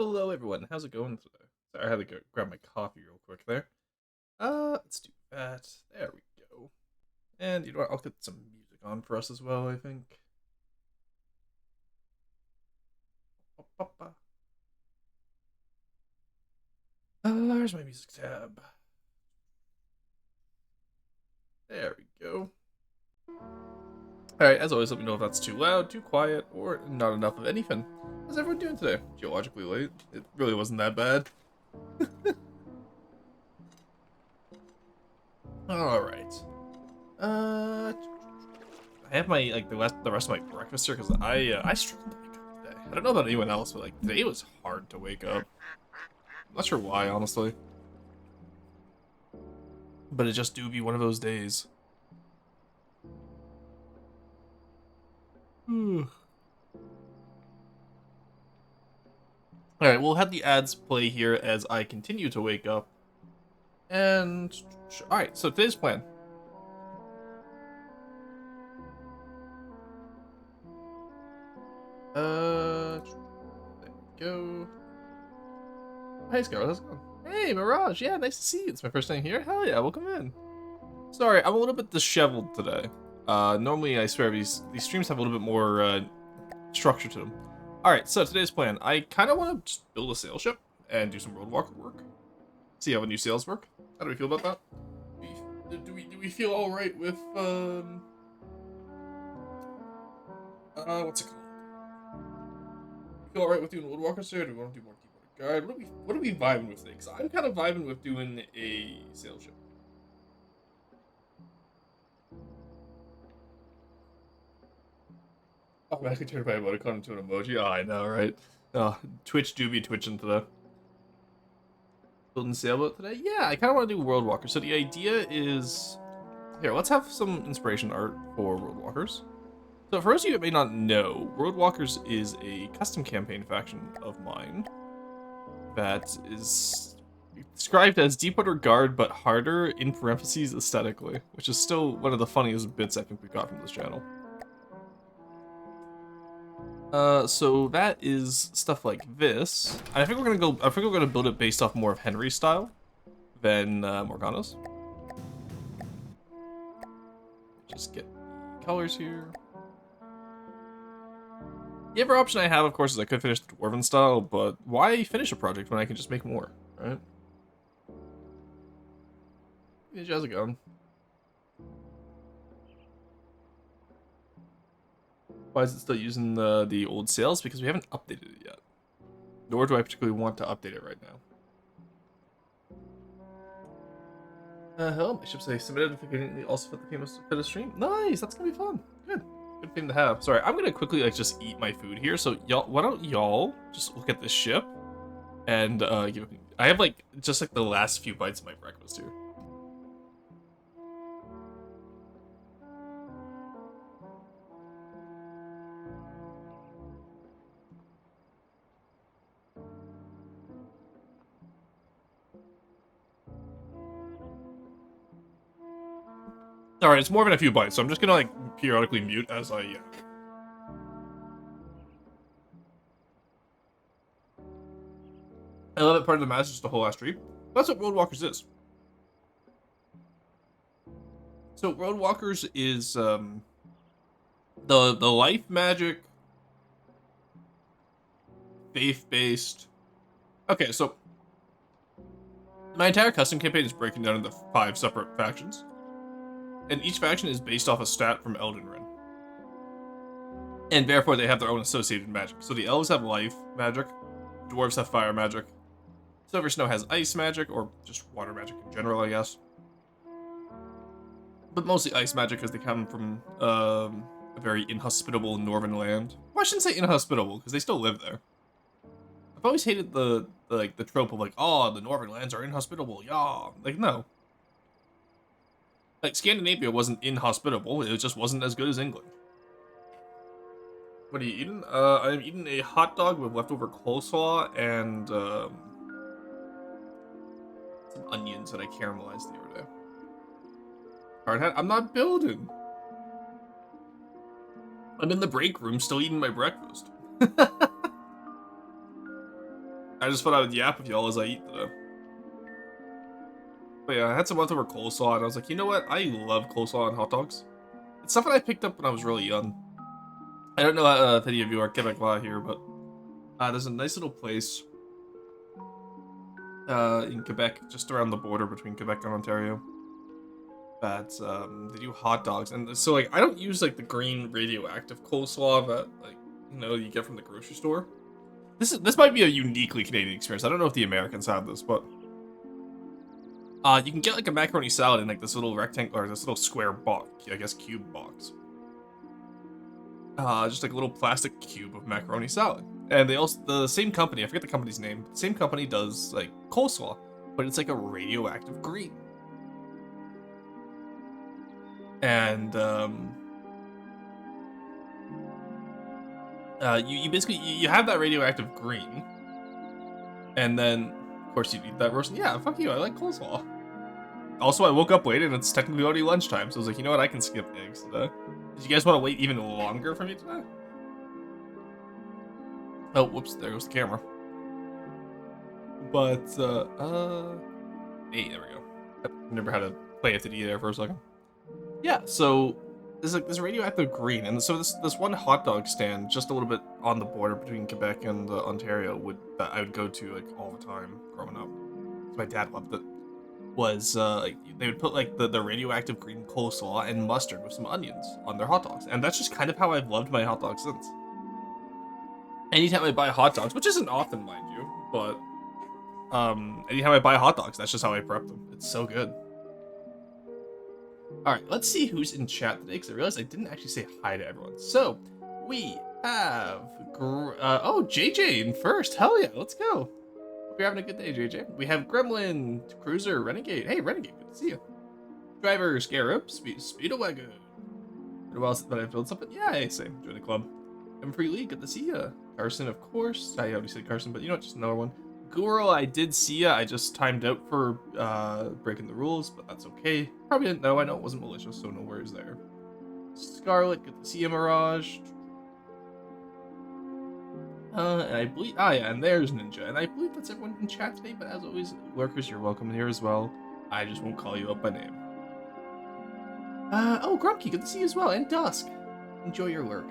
Hello, everyone. How's it going today? Sorry, I had to go grab my coffee real quick there. Let's do that. There we go. And you know what? I'll get some music on for us as well, I think. Ba-ba-ba. There's my music tab. There we go. Alright, as always, let me know if that's too loud, too quiet, or not enough of anything. How's everyone doing today? Geologically late? It really wasn't that bad. Alright. I have my the rest of my breakfast here because I struggled to wake up today. I don't know about anyone else, but like today was hard to wake up. I'm not sure why, honestly, but it just do be one of those days. All right, we'll have the ads play here as I continue to wake up. And all right, so today's plan. There we go. Hey, Scarlett, how's it going? Hey, Mirage, yeah, nice to see you. It's my first time here. Hell yeah, welcome in. Sorry, I'm a little bit disheveled today. Normally, I swear, these streams have a little bit more structure to them. Alright, so today's plan. I kind of want to just build a sail ship and do some roadwalker work. See how the new sails work. How do we feel about that? Do we feel alright with, what's it called? Feel alright with doing woodwalkers here, or do we want to do more deepwater guide? What are we vibing with today? Because I'm kind of vibing with doing a sail ship. Automatically turned my emoticon into an emoji. Oh, I know, right? Oh, Twitch do be twitching today. Building sailboat today? Yeah, I kind of want to do World Walker. So the idea is... Here, let's have some inspiration art for World Walkers. So for those of you that may not know, World Walkers is a custom campaign faction of mine that is described as Deepwater Guard, but harder, in parentheses, aesthetically, which is still one of the funniest bits I think we got from this channel. So that is stuff like this. And I think we're gonna build it based off more of Henry's style than Morgana's. Just get the colors here. The other option I have, of course, is I could finish the Dwarven style, but why finish a project when I can just make more, right? Hey, how's it going? Why is it still using the old sails? Because we haven't updated it yet. Nor do I particularly want to update it right now. Hell, my ships I submitted conveniently also fit the famous fit of stream. Nice, that's gonna be fun. Good. Good thing to have. Sorry, I'm gonna quickly like just eat my food here. So y'all, why don't y'all just look at this ship and give me. I have like just like the last few bites of my breakfast here. All right, it's more than a few bites, so I'm just gonna like periodically mute as I. I love that part of the match is just a whole ass tree. That's what Roadwalkers is. So Roadwalkers is the life magic, faith based. Okay, so my entire custom campaign is breaking down into 5 separate factions, and each faction is based off a stat from Elden Ring, and therefore they have their own associated magic. So the elves have life magic, dwarves have fire magic, Silver Snow has ice magic, or just water magic in general, I guess. But mostly ice magic because they come from a very inhospitable northern land. Well, I shouldn't say inhospitable because they still live there. I've always hated the trope of like, oh, the northern lands are inhospitable, yeah. Like, no. Like, Scandinavia wasn't inhospitable, it just wasn't as good as England. What are you eating? I'm eating a hot dog with leftover coleslaw and some onions that I caramelized the other day. Hard hat? I'm not building. I'm in the break room still eating my breakfast. I just thought I would yap with y'all as I eat today. But yeah, I had some leftover coleslaw, and I was like, you know what? I love coleslaw and hot dogs. It's stuff that I picked up when I was really young. I don't know if any of you are Quebecois here, but there's a nice little place in Quebec, just around the border between Quebec and Ontario, that they do hot dogs. And so, like, I don't use, like, the green radioactive coleslaw that, like, you know, you get from the grocery store. This might be a uniquely Canadian experience. I don't know if the Americans have this, but you can get, like, a macaroni salad in, like, this little rectangle, or this little square box, I guess cube box. Just like a little plastic cube of macaroni salad. And they also, the same company, I forget the company's name, the same company does, like, coleslaw, but it's like a radioactive green. And, you basically, you have that radioactive green, and then, of course, you eat that roast. Yeah, fuck you, I like coleslaw. Also, I woke up late, and it's technically already lunchtime, so I was like, you know what, I can skip eggs today. Did you guys want to wait even longer for me today? Oh, whoops, there goes the camera. But, hey, there we go. I remember how to play FTD there for a second. Yeah, so there's like this radioactive green, and so this one hot dog stand just a little bit on the border between Quebec and Ontario that I would go to like all the time growing up. So my dad loved it. Was like they would put like the radioactive green coleslaw and mustard with some onions on their hot dogs, and that's just kind of how I've loved my hot dogs since. Anytime I buy hot dogs, which isn't often, mind you, but anytime I buy hot dogs, that's just how I prep them. It's so good. All right, let's see who's in chat today, because I realized I didn't actually say hi to everyone. So we have oh, JJ in first. Hell yeah, let's go. Hope you're having a good day, JJ. We have Gremlin, Cruiser, Renegade. Hey, Renegade, good to see you. Driver, Scarab, Speedaway. Been a while since I've built something. Yeah, hey, same. Join the club. I'm Free League, good to see ya. Carson, of course. I already said Carson, but you know what? Just another one. Guru, I did see ya. I just timed out for breaking the rules, but that's okay. Probably didn't know. I know it wasn't malicious, so no worries there. Scarlet, good to see ya, Mirage. And I believe, yeah, and there's Ninja, and I believe that's everyone in chat today. But as always, lurkers, you're welcome here as well. I just won't call you up by name. Oh, Grunky, good to see you as well, and Dusk. Enjoy your lurk.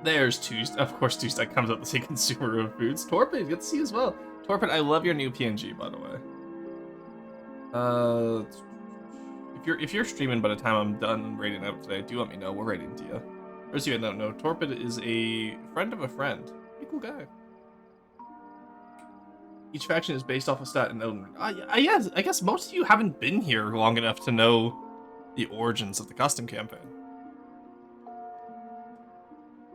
There's Tuesday. Of course, Tuesday comes up to say consumer of foods. Torpid, good to see you as well. Torpid, I love your new PNG, by the way. If you're streaming by the time I'm done raiding out today, do let me know. We're raiding to you. For those of you that don't know, Torpid is a friend of a friend. Pretty cool guy. Each faction is based off a stat and own. Yes, I guess most of you haven't been here long enough to know the origins of the custom campaign.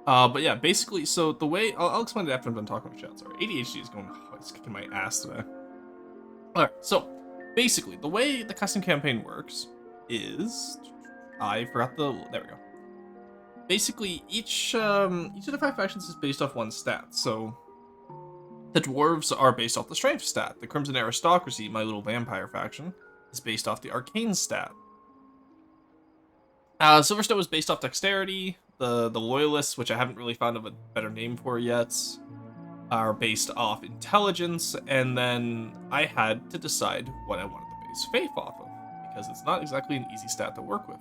But yeah, basically, so the way I'll explain it after I'm done talking about chat. Sorry, ADHD is going, it's kicking my ass today. Alright, so basically, the way the custom campaign works is I forgot there we go. Basically, each of the 5 factions is based off one stat. So the dwarves are based off the strength stat. The Crimson Aristocracy, my little vampire faction, is based off the arcane stat. Silverstone was based off dexterity. The Loyalists, which I haven't really found a better name for yet, are based off intelligence, and then I had to decide what I wanted to base faith off of, because it's not exactly an easy stat to work with.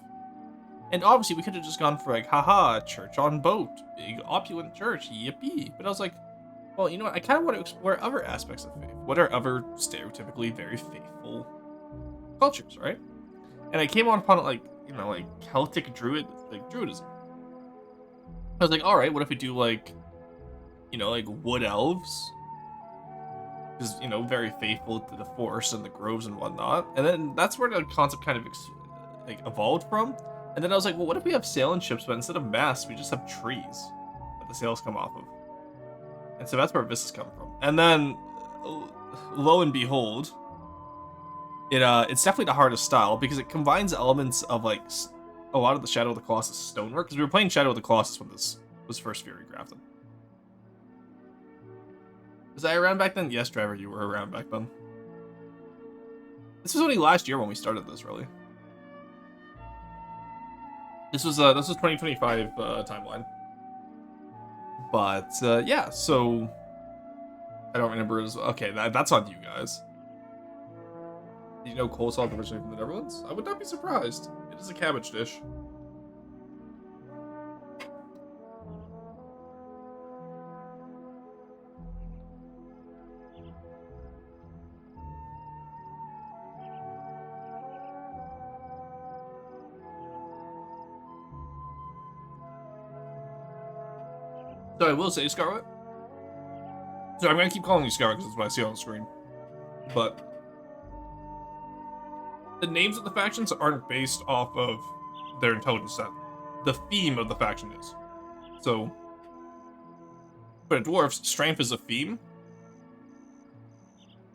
And obviously, we could have just gone for like, haha, church on boat, big opulent church, yippee. But I was like, well, you know what? I kind of want to explore other aspects of faith. What are other stereotypically very faithful cultures, right? And I came upon like, you know, like Celtic druidism. I was like, all right, what if we do like, you know, like wood elves? Because, you know, very faithful to the forest and the groves and whatnot. And then that's where the concept kind of evolved from. And then I was like, well, what if we have sailing ships, but instead of masts, we just have trees that the sails come off of? And so that's where this has come from. And then, lo and behold, it's definitely the hardest style because it combines elements of like a lot of the Shadow of the Colossus stonework. Because we were playing Shadow of the Colossus when this was first Fury crafted. Was I around back then? Yes, Driver, you were around back then. This was only last year when we started this, really. This was 2025 timeline. But yeah, so I don't remember as okay. That's on you guys. Do you know coleslaw originated from the Netherlands? I would not be surprised. It is a cabbage dish. So I will say, Scarlet. So I'm gonna keep calling you Scarlet because that's what I see on the screen. But the names of the factions aren't based off of their intelligence set. The theme of the faction is. So, for dwarves, strength is a theme.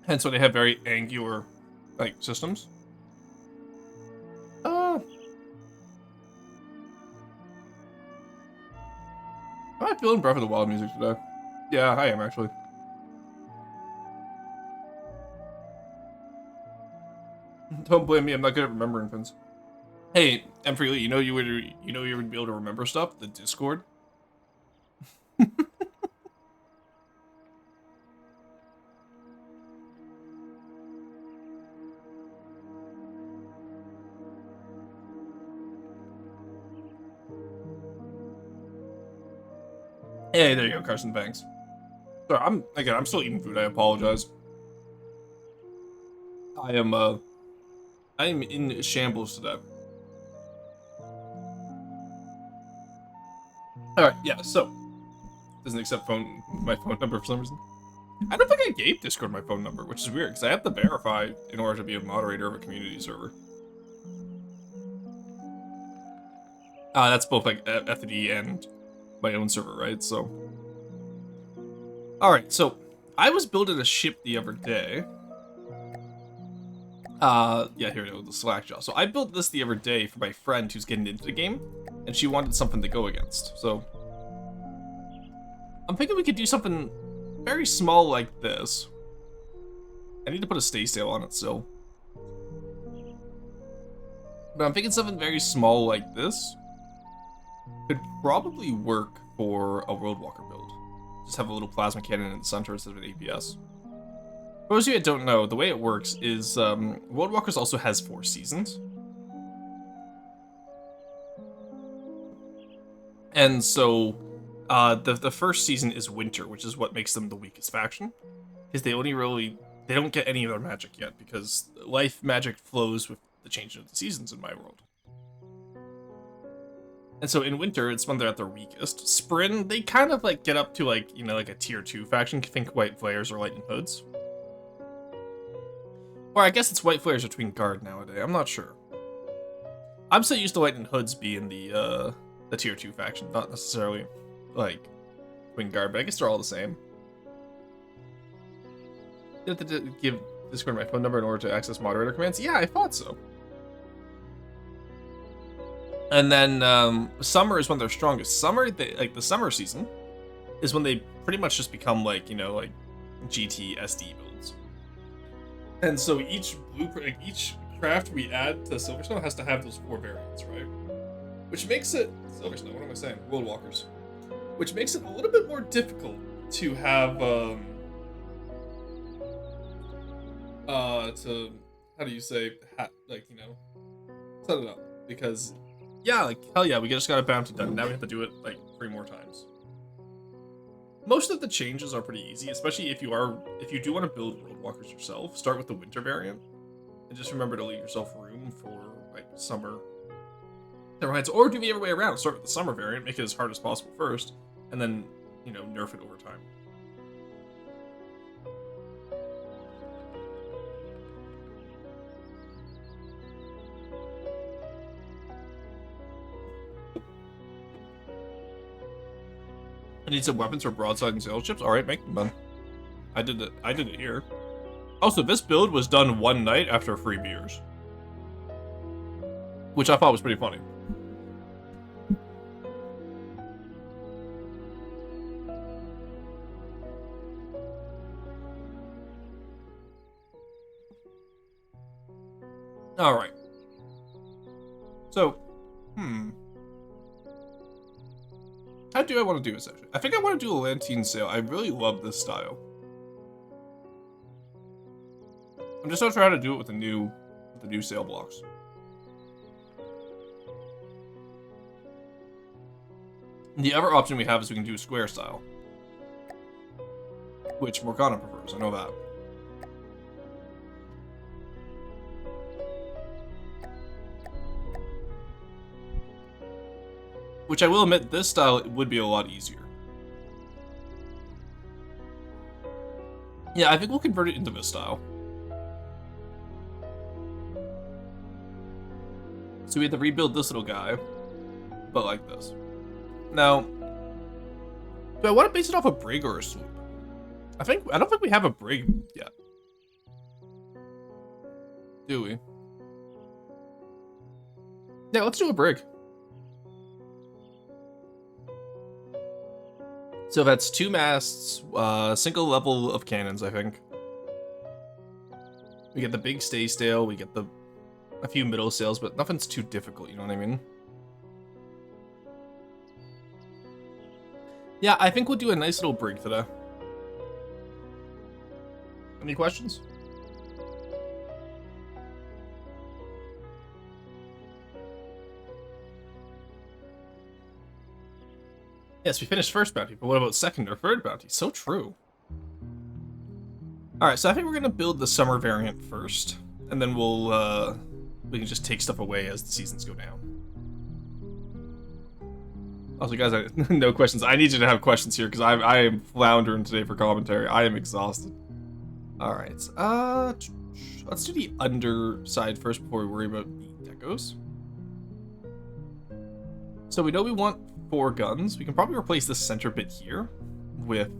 Hence why they have very angular, like, systems. Am I feeling Breath of the Wild music today? Yeah, I am actually. Don't blame me. I'm not good at remembering things. Hey, M. Freely, you would be able to remember stuff. The Discord. Hey, there you go, Carson Banks. Sorry, I'm still eating food. I apologize. I am in shambles today. Alright, yeah, so. Doesn't accept my phone number for some reason. I don't think I gave Discord my phone number, which is weird, because I have to verify in order to be a moderator of a community server. That's both, like, FD and my own server, right? So. Alright, so. I was building a ship the other day. Yeah, here we go, the Slackjaw. So I built this the other day for my friend who's getting into the game, and she wanted something to go against, so. I'm thinking we could do something very small like this. I need to put a stay sail on it still. But I'm thinking something very small like this could probably work for a World Walker build. Just have a little plasma cannon in the center instead of an APS. For those of you that don't know, the way it works is World Walkers also has 4 seasons. And so the first season is winter, which is what makes them the weakest faction. Because they don't get any of their magic yet, because life magic flows with the changing of the seasons in my world. And so in winter, it's when they're at their weakest. Spring, they kind of like get up to like, you know, like a tier 2 faction. Think White Flares or Lightning Hoods. Or I guess it's White Flares between Guard nowadays. I'm not sure. I'm still used to Lightning Hoods being the tier 2 faction, not necessarily like Twin Guard, but I guess they're all the same. You have to give Discord my phone number in order to access moderator commands? Yeah, I thought so. And then summer is when they're strongest. Summer, like the summer season, is when they pretty much just become like, you know, like GT SD builds. And so each blueprint, like each craft we add to Silver Snow has to have those 4 variants, right? Which makes it Silver Snow. What am I saying? World Walkers. Which makes it a little bit more difficult to have to how do you say like, you know, set it up, because yeah, like hell yeah, we just got a bounty done. Now we have to do it like 3 more times. Most of the changes are pretty easy, especially if you do want to build World Walkers yourself. Start with the winter variant, and just remember to leave yourself room for like summer. Or do the other way around. Start with the summer variant, make it as hard as possible first, and then, you know, nerf it over time. I need some weapons for broadside and sail ships. All right, make them then. I did it here. Also, this build was done one night after 3 beers, which I thought was pretty funny. All right. So, how do I want to do this, actually? I think I want to do a Lantine sail. I really love this style. I'm just gonna try how to do it with the new sail blocks. The other option we have is we can do square style, which Morgana prefers. I know that. Which I will admit, this style would be a lot easier. Yeah, I think we'll convert it into this style. So we had to rebuild this little guy, but like this. Now, do I want to base it off a brig or a sloop? I don't think we have a brig yet. Do we? Yeah, let's do a brig. So that's 2 masts, single level of cannons, I think. We get the big stay sail, we get a few middle sails, but nothing's too difficult, you know what I mean? Yeah, I think we'll do a nice little brig today. Any questions? Yes, we finished first bounty, but what about second or third bounty? So true. Alright, so I think we're gonna build the summer variant first, and then we can just take stuff away as the seasons go down. Also, guys, no questions. I need you to have questions here, because I am floundering today for commentary. I am exhausted. Alright, let's do the underside first before we worry about the decos. So we know we want 4 guns. We can probably replace the center bit here with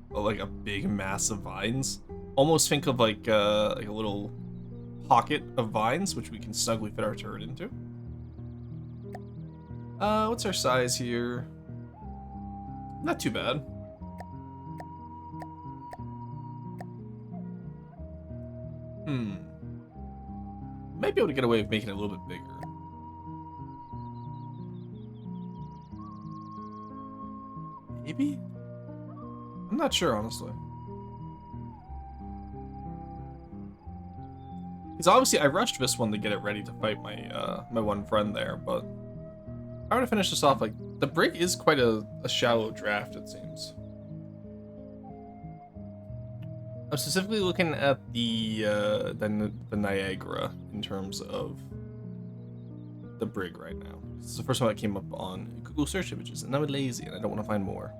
like a big mass of vines. Almost think of like a little pocket of vines, which we can snugly fit our turret into. What's our size here? Not too bad. Might be able to get away with making it a little bit bigger. Maybe? I'm not sure, honestly. Because obviously I rushed this one to get it ready to fight my my one friend there, but I want to finish this off. Like, the brig is quite a shallow draft, it seems. I'm specifically looking at the Niagara in terms of the brig right now. This is the first one that came up on Google search images, and I'm lazy and I don't want to find more.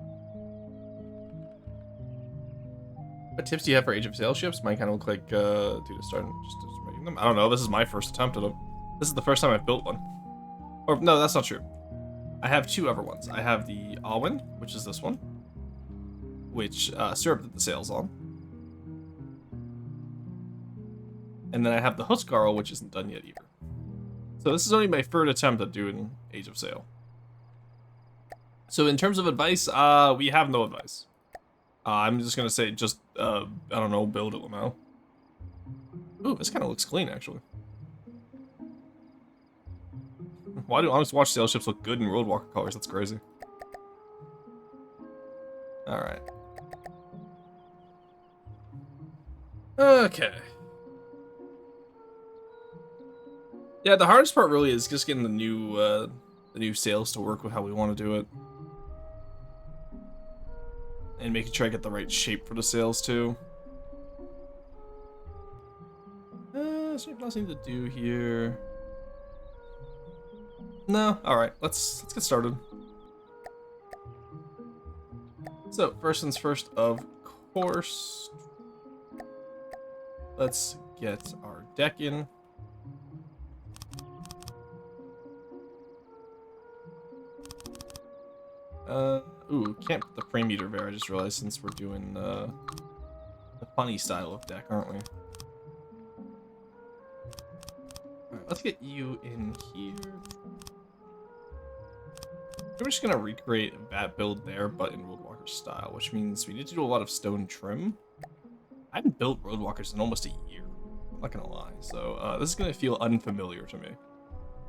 What tips do you have for Age of Sail ships? Mine kind of look like, dude, starting just making them. I don't know. This is my first attempt at them. This is the first time I've built one. Or no, that's not true. I have 2 other ones. I have the Alwyn, which is this one, which Syrup did the sails on. And then I have the Huskarl, which isn't done yet either. So this is only my 3rd attempt at doing Age of Sail. So in terms of advice, we have no advice. I'm just gonna say, just, I don't know, build it, Lamau. Ooh, this kind of looks clean, actually. Why do Honest Watch sail ships look good in World Walker colors? That's crazy. Alright. Okay. Yeah, the hardest part really is just getting the new sails to work with how we want to do it. And making sure I get the right shape for the sails, too. Is there nothing to do here? No? Alright, let's get started. So, first things first, of course. Let's get our deck in. Ooh, can't put the frame meter there, I just realized, since we're doing the funny style of deck, aren't we? Alright, let's get you in here. We're just gonna recreate that build there, but in Roadwalker style, which means we need to do a lot of stone trim. I haven't built Roadwalkers in almost a year, I'm not gonna lie, so this is gonna feel unfamiliar to me.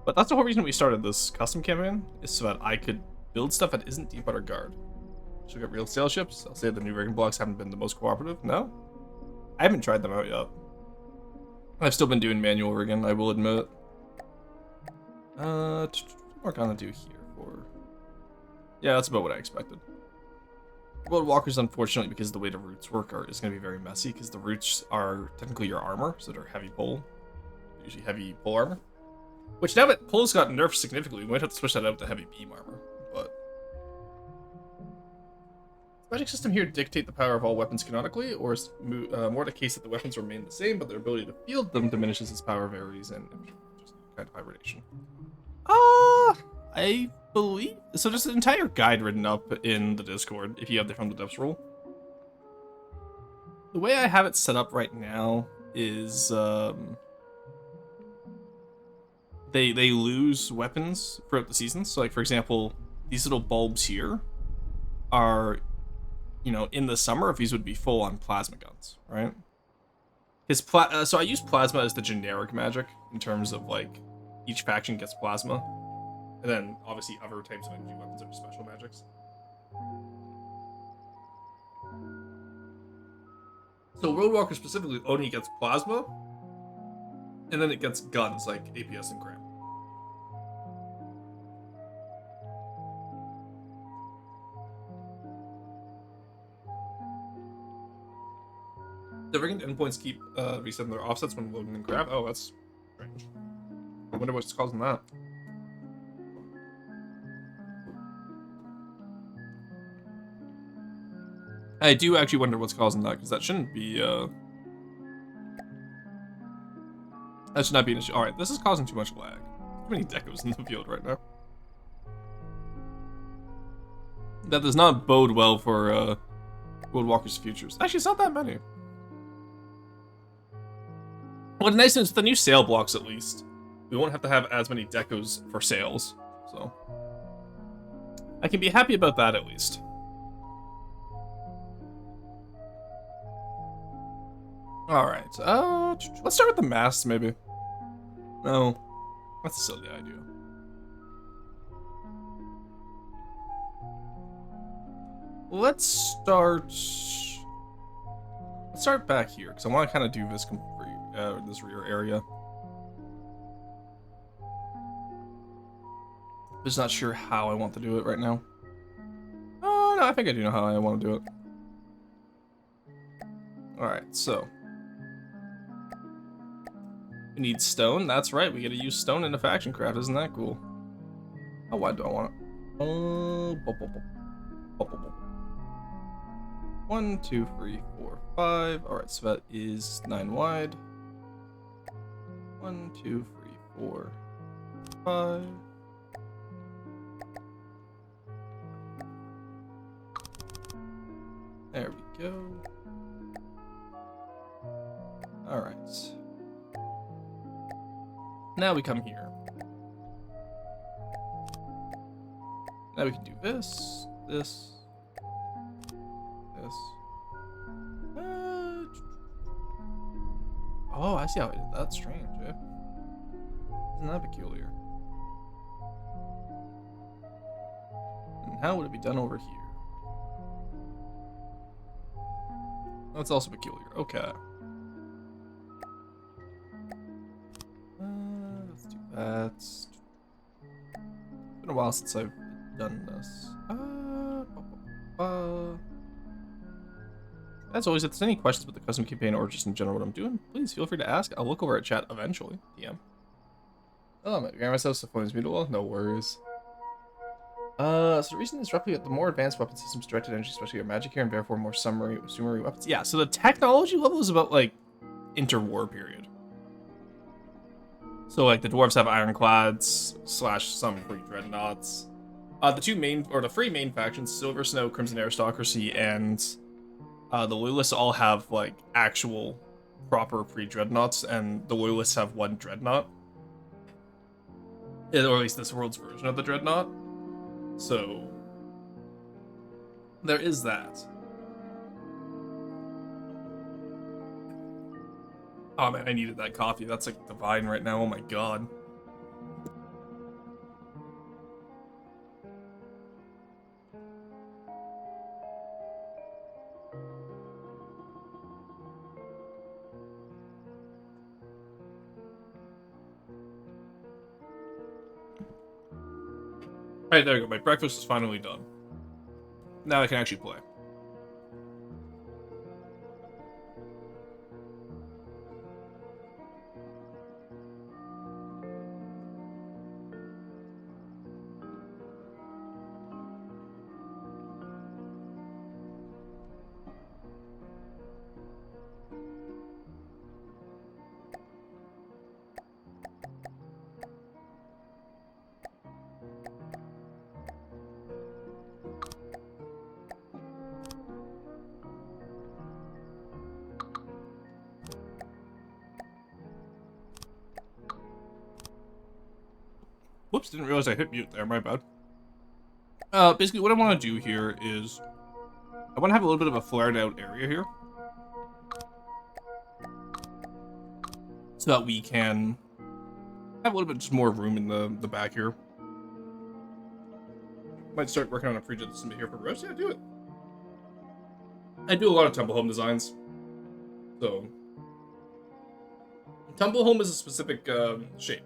But that's the whole reason we started this custom campaign, is so that I could build stuff that isn't deep water guard. Should we get real sail ships? I'll say the new rigging blocks haven't been the most cooperative. No? I haven't tried them out yet. I've still been doing manual rigging, I will admit. What we're gonna do here for... Yeah, that's about what I expected. World walkers, unfortunately, because the way the roots work, is going to be very messy, because the roots are technically your armor, so they're heavy pole. Usually heavy pole armor. Which, now that pole's got nerfed significantly, we might have to switch that out to heavy beam armor, but... Does the magic system here dictate the power of all weapons canonically, or is more the case that the weapons remain the same, but their ability to field them diminishes as power varies, and just kind of hybridation? I believe... So there's an entire guide written up in the Discord, if you have the From the Depths rule. The way I have it set up right now is, they lose weapons throughout the seasons. So, like, for example, these little bulbs here are, you know, in the summer, if these would be full on plasma guns, right? So I use plasma as the generic magic in terms of, like, each faction gets plasma. And then, obviously, other types of energy weapons are special magics. So Roadwalker specifically only gets plasma, and then it gets guns like APS and Cram. The ringed endpoints keep resetting their offsets when loading and grab. Oh, that's strange. I wonder what's causing that. I do actually wonder what's causing that, because that shouldn't be, that should not be an issue. Alright, this is causing too much lag. Too many decos in the field right now. That does not bode well for, World Walker's futures. Actually, it's not that many. Well, the nice thing is, with the new sale blocks, at least, we won't have to have as many decos for sales, so... I can be happy about that, at least. Alright, let's start with the masts, maybe. No, that's a silly idea. Let's start back here, because I want to kind of do this this rear area. Just not sure how I want to do it right now. Oh, no, I think I do know how I want to do it. Alright, so. We need stone. That's right, we get to use stone in a faction craft. Isn't that cool? How wide do I want it? Oh, 1, 2, 3, 4, 5. Alright, so that is 9 wide. 1, 2, 3, 4, 5. There we go. Alright. Now we come here. Now we can do this, this, this. Oh, I see how I did that. Strange, eh? Isn't that peculiar? And how would it be done over here? That's also peculiar. Okay. Let's do that. It's been a while since I've done this. As always, if there's any questions about the custom campaign or just in general what I'm doing, please feel free to ask. I'll look over at chat eventually. DM. Oh, my grandma's house, the phone is mutable. No worries. So the reason is roughly the more advanced weapon systems directed energy, especially your magic here, and therefore more summary weapons. Yeah, so the technology level is about like interwar period. So like the dwarves have ironclads / some free dreadnoughts. The three main factions, Silver Snow, Crimson Aristocracy, and the Loyalists all have like actual proper pre-dreadnoughts, and the Loyalists have one dreadnought. Or at least this world's version of the dreadnought. So there is that. Oh man, I needed that coffee. That's like divine right now. Oh my god. Alright, there we go. My breakfast is finally done. Now I can actually play. Whoops, didn't realize I hit mute there, my bad. Basically what I want to do here is I want to have a little bit of a flared out area here. So that we can have a little bit just more room in the back here. Might start working on a pre-gen system here for roast. Yeah, do it. I do a lot of temple home designs. So temple home is a specific shape.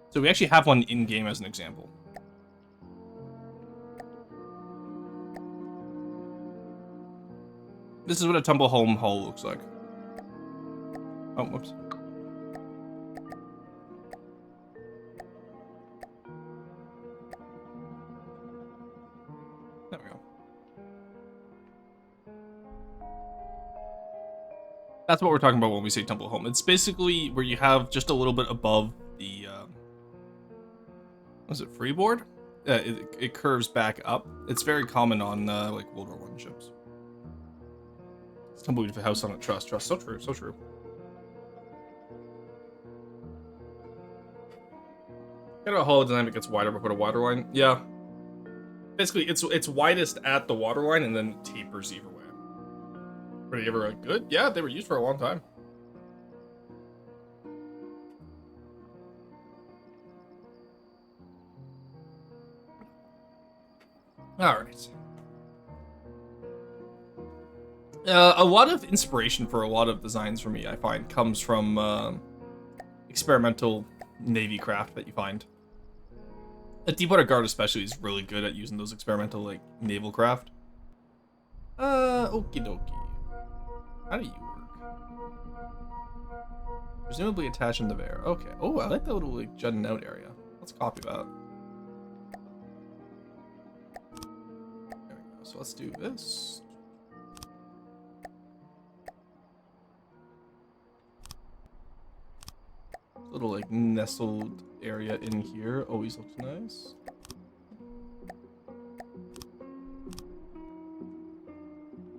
So we actually have one in-game as an example. This is what a temple home hull looks like. Oh, whoops. There we go. That's what we're talking about when we say temple home. It's basically where you have just a little bit above the was it freeboard? It curves back up. It's very common on like World War I ships. It's tumbleweed with a house on it. Trust. So true. So true. Kind of a hull dynamic gets wider before the waterline. Yeah. Basically, it's widest at the waterline and then tapers either way. Were they ever good? Yeah, they were used for a long time. Alright. A lot of inspiration for a lot of designs for me, I find, comes from experimental Navy craft that you find. A Deepwater Guard especially is really good at using those experimental, like, naval craft. Okie dokie. How do you work? Presumably attached in the bear. Okay. Oh, I like that little, like, jutting out area. Let's copy that. There we go. So let's do this. Little, like, nestled area in here always looks nice.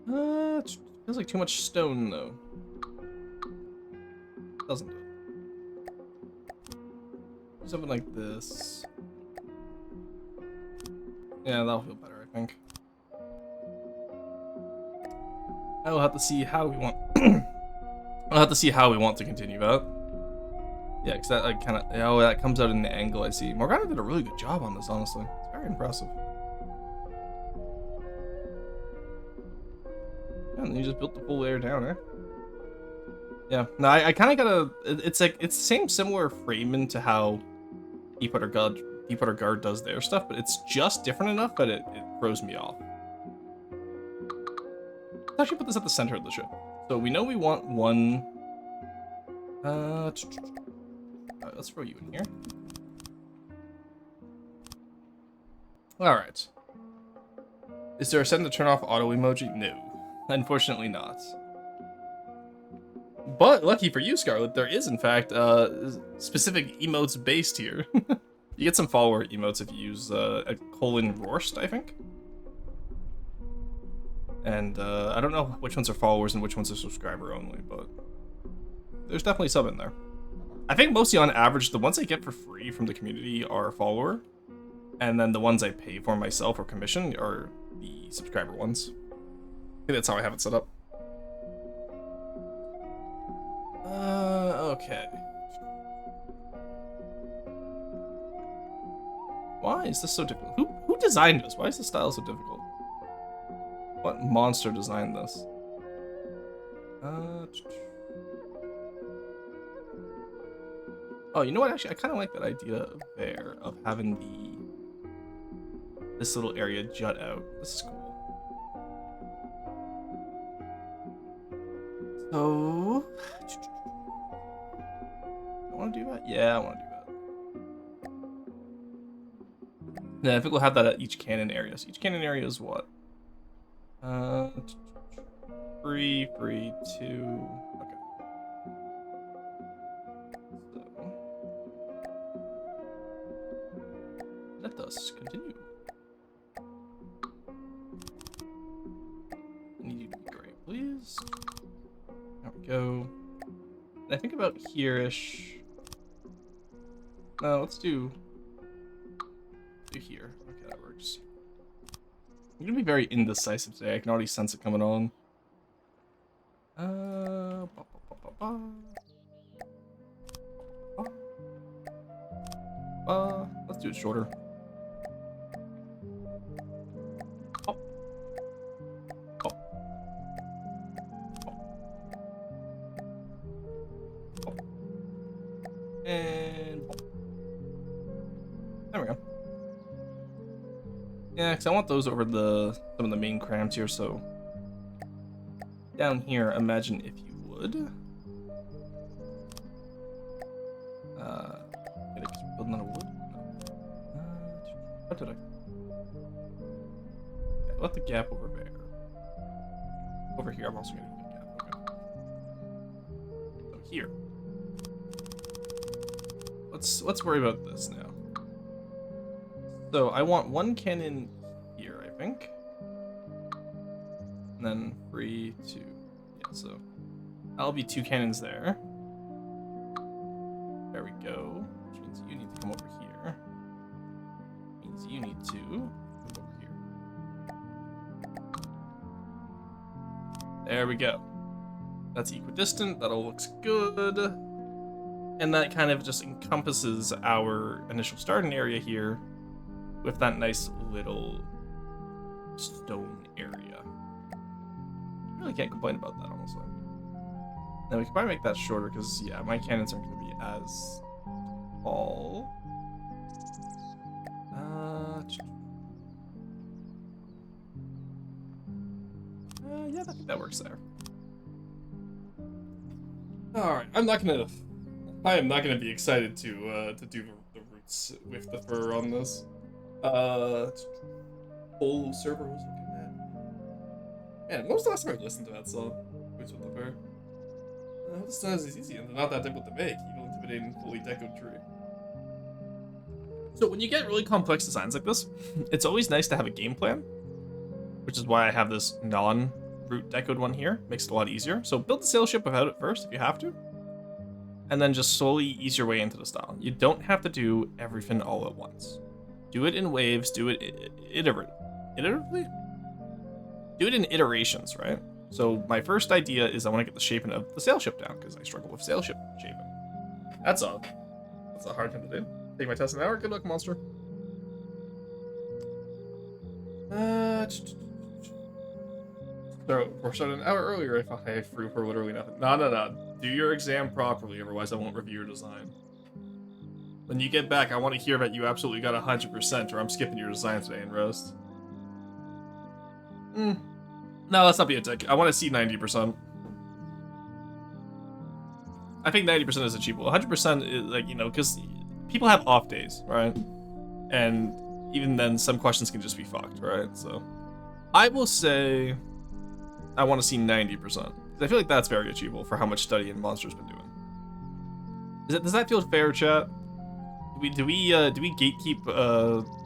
It feels like too much stone, though. Doesn't it? Something like this. Yeah, that'll feel better, I think. I'll have to see how we want. I'll have to see how we want to continue that. Yeah, because that like kind of that comes out in the angle I see. Morgana did a really good job on this, honestly. It's very impressive. Yeah, and you just built the full layer down, eh? Yeah. No, I kind of gotta. It's like it's the same similar framing to how Deepwater Guard does their stuff, but it's just different enough that it throws me off. Let's actually put this at the center of the ship. So we know we want one. Let's throw you in here. Alright. Is there a setting to turn off auto emoji? No. Unfortunately not. But lucky for you, Scarlet, there is in fact specific emotes based here. You get some follower emotes if you use a :Roarst, I think. And I don't know which ones are followers and which ones are subscriber only, but there's definitely some in there. I think mostly on average, the ones I get for free from the community are follower, and then the ones I pay for myself or commission are the subscriber ones. I think that's how I have it set up. Okay. Why is this so difficult? Who designed this? Why is the style so difficult? What monster designed this? Oh, you know what? Actually, I kind of like that idea there of having this little area jut out. This is cool. So, I want to do that? Yeah, I want to do that. Yeah, I think we'll have that at each cannon area. So each cannon area is what? 3, 3, 2. Okay. So, let us continue. I need you to be great, please. There we go. And I think about here-ish. No, let's do here. Okay, that works. I'm gonna be very indecisive today. I can already sense it coming on. Let's do it shorter. Oh. Oh. Oh. Oh. And there we go. Yeah, because I want those over some of the main crams here, so down here, imagine if you would. Did I keep building out of wood? No. What did I? Yeah, let the gap over there. Over here, I'm also gonna leave a gap. Okay. So here. Let's worry about this now. So I want one cannon here, I think. And then 3, 2. Yeah, so that'll be 2 cannons there. There we go. Which means you need to come over here. Means you need to come over here. There we go. That's equidistant. That all looks good. And that kind of just encompasses our initial starting area here with that nice little stone area. Really can't complain about that, honestly. Now we can probably make that shorter because, yeah, my cannons aren't going to be as tall. Yeah, I think that works there. All right, I am not gonna be excited to do the roots with the fur on this. Whole server was looking at. Man, when was the last time I listened to that song? Roots with the fur. This sounds easy and they're not that difficult to make. Evil, intimidating, fully decoed tree. So when you get really complex designs like this, it's always nice to have a game plan, which is why I have this non-root decoed one here. Makes it a lot easier. So build the sail ship without it first if you have to, and then just slowly ease your way into the style. You don't have to do everything all at once. Do it in waves. Do it iteratively. Do it in iterations, right? So my first idea is I want to get the shaping of the sail ship down because I struggle with sail ship shaping. That's a hard thing to do. Take my test an hour. Good luck, monster. So we're starting an hour earlier. I thought I threw for literally nothing. No. Do your exam properly, otherwise I won't review your design. When you get back, I want to hear that you absolutely got 100%, or I'm skipping your design today in roast. No, let's not be a dick. I want to see 90%. I think 90% is achievable. 100% is like, you know, because people have off days, right? And even then, some questions can just be fucked, right? So I will say I want to see 90%. I feel like that's very achievable for how much studying Monster's been doing. Does that feel fair, chat? Do we gatekeep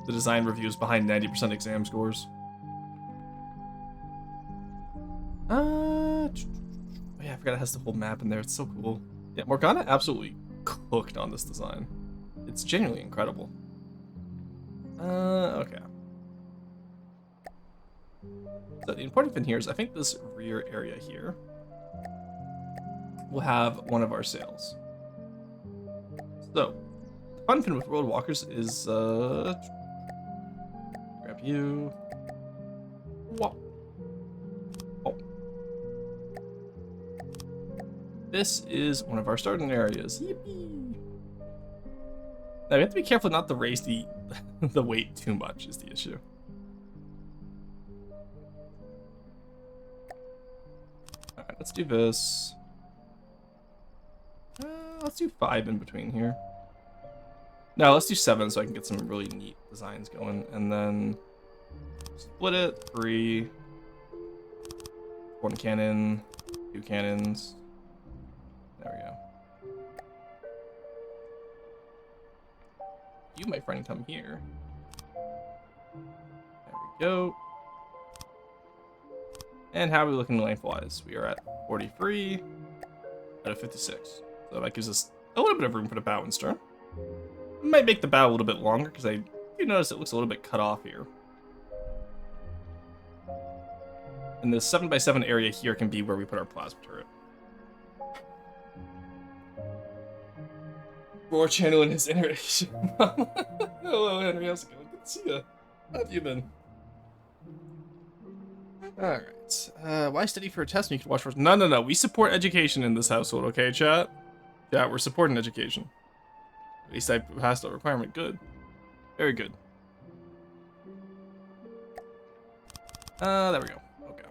the design reviews behind 90% exam scores? Oh yeah, I forgot it has the whole map in there. It's so cool. Yeah, Morgana absolutely cooked on this design. It's genuinely incredible. Okay. So the important thing here is I think this rear area here will have one of our sails. So, the fun thing with World Walkers is, grab you. Whoa. Oh. This is one of our starting areas. Yippee! Now we have to be careful not to raise the the weight too much is the issue. let's do this. Let's do 5 in between here. No, let's do 7 so I can get some really neat designs going. And then split it, 3. 1 cannon, 2 cannons. There we go. You, my friend, come here. There we go. And how are we looking lengthwise? We are at 43 out of 56. So that gives us a little bit of room for the bow and stern. Might make the bow a little bit longer because I do notice it looks a little bit cut off here. And the 7x7 area here can be where we put our plasma turret. Roar channel in his iteration. Hello, Henry. How's it going? Good to see you. How have you been? Alright. Why study for a test when you can watch for... No. We support education in this household, okay, chat? Yeah, we're supporting education. At least I passed the requirement. Good. Very good. There we go. Okay.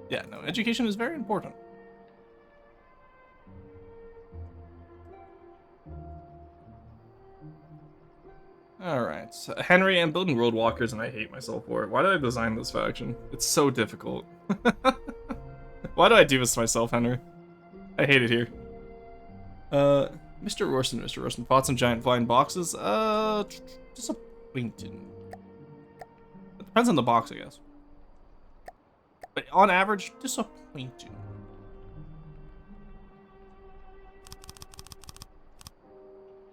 Yeah, no, education is very important. Alright. Henry, I'm building road walkers and I hate myself for it. Why did I design this faction? It's so difficult. Why do I do this to myself, Henry? I hate it here. Mr. Rorston, fought some giant flying boxes. Disappointing. It depends on the box, I guess. But on average, disappointing.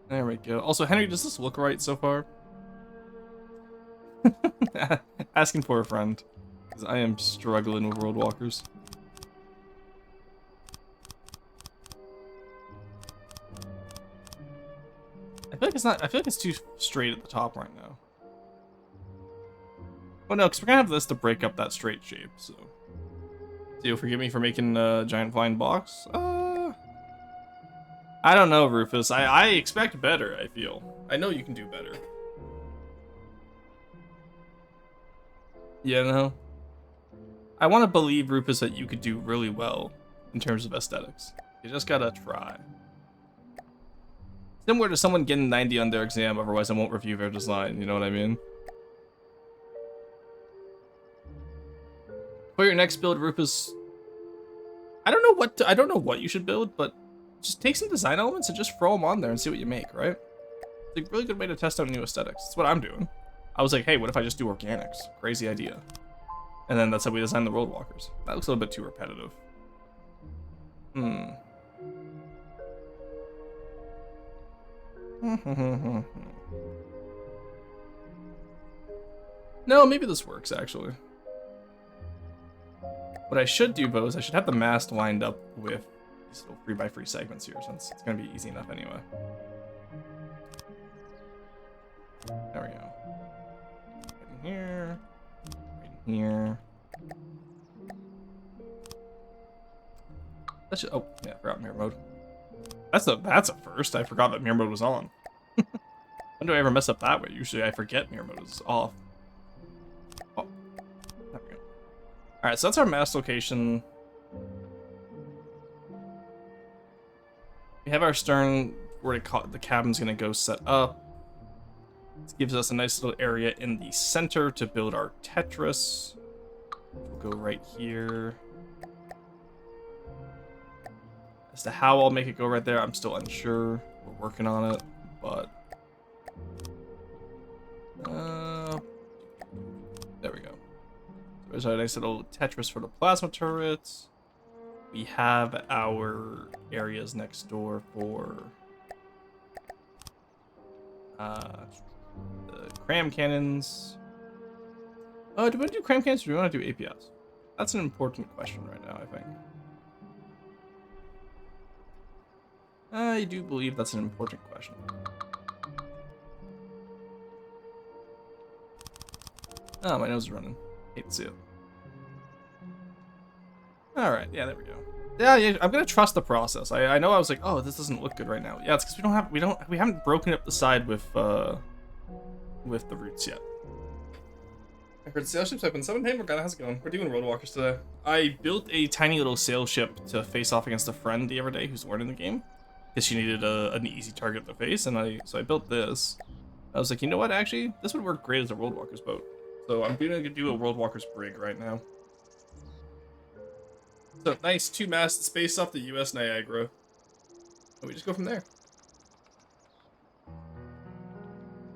There we go. Also, Henry, does this look right so far? Asking for a friend. Because I am struggling with road walkers. I feel like it's not. I feel like it's too straight at the top right now. Oh no, because we're gonna have this to break up that straight shape. So you'll forgive me for making a giant flying box. I don't know, Rufus. I expect better. I feel. I know you can do better. You know. I want to believe, Rufus, that you could do really well in terms of aesthetics. You just gotta try. Similar to someone getting 90 on their exam, otherwise I won't review their design, you know what I mean? For your next build, Rufus, I don't know what you should build, but just take some design elements and just throw them on there and see what you make, right? It's a really good way to test out new aesthetics. That's what I'm doing. I was like, hey, what if I just do organics? Crazy idea. And then that's how we designed the road walkers. That looks a little bit too repetitive. No, maybe this works, actually. What I should do, though, is I should have the mast lined up with these little 3x3 segments here, since it's going to be easy enough anyway. There we go. Right in here. Right in here. That should, oh, yeah, I forgot mirror mode. That's a first. I forgot that mirror mode was on. When do I ever mess up that way? Usually I forget mirror mode is off. Oh, there we go. Alright, so that's our mast location. We have our stern where the cabin's gonna go set up. This gives us a nice little area in the center to build our Tetris. We'll go right here. As to how I'll make it go right there, I'm still unsure. We're working on it, but there we go. There's our nice little Tetris for the plasma turrets. We have our areas next door for the cram cannons. Do we want to do cram cannons or do we want to do APS? That's an important question right now, I think. I do believe that's an important question. Oh, my nose is running. Hate to see it. Alright, yeah, there we go. Yeah, I'm gonna trust the process. I know I was like, oh, this doesn't look good right now. Yeah, it's because we haven't broken up the side with the roots yet. I heard sail ships open. Hey Morgana, how's it going? We're doing road walkers today. I built a tiny little sail ship to face off against a friend the other day who's learning the game. Because she needed an easy target to face, and so I built this. I was like, you know what, actually, this would work great as a World Walker's boat. So I'm gonna do a World Walker's brig right now. So nice, 2 masts based off the US Niagara. And we just go from there.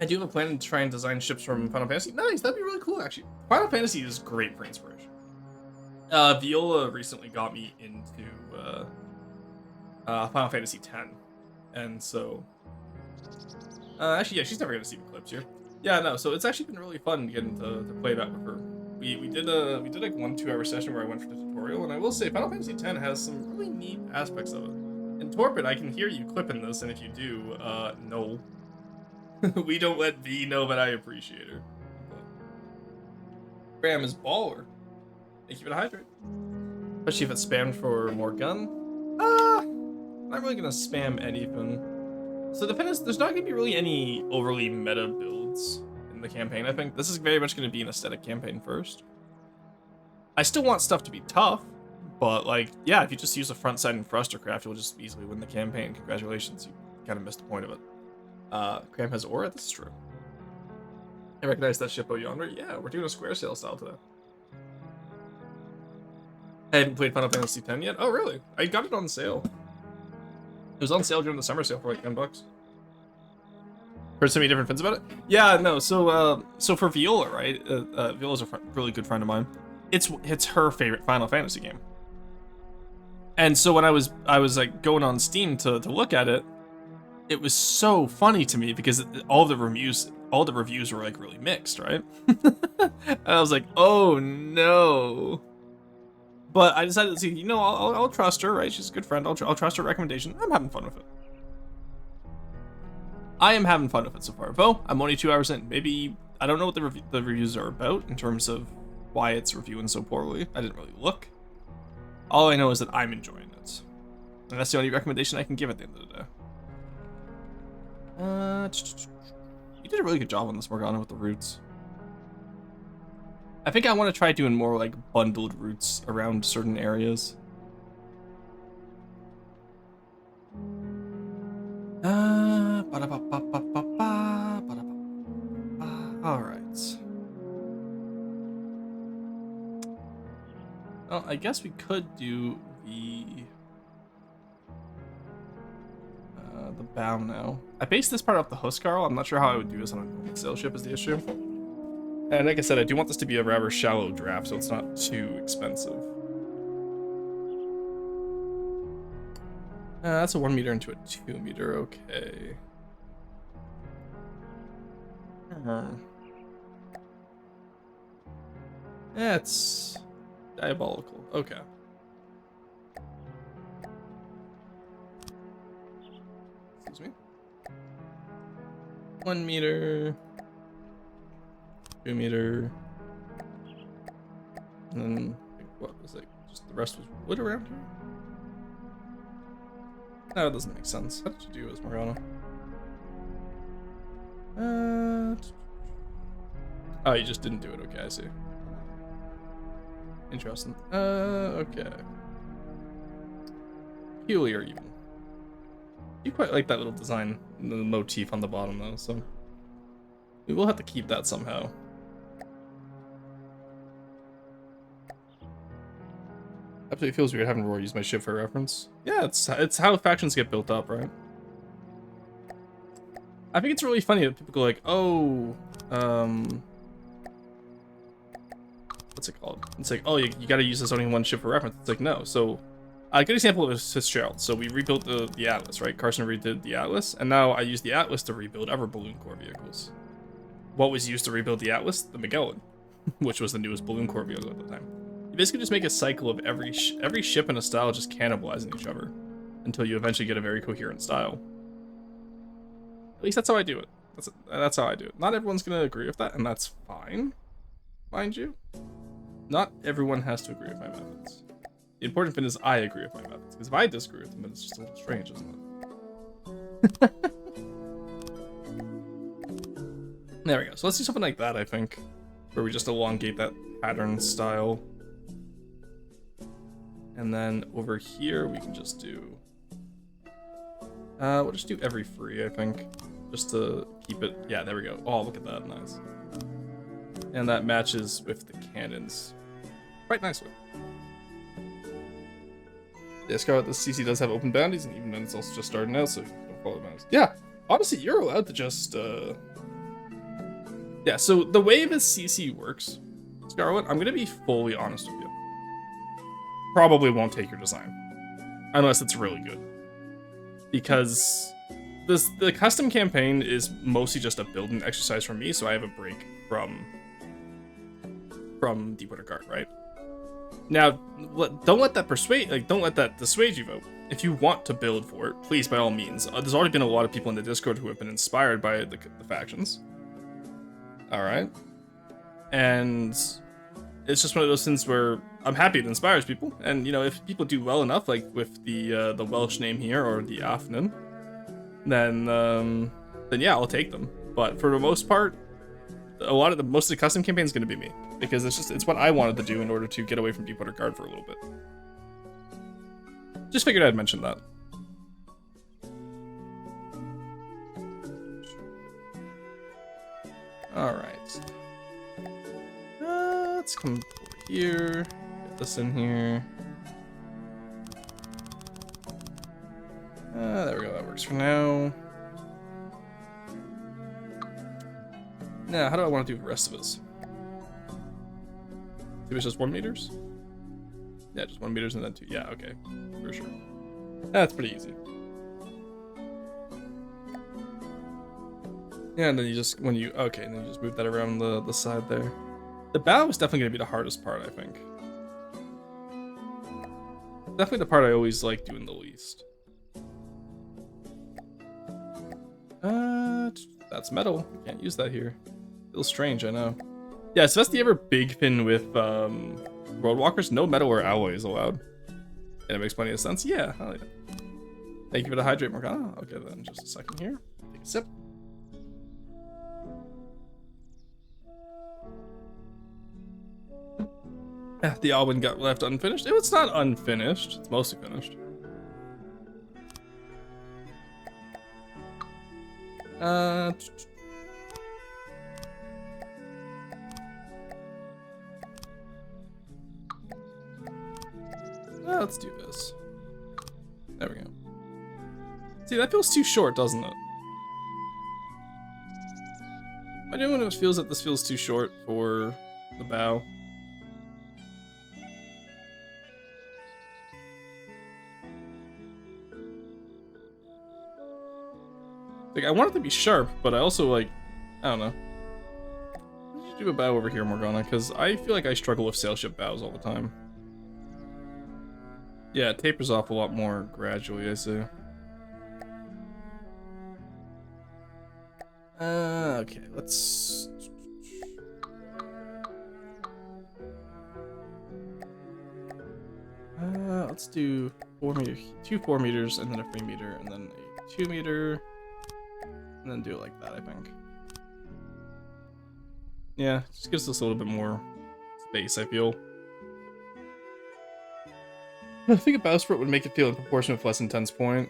I do have a plan to try and design ships from Final Fantasy. Nice, that'd be really cool, actually. Final Fantasy is great for inspiration. Viola recently got me into Final Fantasy X, and so actually, yeah, she's never gonna see the clips here. Yeah, no, so it's actually been really fun getting to play that with her. We did like 1-2 hour session where I went for the tutorial, and I will say Final Fantasy X has some really neat aspects of it. And Torpid, I can hear you clipping this, and if you do, no. We don't let V know that I appreciate her. Graham is baller. Thank you for the hydrate. Especially if it's spammed for more gun. Not really gonna spam anything. So the thing is, there's not gonna be really any overly meta builds in the campaign, I think. This is very much gonna be an aesthetic campaign first. I still want stuff to be tough, but like, yeah, if you just use a front side and thrustercraft, you'll just easily win the campaign. Congratulations, you kind of missed the point of it. Graham has aura, this is true. I recognize that ship out yonder. Yeah, we're doing a square sail style today. I haven't played Final Fantasy X yet. Oh, really? I got it on sale. It was on sale during the summer sale for like $10. Heard so many different things about it. Yeah, no. So for Viola, right? Viola's a really good friend of mine. It's her favorite Final Fantasy game. And so when I was like going on Steam to look at it, it was so funny to me because all the reviews were like really mixed, right? And I was like, oh no. But I decided to see, you know, I'll trust her, right? She's a good friend. I'll trust her recommendation. I'm having fun with it. I am having fun with it so far. Bo, I'm only 2 hours in. Maybe, I don't know what the reviews are about in terms of why it's reviewing so poorly. I didn't really look. All I know is that I'm enjoying it. And that's the only recommendation I can give at the end of the day. You did a really good job on this, Morgana, with the routes. I think I want to try doing more like bundled routes around certain areas. Alright. Well, I guess we could do the bow now. I based this part off the Huskarl. I'm not sure how I would do this on a sail ship is the issue. And like I said, I do want this to be a rather shallow draft, so it's not too expensive. That's a 1 meter into a 2 meter, okay. That's diabolical, okay. Excuse me. 1 meter. 2 meter. And then, what was it? Just the rest was wood around here? No, it doesn't make sense. How did you do this, Morgana? Oh, you just didn't do it. Okay, I see. Interesting. Okay. Peculiar, even. You quite like that little design, the motif on the bottom, though, so we will have to keep that somehow. Absolutely feels weird having Roy use my ship for reference. Yeah, it's how factions get built up, right? I think it's really funny that people go like, oh, what's it called? It's like, oh, you gotta use this only one ship for reference. It's like, no. So a good example of it is Fitzgerald. So we rebuilt the Atlas, right? Carson redid the Atlas, and now I use the Atlas to rebuild other Balloon Corps vehicles. What was used to rebuild the Atlas? The Magellan, which was the newest Balloon Corps vehicle at the time. You basically just make a cycle of every ship and a style just cannibalizing each other until you eventually get a very coherent style. At least that's how I do it. That's how I do it. Not everyone's gonna agree with that, and that's fine, mind you. Not everyone has to agree with my methods. The important thing is I agree with my methods, because if I disagree with them, then it's just a little strange, isn't it? There we go. So let's do something like that, I think. where we just elongate that pattern style. And then over here, we can just do... we'll just do every free, I think. Just to keep it... Yeah, there we go. Oh, look at that. Nice. And that matches with the cannons quite nicely. Yeah, Scarlet, the CC does have open bounties, and even then it's also just starting out, so don't follow the bounties. Yeah, honestly, you're allowed to just... Yeah, so the way this CC works, Scarlet, I'm going to be fully honest with you. Probably won't take your design. Unless it's really good. Because the custom campaign is mostly just a building exercise for me, so I have a break from Deepwater Guard, right? Now, don't let that dissuade you, though. If you want to build for it, please, by all means. There's already been a lot of people in the Discord who have been inspired by the factions. Alright. And it's just one of those things where I'm happy it inspires people. And, you know, if people do well enough, like with the Welsh name here, or the Afnan, then yeah, I'll take them. But for the most part, most of the custom campaign is going to be me. Because it's what I wanted to do in order to get away from Deepwater Guard for a little bit. Just figured I'd mention that. Alright. Let's come over here. Get this in here. There we go, that works for now. Now, how do I want to do the rest of this? If it's just 1 meters? Yeah, just 1 meters and then 2. Yeah, okay. For sure. That's pretty easy. Yeah, and then you just, and then you just move that around the side there. The bow is definitely going to be the hardest part, I think. Definitely the part I always like doing the least. That's metal. Can't use that here. Feels strange, I know. Yeah, so that's the ever big thing with Roadwalkers. No metal or alloy is allowed. And it makes plenty of sense. Yeah, hell yeah. Thank you for the hydrate, Morgana. Okay, then just a second here. Take a sip. The Alwyn got left unfinished. It's not unfinished. It's mostly finished. Let's do this. There we go. See, that feels too short, doesn't it? I do when it feels that this feels too short for the bow. Like, I want it to be sharp, but I also, like, I don't know. Why don't you do a bow over here, Morgana? Because I feel like I struggle with sailship bows all the time. Yeah, it tapers off a lot more gradually, I see. Okay, let's... let's do 4 meters, 2 4 meters, and then a 3 meter, and then a 2 meter, and then do it like that, I think. Yeah, just gives us a little bit more space, I feel. I think a bowsprit would make it feel in proportion with less intense point.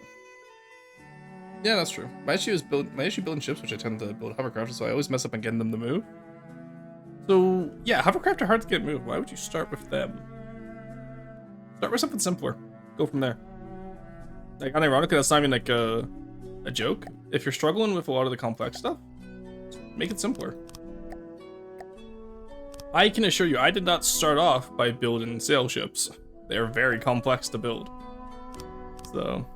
Yeah, that's true. My issue building ships, which I tend to build hovercraft, so I always mess up on getting them to move. So yeah, hovercraft are hard to get moved. Why would you start with them? Start with something simpler. Go from there. Like, unironically, that's not even like a joke. If you're struggling with a lot of the complex stuff, make it simpler. I can assure you, I did not start off by building sail ships. They're very complex to build. So,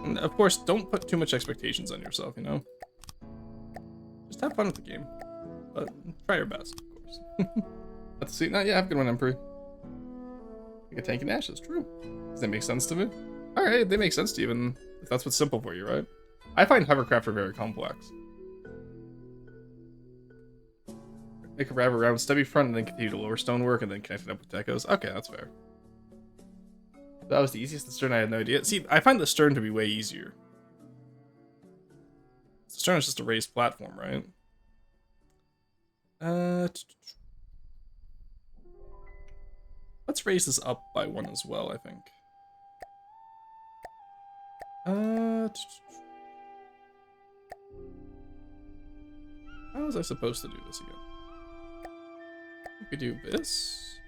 and of course, don't put too much expectations on yourself, you know? Just have fun with the game. But try your best, of course. Let's see. No, yeah, have a good one, Emperor. Like a tank and ashes, true. Does that make sense to me? Alright, they make sense to you, even if that's what's simple for you, right? I find hovercraft are very complex. Make a rabbit around stubby front and then continue to lower stonework and then connect it up with decos. Okay, that's fair. That was the easiest. The stern, I had no idea. See, I find the stern to be way easier. The stern is just a raised platform, right? Let's raise this up by 1 as well, I think. How was I supposed to do this again? We could do this.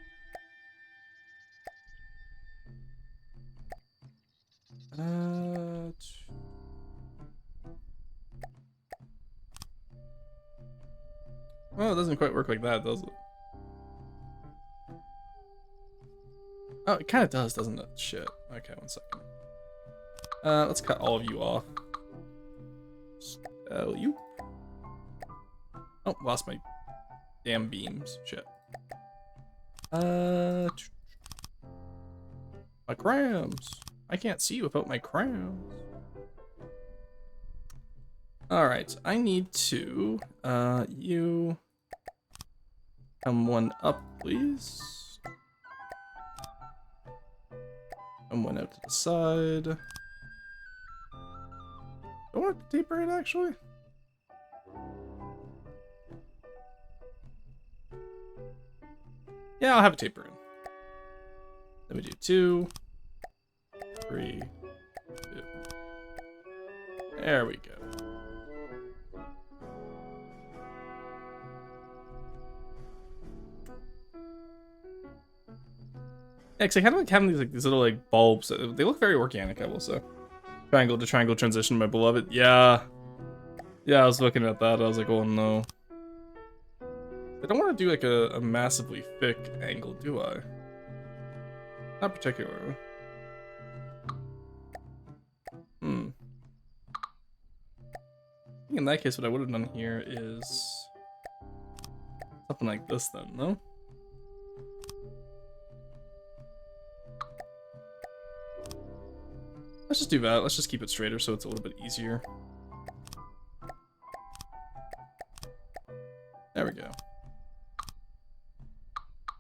Well, it doesn't quite work like that, does it? Oh, it kind of does, doesn't it? Shit. Okay, 1 second. Let's cut all of you off. You. Oh, lost my damn beams. Shit. My crowns. I can't see without my crowns. Alright, I need to, you come 1 up, please. Come 1 out to the side. I want to taper it, actually. Yeah, I'll have a taper in. Then we do 2, 3, 2. There we go. Yeah, cause I kind of like having these little like bulbs. They look very organic, I will say. Triangle to triangle transition, my beloved. Yeah. Yeah, I was looking at that. I was like, oh no. I don't want to do like a massively thick angle, do I? Not particularly. I think in that case, what I would have done here is something like this then, no? Let's just do that. Let's just keep it straighter so it's a little bit easier. There we go.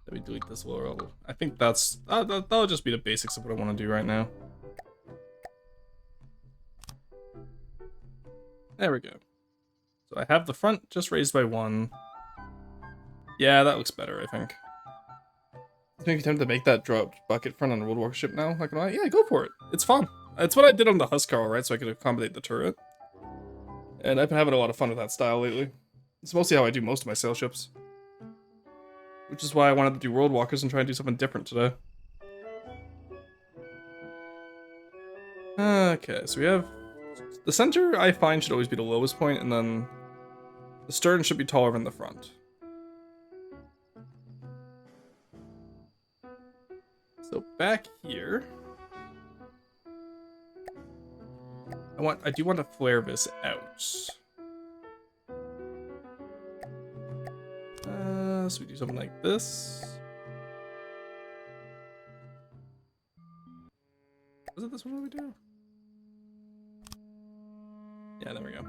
Let me delete this lower level. I think that's that'll just be the basics of what I want to do right now. There we go. So I have the front just raised by 1. Yeah, that looks better, I think. It's maybe time to make that drop bucket front on the World War ship now. Not gonna lie. Yeah, go for it. It's fun. It's what I did on the Huscarl, right? So I could accommodate the turret. And I've been having a lot of fun with that style lately. It's mostly how I do most of my sail ships. Which is why I wanted to do World Walkers and try and do something different today. Okay, so we have... The center, I find, should always be the lowest point, and then the stern should be taller than the front. So back here... I do want to flare this out. So we do something like this. Was it this one we do? Yeah, there we go.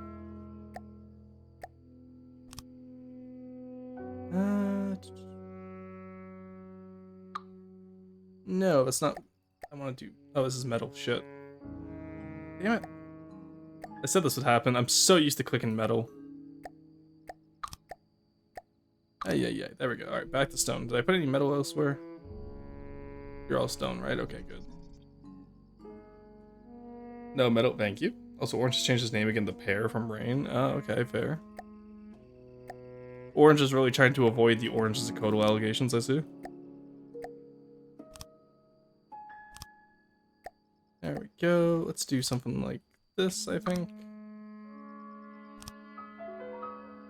No, that's not. I want to do. Oh, this is metal. Shit. Damn it. I said this would happen. I'm so used to clicking metal. Yeah. There we go. Alright, back to stone. Did I put any metal elsewhere? You're all stone, right? Okay, good. No metal, thank you. Also, Orange has changed his name again to Pear from Rain. Oh, okay, fair. Orange is really trying to avoid the Orange is a Kodo allegations, I see. There we go. Let's do something like this, I think.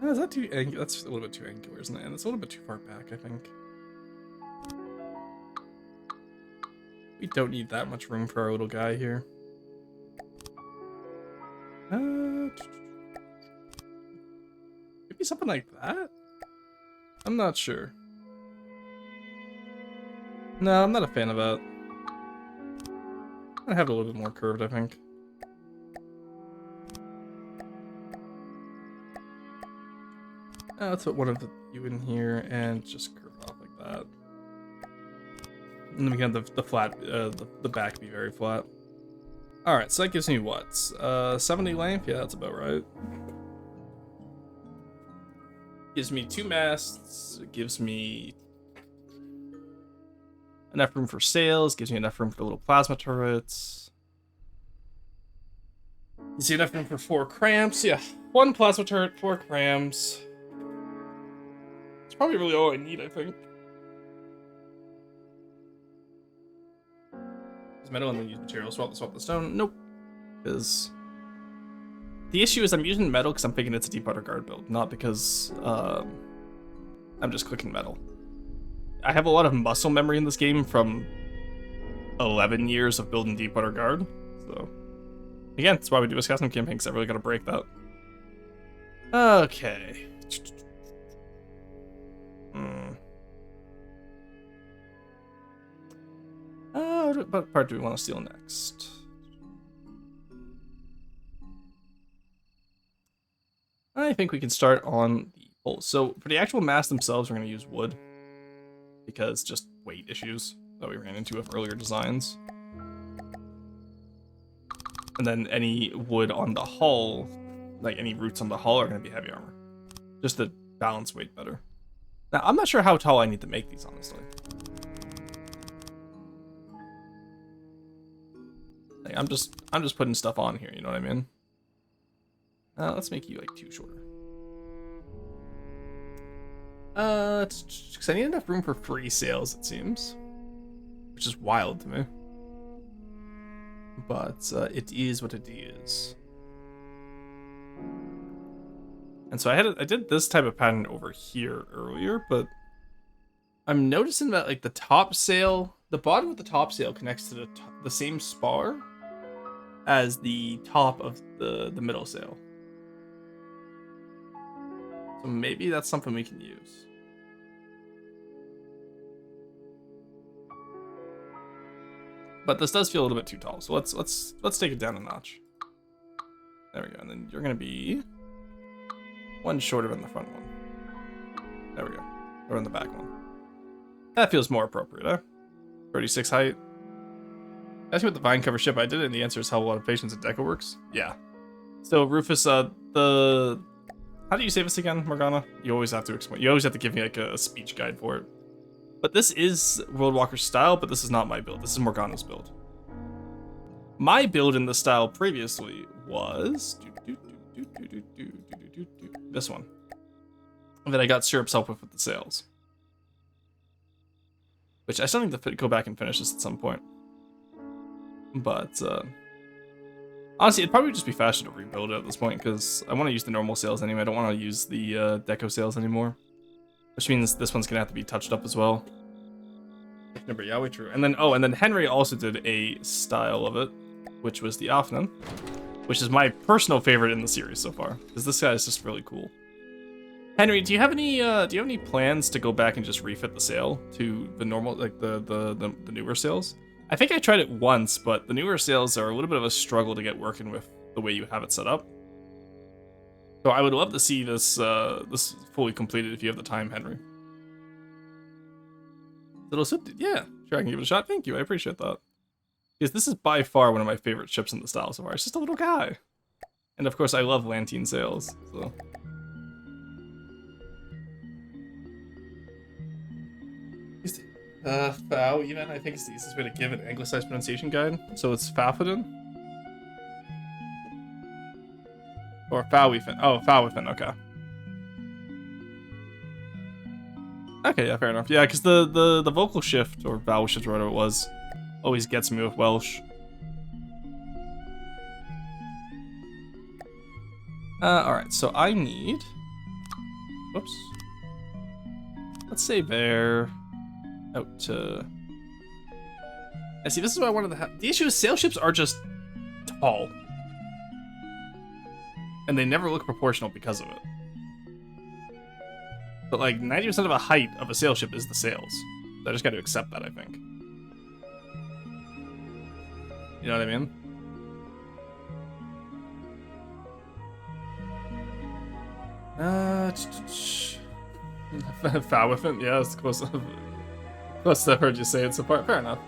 Oh, is that too angular? That's a little bit too angular, isn't it? And it's a little bit too far back, I think. We don't need that much room for our little guy here. Maybe something like that? I'm not sure. No, I'm not a fan of that. I have it a little bit more curved, I think. Let's put one of you in here and just curve it off like that. And then we can have the flat, the back be very flat. Alright, so that gives me what? 70 length? Yeah, that's about right. Gives me 2 masts. It gives me enough room for sails. Gives me enough room for the little plasma turrets. Gives you enough room for 4 cramps. Yeah, 1 plasma turret, 4 cramps. It's probably really all I need, I think. Use metal and then use material. Swap the stone. Nope. Because the issue is I'm using metal because I'm thinking it's a deep water guard build, not because I'm just clicking metal. I have a lot of muscle memory in this game from 11 years of building deep water guard. So again, that's why we do a custom campaign, because I really got to break that. Okay. What part do we want to steal next? I think we can start on the poles. So for the actual masts themselves, we're going to use wood, because just weight issues that we ran into with earlier designs. And then any wood on the hull, like any roots on the hull, are going to be heavy armor, just to balance weight better. Now, I'm not sure how tall I need to make these, honestly. Like, I'm just putting stuff on here, you know what I mean? Let's make you like 2 shorter. Because I need enough room for 3 sails, it seems, which is wild to me. But it is what it is. And so I did this type of pattern over here earlier, but I'm noticing that like the top sail, the bottom of the top sail connects to the same spar as the top of the middle sail. So maybe that's something we can use. But this does feel a little bit too tall, so let's take it down a notch. There we go, and then you're gonna be 1 shorter than the front one. There we go, or in the back one. That feels more appropriate, huh? 36 height. Ask me what the vine cover ship I did, and the answer is how a lot of patience and deco works. Yeah. So Rufus, how do you say this again, Morgana? You always have to explain. You always have to give me like a speech guide for it. But this is World Walker's style, but this is not my build. This is Morgana's build. My build in the style previously was this one. And then I got Syrup's help with the sails. Which I still need to go back and finish this at some point. But honestly, it'd probably just be faster to rebuild it at this point, because I want to use the normal sails anyway. I don't want to use the deco sails anymore. Which means this one's gonna have to be touched up as well. Remember, yeah, true. And then Henry also did a style of it, which was the Afnan, which is my personal favorite in the series so far, because this guy is just really cool. Henry, do you have any plans to go back and just refit the sail to the normal, like the newer sails? I think I tried it once, but the newer sails are a little bit of a struggle to get working with the way you have it set up. So I would love to see this this fully completed if you have the time, Henry. Little sip, yeah, sure, I can give it a shot. Thank you, I appreciate that. Because this is by far one of my favorite ships in the style so far. It's just a little guy. And of course, I love Lantine sails, so. Fao, even, I think it's the easiest way to give an anglicized pronunciation guide. So it's Fafadin. Or Fawifin. Oh, Fawifin, okay. Okay, yeah, fair enough. Yeah, because the vocal shift, or vowel shift, or whatever it was, always gets me with Welsh. Alright, so I need... Whoops. Let's say there... Out to... I see, this is what I wanted to have. The issue is sail ships are just tall. And they never look proportional because of it. But like 90% of the height of a sail ship is the sails. So I just got to accept that, I think. You know what I mean? Fawifin? Yeah, it's close enough. Close enough, I've heard you say it so far. Fair enough.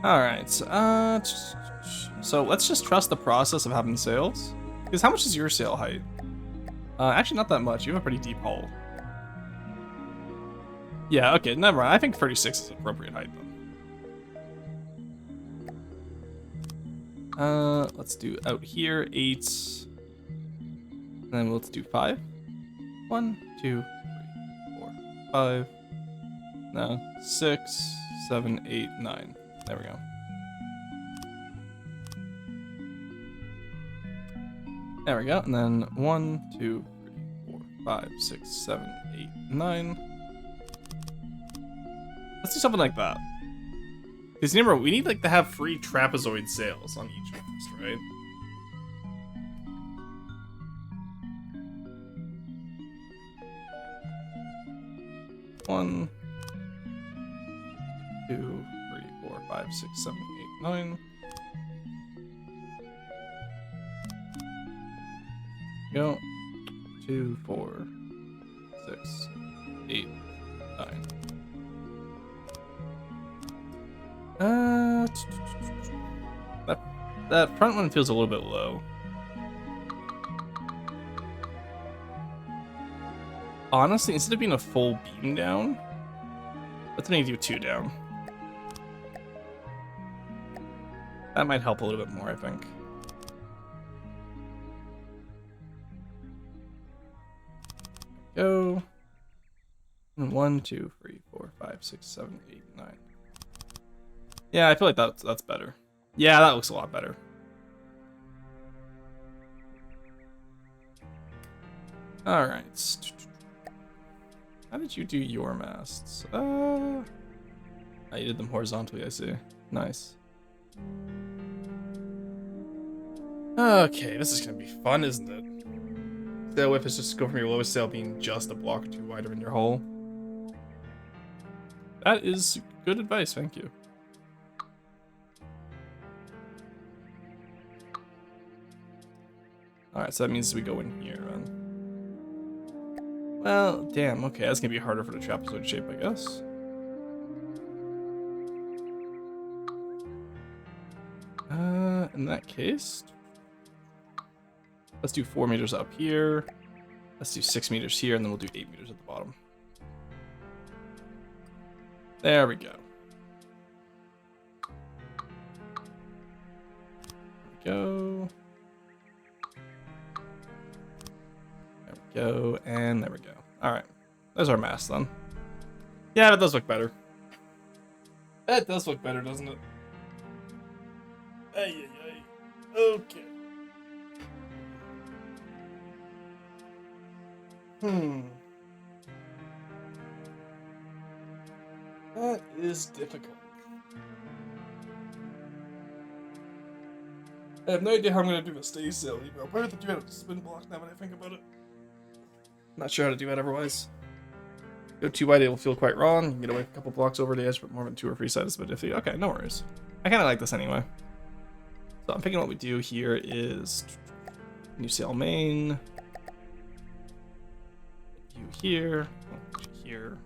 Alright, so let's just trust the process of having sails. Because how much is your sail height? Actually, not that much. You have a pretty deep hull. Yeah, okay, never mind. I think 36 is appropriate height then. Let's do out here 8. And then let's do 5. 1, 2, 3, 4, 5. No, 6, 7, 8, 9. There we go. There we go. And then 1, 2, 3, 4, 5, 6, 7, 8, 9. Let's do something like that. Because remember, we need like to have free trapezoid sails on each of us, right? One, 2, 3, 4, 5, 6, 7, 8, 9. Go. 2, 4, 6, 8, 9. That front one feels a little bit low. Honestly, instead of being a full beam down, let's make you 2 down. That might help a little bit more, I think. Go. And 1, 2, 3, 4, 5, 6, 7, 8, 9. Yeah, I feel like that's better. Yeah, that looks a lot better. Alright. How did you do your masts? You did them horizontally, I see. Nice. Okay, this is gonna be fun, isn't it? Sail width is just go from your lowest sail being just a block or 2 wider in your hull. That is good advice, thank you. Alright, so that means we go in here then. Well, damn, okay, that's gonna be harder for the trapezoid shape, I guess. In that case, let's do 4 meters up here. Let's do 6 meters here, and then we'll do 8 meters at the bottom. There we go. There we go. There we go, and there we go. Alright, there's our mast then. Yeah, that does look better. That does look better, doesn't it? Ay, ay, ay. Okay. That is difficult. I have no idea how I'm gonna do the stay sail either. I'll probably have to do it with spin block now when I think about it. Not sure how to do that otherwise. Go too wide, it will feel quite wrong. You can get away a couple blocks over the edge, but more than 2 or 3 sides is a bit iffy. Okay, no worries. I kind of like this anyway. So I'm thinking what we do here is new sail main. You here. Here.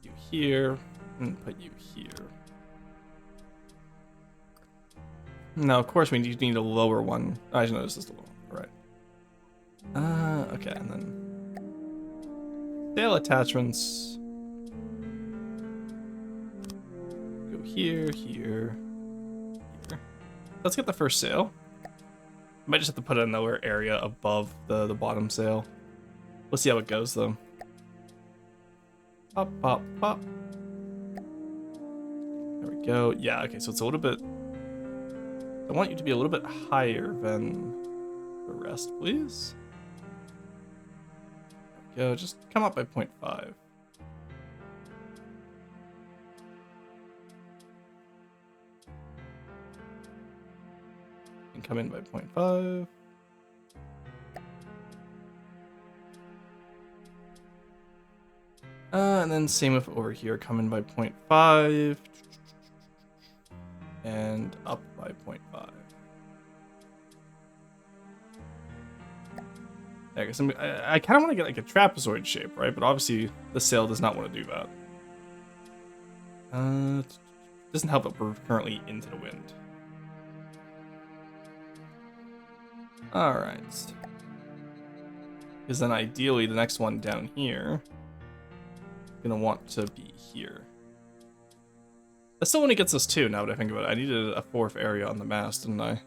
You here. And put you here. Now, of course, we need a lower one. Oh, I just noticed this is the lower one. Right. Okay, and then sail attachments. Go here, here, here. Let's get the first sail. Might just have to put it in another area above the bottom sail. We'll see how it goes, though. Pop, pop, pop. There we go. Yeah, okay, so it's a little bit... I want you to be a little bit higher than the rest, please. There we go, just come up by 0.5. And come in by 0.5. And then same with over here, come in by 0.5. And up by 0.5. Yeah, I guess I kind of want to get like a trapezoid shape, right? But obviously the sail does not want to do that. Doesn't help that we're currently into the wind. All right. Because then ideally the next one down here gonna want to be here. That still only gets us 2 now that I think about it. I needed a 4th area on the mast, didn't I?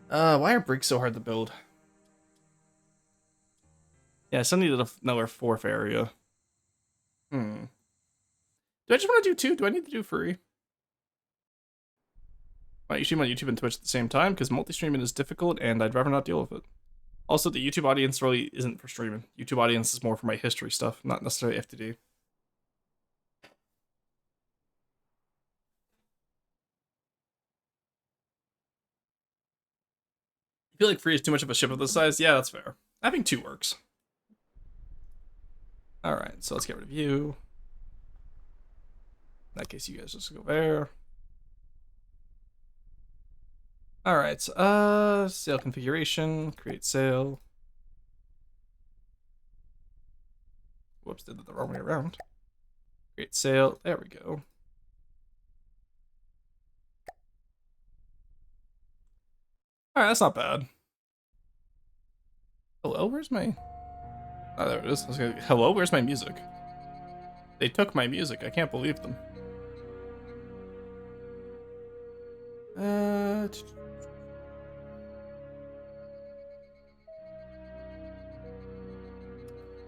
Why are bricks so hard to build? Yeah, I still needed another 4th area. Do I just want to do 2? Do I need to do 3? Why you stream on YouTube and Twitch at the same time? Because multi-streaming is difficult and I'd rather not deal with it. Also, the YouTube audience really isn't for streaming. YouTube audience is more for my history stuff, not necessarily FTD. I feel like 3 is too much of a ship of this size. Yeah, that's fair. Having 2 works. Alright, so let's get rid of you. In that case, you guys just go there. Alright, sail configuration, create sail. Whoops, did it the wrong way around. Create sail, there we go. Alright, that's not bad. Hello, where's my... Oh, there it is. I was gonna... Hello, where's my music? They took my music, I can't believe them.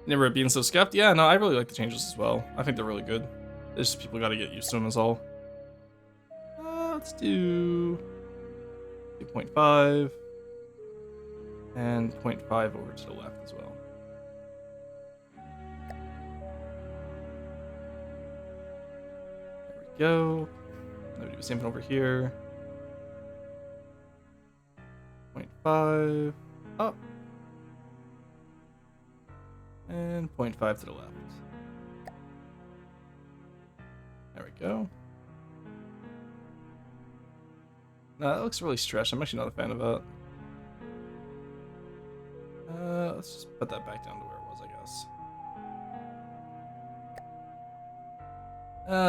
Never being so scuffed? Yeah, no, I really like the changes as well. I think they're really good. There's just people gotta get used to them is all. Let's do 2.5 and 0.5 over to the left as well. There we go. Now we do the same thing over here. 0.5 up. And 0.5 to the left. There we go. No, that looks really stretched. I'm actually not a fan of that. Let's just put that back down to where it was, I guess.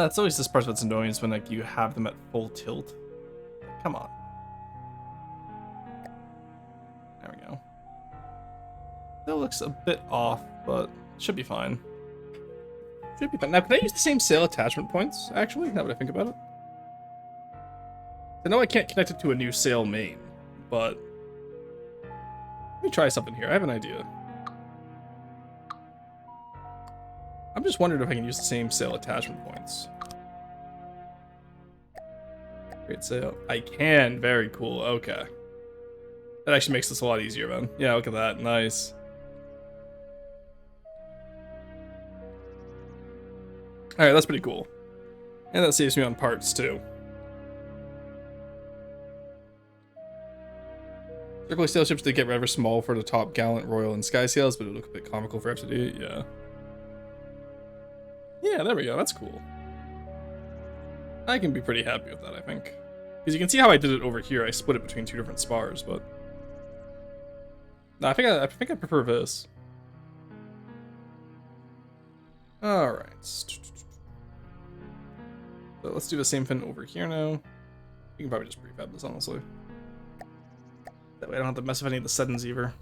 It's always this part that's annoying is when like you have them at full tilt. Come on. There we go. That looks a bit off, but should be fine. Should be fine. Now, can I use the same sail attachment points, actually, now that I think about it? I know I can't connect it to a new sail main, but... Let me try something here. I have an idea. I'm just wondering if I can use the same sail attachment points. Great sail. I can. Very cool. Okay. That actually makes this a lot easier, man. Yeah, look at that. Nice. Alright, that's pretty cool. And that saves me on parts, too. Circular sail ships did get rather small for the top gallant, royal, and sky sails, but it looked a bit comical for FTD. Yeah. Yeah, there we go. That's cool. I can be pretty happy with that, I think. Because you can see how I did it over here. I split it between 2 different spars, but... No, I think I prefer this. Alright. So let's do the same thing over here now. You can probably just prefab this, honestly. That way I don't have to mess with any of the settings either.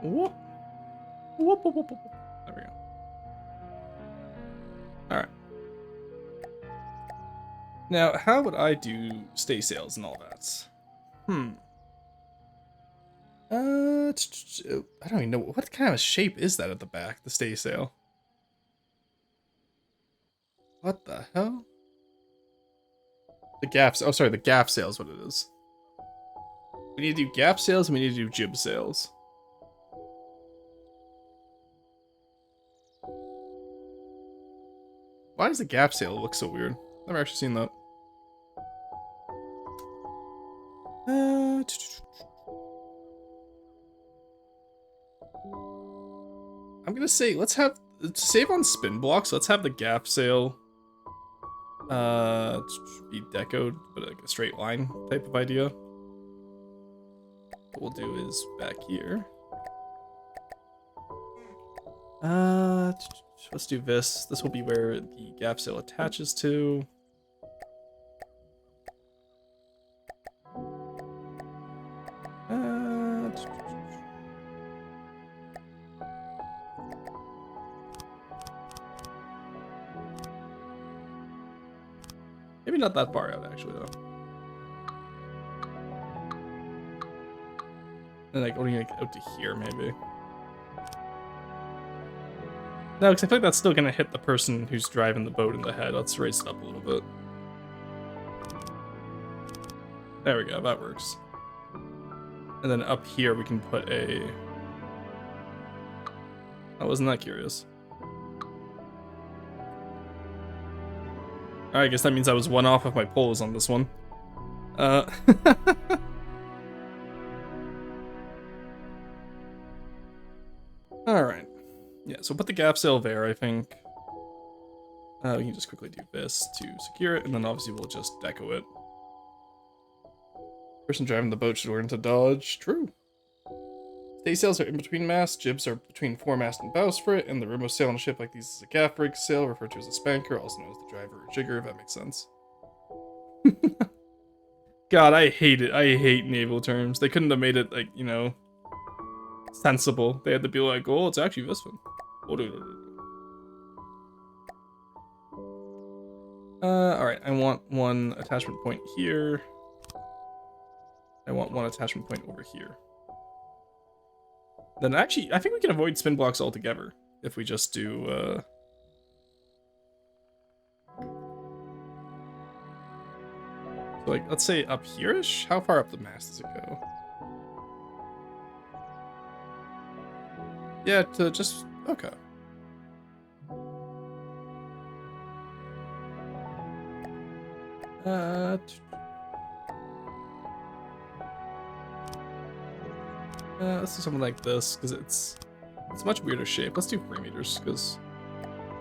Whoop. Whoop, whoop, whoop, whoop. There we go. Alright. Now, how would I do stay sails and all that? I don't even know. What kind of shape is that at the back, the stay sail? What the hell? The gaff, oh sorry, the gaff sail is what it is. We need to do gaff sails and we need to do jib sails. Why does the gaff sail look so weird? Never actually seen that. I'm gonna say, let's have, to save on spin blocks, let's have the gaff sail It should be decoed, but like a straight line type of idea. What we'll do is back here. Let's do this. This will be where the gap sail attaches to. Maybe not that far out, actually, though. And like only like out to here, maybe. No, because I feel like that's still gonna hit the person who's driving the boat in the head. Let's raise it up a little bit. There we go, that works. And then up here we can put a... I wasn't that curious. Alright, I guess that means I was one off of my poles on this one. Alright. Yeah, so put the gap sail there, I think. We can just quickly do this to secure it, and then obviously we'll just deco it. Person driving the boat should learn to dodge. True. Staysails are in between masts, jibs are between foremast and bowsprit, and the rearmost sail on a ship like these is a gaff rig sail, referred to as a spanker, also known as the driver or jigger, if that makes sense. God, I hate it. I hate naval terms. They couldn't have made it, like, you know, sensible. They had to be like, oh, it's actually this one. Alright, I want one attachment point here. I want one attachment point over here. Then actually, I think we can avoid spin blocks altogether if we just do, so like, let's say up here-ish? How far up the mast does it go? Yeah, to just... okay. Let's do something like this, because it's a much weirder shape. Let's do 3 meters, because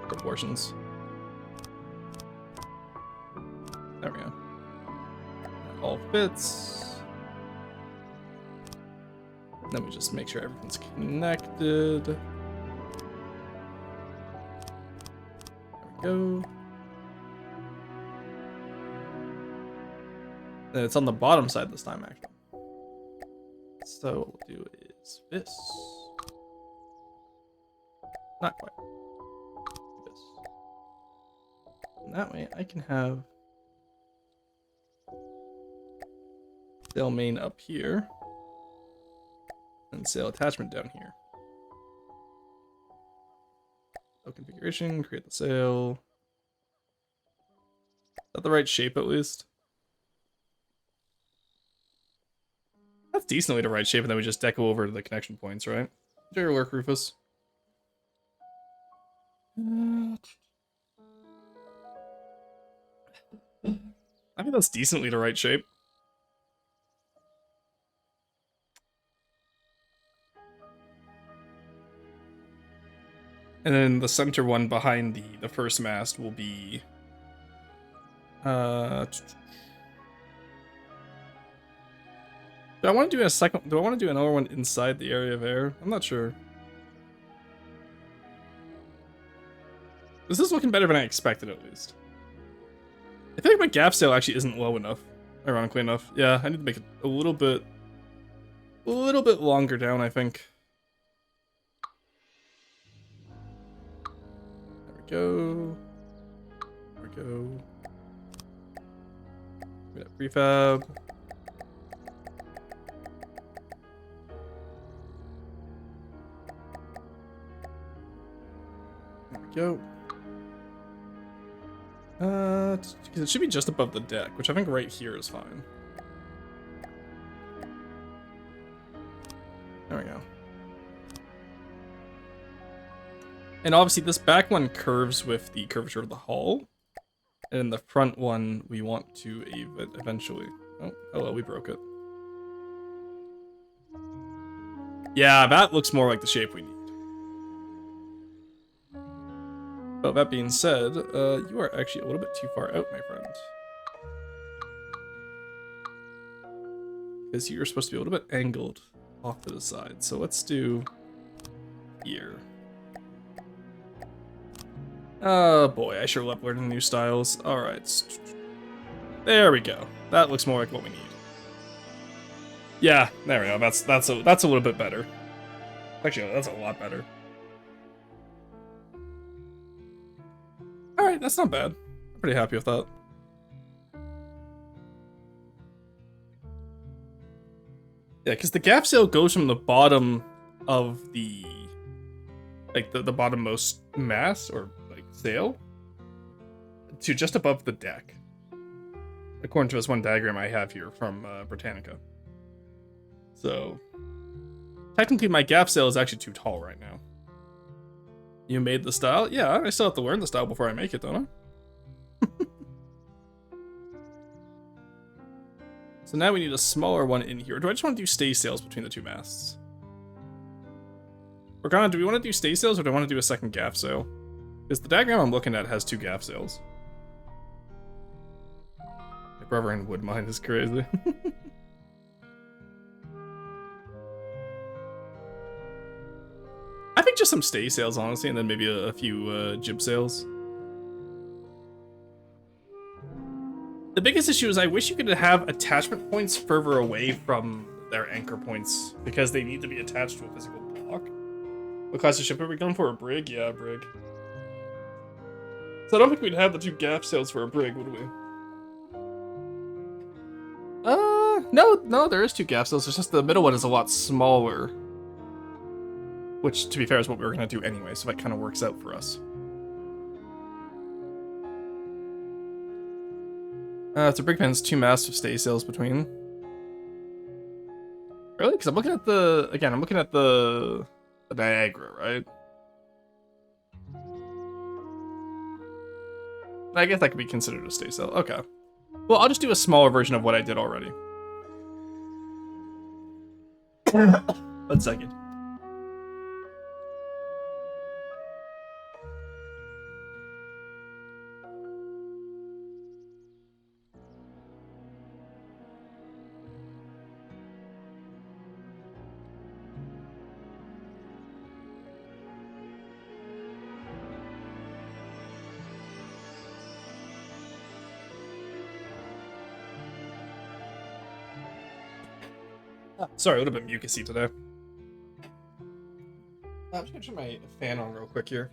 proportions. There we go. That all fits. Then we just make sure everything's connected. There we go. And it's on the bottom side this time, actually. So what we'll do is this. Not quite. This. And that way I can have sail main up here and sail attachment down here. So configuration, create the sail. Is that the right shape at least? That's decently the right shape, and then we just deco over to the connection points, right? Enjoy your work, Rufus. I think that's decently the right shape. And then the center one behind the first mast will be... Do I want to do a second? Do I want to do another one inside the area of air? I'm not sure. This is looking better than I expected, at least. I think my gap sail actually isn't low enough. Ironically enough, yeah, I need to make it a little bit longer down, I think. There we go. There we go. We got prefab. Go. Because it should be just above the deck, which I think right here is fine. There we go. And obviously this back one curves with the curvature of the hull. And in the front one, we want to eventually... Oh, hello, we broke it. Yeah, that looks more like the shape we need. Oh, that being said, you are actually a little bit too far out, my friend. Because you're supposed to be a little bit angled off to the side. So let's do here. Oh boy, I sure love learning new styles. Alright. There we go. That looks more like what we need. Yeah, there we go. That's a little bit better. Actually, that's a lot better. Alright, that's not bad. I'm pretty happy with that. Yeah, because the gaff sail goes from the bottom of the, like, the bottommost mast, or, like, sail, to just above the deck. According to this one diagram I have here from Britannica. So, technically my gaff sail is actually too tall right now. You made the style? Yeah, I still have to learn the style before I make it, don't I? So now we need a smaller one in here. Do I just want to do stay sails between the two masts? Organa, do we want to do stay sails, or do I want to do a second gaff sail? Because the diagram I'm looking at has 2 gaff sails. My brother in wood mine is crazy. I think just some stay sails, honestly, and then maybe a few jib sails. The biggest issue is I wish you could have attachment points further away from their anchor points, because they need to be attached to a physical block. What class of ship are we going for? A brig? Yeah, a brig. So I don't think we'd have the 2 gaff sails for a brig, would we? No, there is 2 gaff sails. It's just the middle one is a lot smaller. Which, to be fair, is what we were going to do anyway, so that kind of works out for us. It's a brig pan's 2 masts with stay sails between. Really? Because I'm looking at the... Again, I'm looking at the Niagara, right? I guess that could be considered a stay sail. Okay. Well, I'll just do a smaller version of what I did already. 1 second. Sorry, a little bit mucusy today. I'm just gonna turn my fan on real quick here.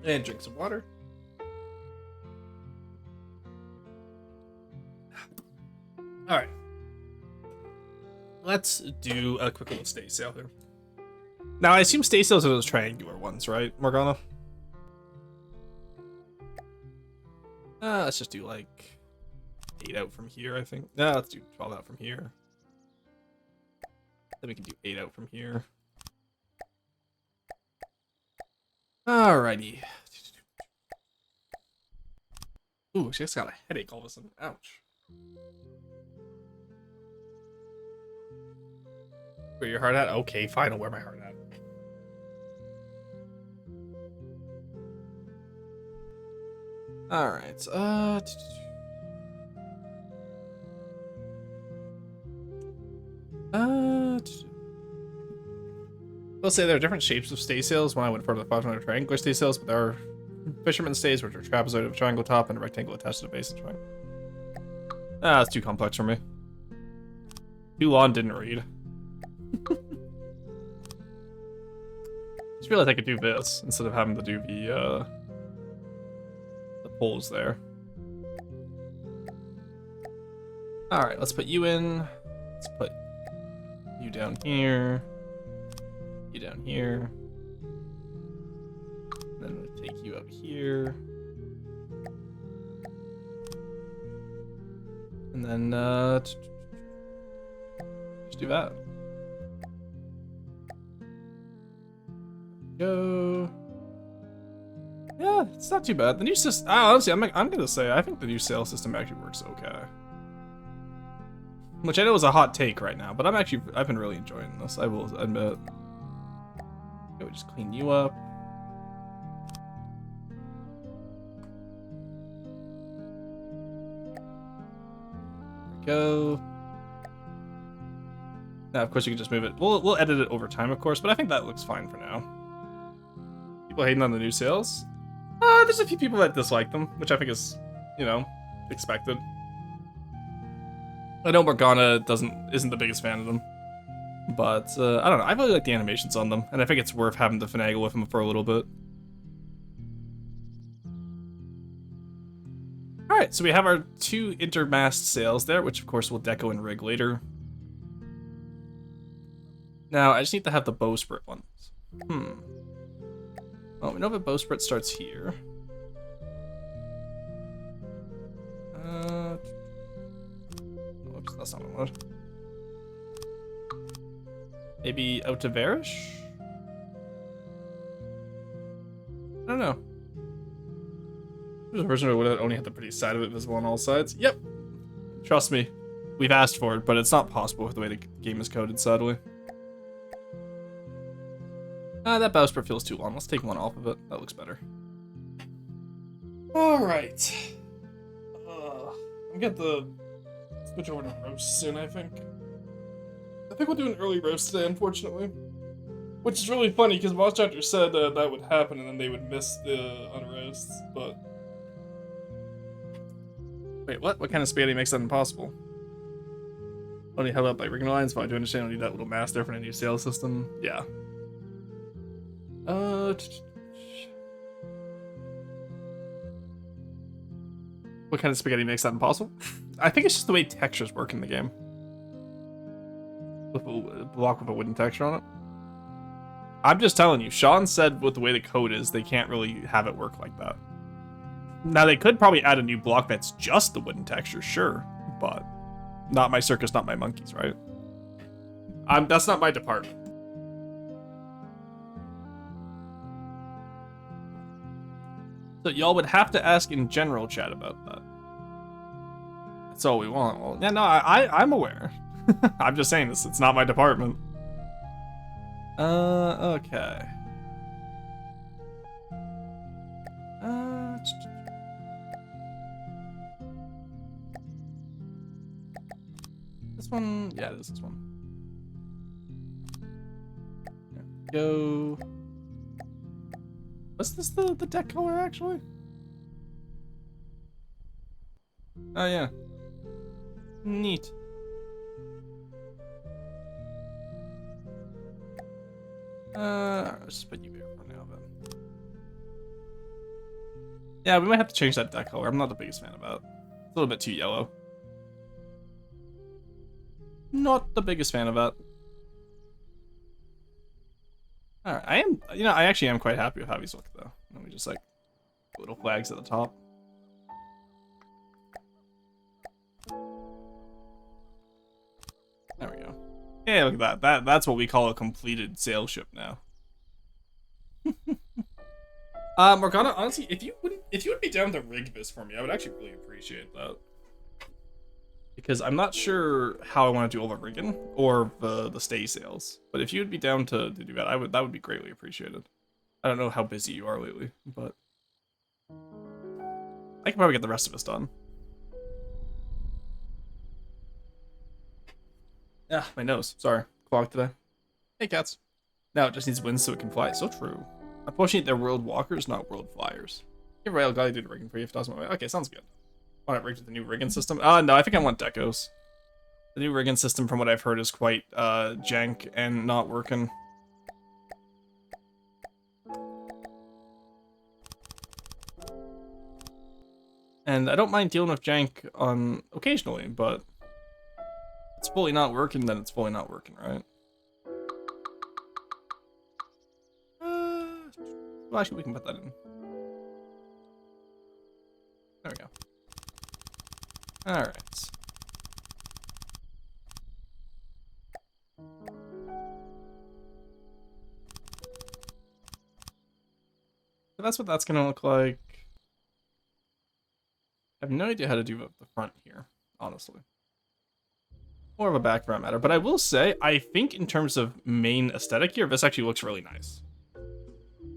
And drink some water. Alright. Let's do a quick little stay sail here. Now, I assume stay sails are those triangular ones, right, Morgana? Let's just do like 8 out from here, I think. No, let's do 12 out from here. Then we can do 8 out from here. Alrighty. Ooh, she just got a headache all of a sudden. Ouch. Where your heart at? Okay, fine, I'll wear my heart at. Alright, I'll say there are different shapes of stay sails when I went for the 500 triangular stay sails, but there are fisherman stays, which are trapezoid of a triangle top and a rectangle attached to the base of the triangle. That's too complex for me. Too long, didn't read. Just realized I could do this instead of having to do the poles there. Alright, let's put you in. Let's put you down here. You down here. Then we'll take you up here. And then just do that. Go. Yeah, it's not too bad. The new system, honestly, I'm gonna say I think the new sail system actually works okay. Which I know is a hot take right now, but I've been really enjoying this, I will admit. Okay, we just clean you up. There we go. Now, of course, you can just move it. We'll edit it over time, of course, but I think that looks fine for now. People hating on the new sales? There's a few people that dislike them, which I think is, you know, expected. I know Morgana isn't the biggest fan of them, but I don't know. I really like the animations on them, and I think it's worth having to finagle with them for a little bit. All right, so we have our 2 intermast sails there, which of course we'll deco and rig later. Now I just need to have the bowsprit ones. Well, we know the bowsprit starts here. Oops, that's not what I wanted. Maybe out to Varish? I don't know. There's a version of it would only have the pretty side of it visible on all sides. Yep. Trust me. We've asked for it, but it's not possible with the way the game is coded, sadly. That bowsprit feels too long. Let's take one off of it. That looks better. Alright. I'm gonna switch over to roast soon, I think. I think we'll do an early roast today, unfortunately. Which is really funny, because Boss Chapter said that would happen, and then they would miss the unroasts, but... Wait, what? What kind of spaghetti makes that impossible? Only held up by rigging lines, but I do understand I need that little mask there for a new sales system. Yeah. What kind of spaghetti makes that impossible? I think it's just the way textures work in the game. With a block with a wooden texture on it. I'm just telling you, Sean said with the way the code is, they can't really have it work like that. Now, they could probably add a new block that's just the wooden texture, sure, but not my circus, not my monkeys, right? That's not my department. So y'all would have to ask in general chat about that. That's all we want. Well, yeah, no, I'm aware. I'm just saying this. It's not my department. Okay. This one, yeah, this is this one. There we go. Was this the deck color, actually? Oh, yeah. Neat. Let's just put you here for now, then. Yeah, we might have to change that deck color. I'm not the biggest fan of that. It's a little bit too yellow. Not the biggest fan of that. Alright, I actually am quite happy with how these look, though. Let me just, like, little flags at the top. There we go. Hey, look at that. That's what we call a completed sail ship now. Morgana, honestly, if you would be down to rig this for me, I would actually really appreciate that. Because I'm not sure how I want to do all the rigging or the stay sails. But if you'd be down to do that, that would be greatly appreciated. I don't know how busy you are lately, but I can probably get the rest of us done. Yeah, my nose. Sorry. Clogged today. Hey, cats. Now it just needs wings so it can fly. So true. Unfortunately, they're world walkers, not world flyers. You're right, I'll gladly do the rigging for you if it doesn't want. Okay, sounds good. Want it rigged with the new rigging system? No, I think I want decos. The new rigging system, from what I've heard, is quite jank and not working. And I don't mind dealing with jank on occasionally, but it's fully not working, then it's fully not working, right? Well, actually, we can put that in. There we go. Alright. So that's what that's gonna look like. I have no idea how to do the front here, honestly. more of a background matter. But I will say, I think in terms of main aesthetic here, this actually looks really nice.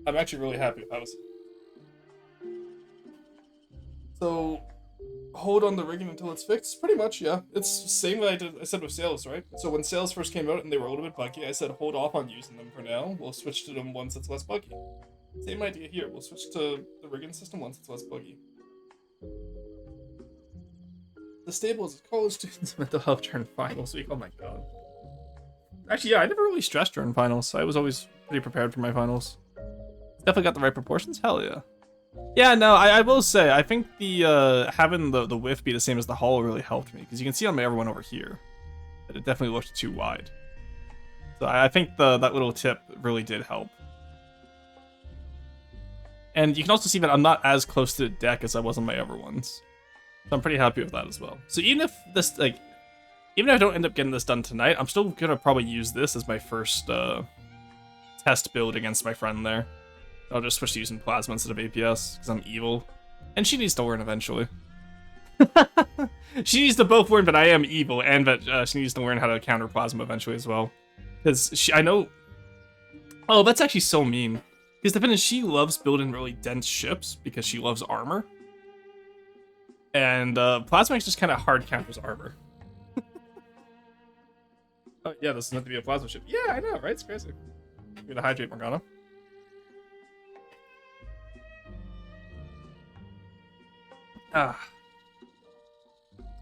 I'm actually really happy with how this. So, hold on the rigging until it's fixed. Pretty much, yeah. It's the same way I said with sales, right? So when sales first came out and they were a little bit buggy, I said hold off on using them for now. We'll switch to them once it's less buggy. Same idea here. We'll switch to the rigging system once it's less buggy. The stable is college students' mental health during finals week. Oh my god. Actually, yeah, I never really stressed during finals. I was always pretty prepared for my finals. Definitely got the right proportions. Hell yeah. Yeah, no, I will say, I think the having the width be the same as the hollow really helped me, because you can see on my other one over here that it definitely looked too wide. So I think that little tip really did help. And you can also see that I'm not as close to the deck as I was on my other ones. So I'm pretty happy with that as well. So even if this, like, even if I don't end up getting this done tonight, I'm still gonna probably use this as my first test build against my friend there. I'll just switch to using plasma instead of APS, because I'm evil. And she needs to learn eventually. She needs to both learn that I am evil, and that she needs to learn how to counter plasma eventually as well. Because I know... Oh, that's actually so mean. Because the thing is, she loves building really dense ships, because she loves armor. And plasma just kind of hard counters armor. Oh, yeah, this is meant to be a plasma ship. Yeah, I know, right? It's crazy. I'm gonna hydrate Morgana. Alright,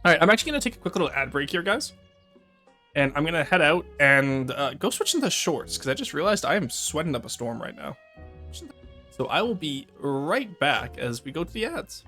I'm actually going to take a quick little ad break here, guys. And I'm going to head out and go switch into shorts, because I just realized I am sweating up a storm right now. So I will be right back as we go to the ads.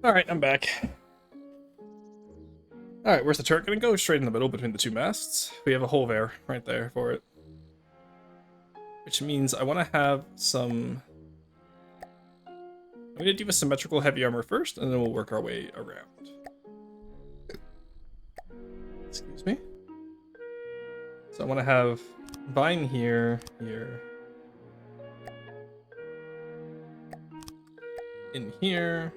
Alright, I'm back. Alright, where's the turret gonna go? Straight in the middle between the two masts. We have a hole there, right there for it. Which means I want to have some... I'm gonna do a symmetrical heavy armor first, and then we'll work our way around. Excuse me. So I want to have Vine here, here, in here,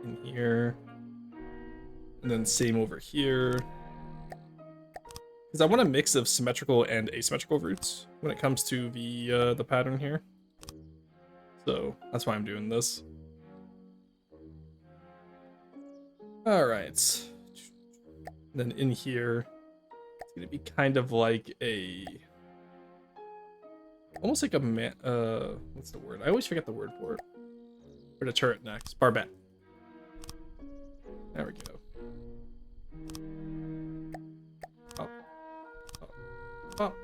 and then same over here. Because I want a mix of symmetrical and asymmetrical roots when it comes to the pattern here. So that's why I'm doing this. All right. Then in here, it's gonna be kind of like a, almost like a what's the word? I always forget the word for it. For the turret next, barbette. There we go. Up, up, up.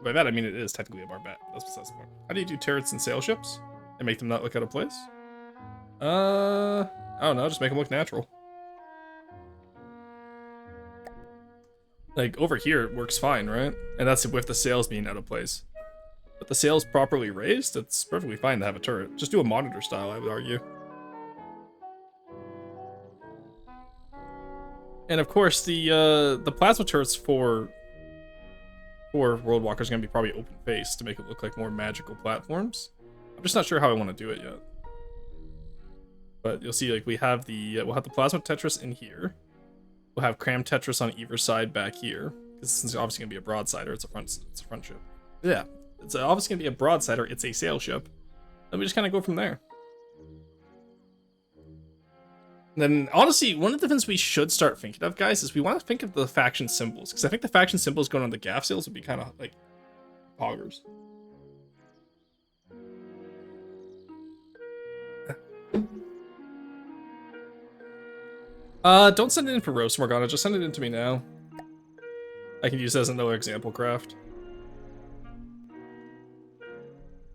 By that I mean it is technically a barbette. That's besides the point. How do you do turrets and sail ships and make them not look out of place? I don't know. Just make them look natural. Like over here it works fine, right? And that's with the sails being out of place. But the sails properly raised, it's perfectly fine to have a turret. Just do a monitor style, I would argue. And of course, the plasma turrets for World Walkers are gonna be probably open face to make it look like more magical platforms. I'm just not sure how I want to do it yet. But you'll see, like we'll have the plasma Tetris in here. We'll have cram Tetris on either side back here. This is obviously gonna be a broadsider. It's a front ship. Yeah, it's obviously gonna be a broadsider. It's a sail ship. Then we just kind of go from there. And then, honestly, one of the things we should start thinking of, guys, is we want to think of the faction symbols. Because I think the faction symbols going on the gaff sails would be kind of, like, poggers. Don't send it in for Roast Morgana. Just send it in to me now. I can use it as another example craft.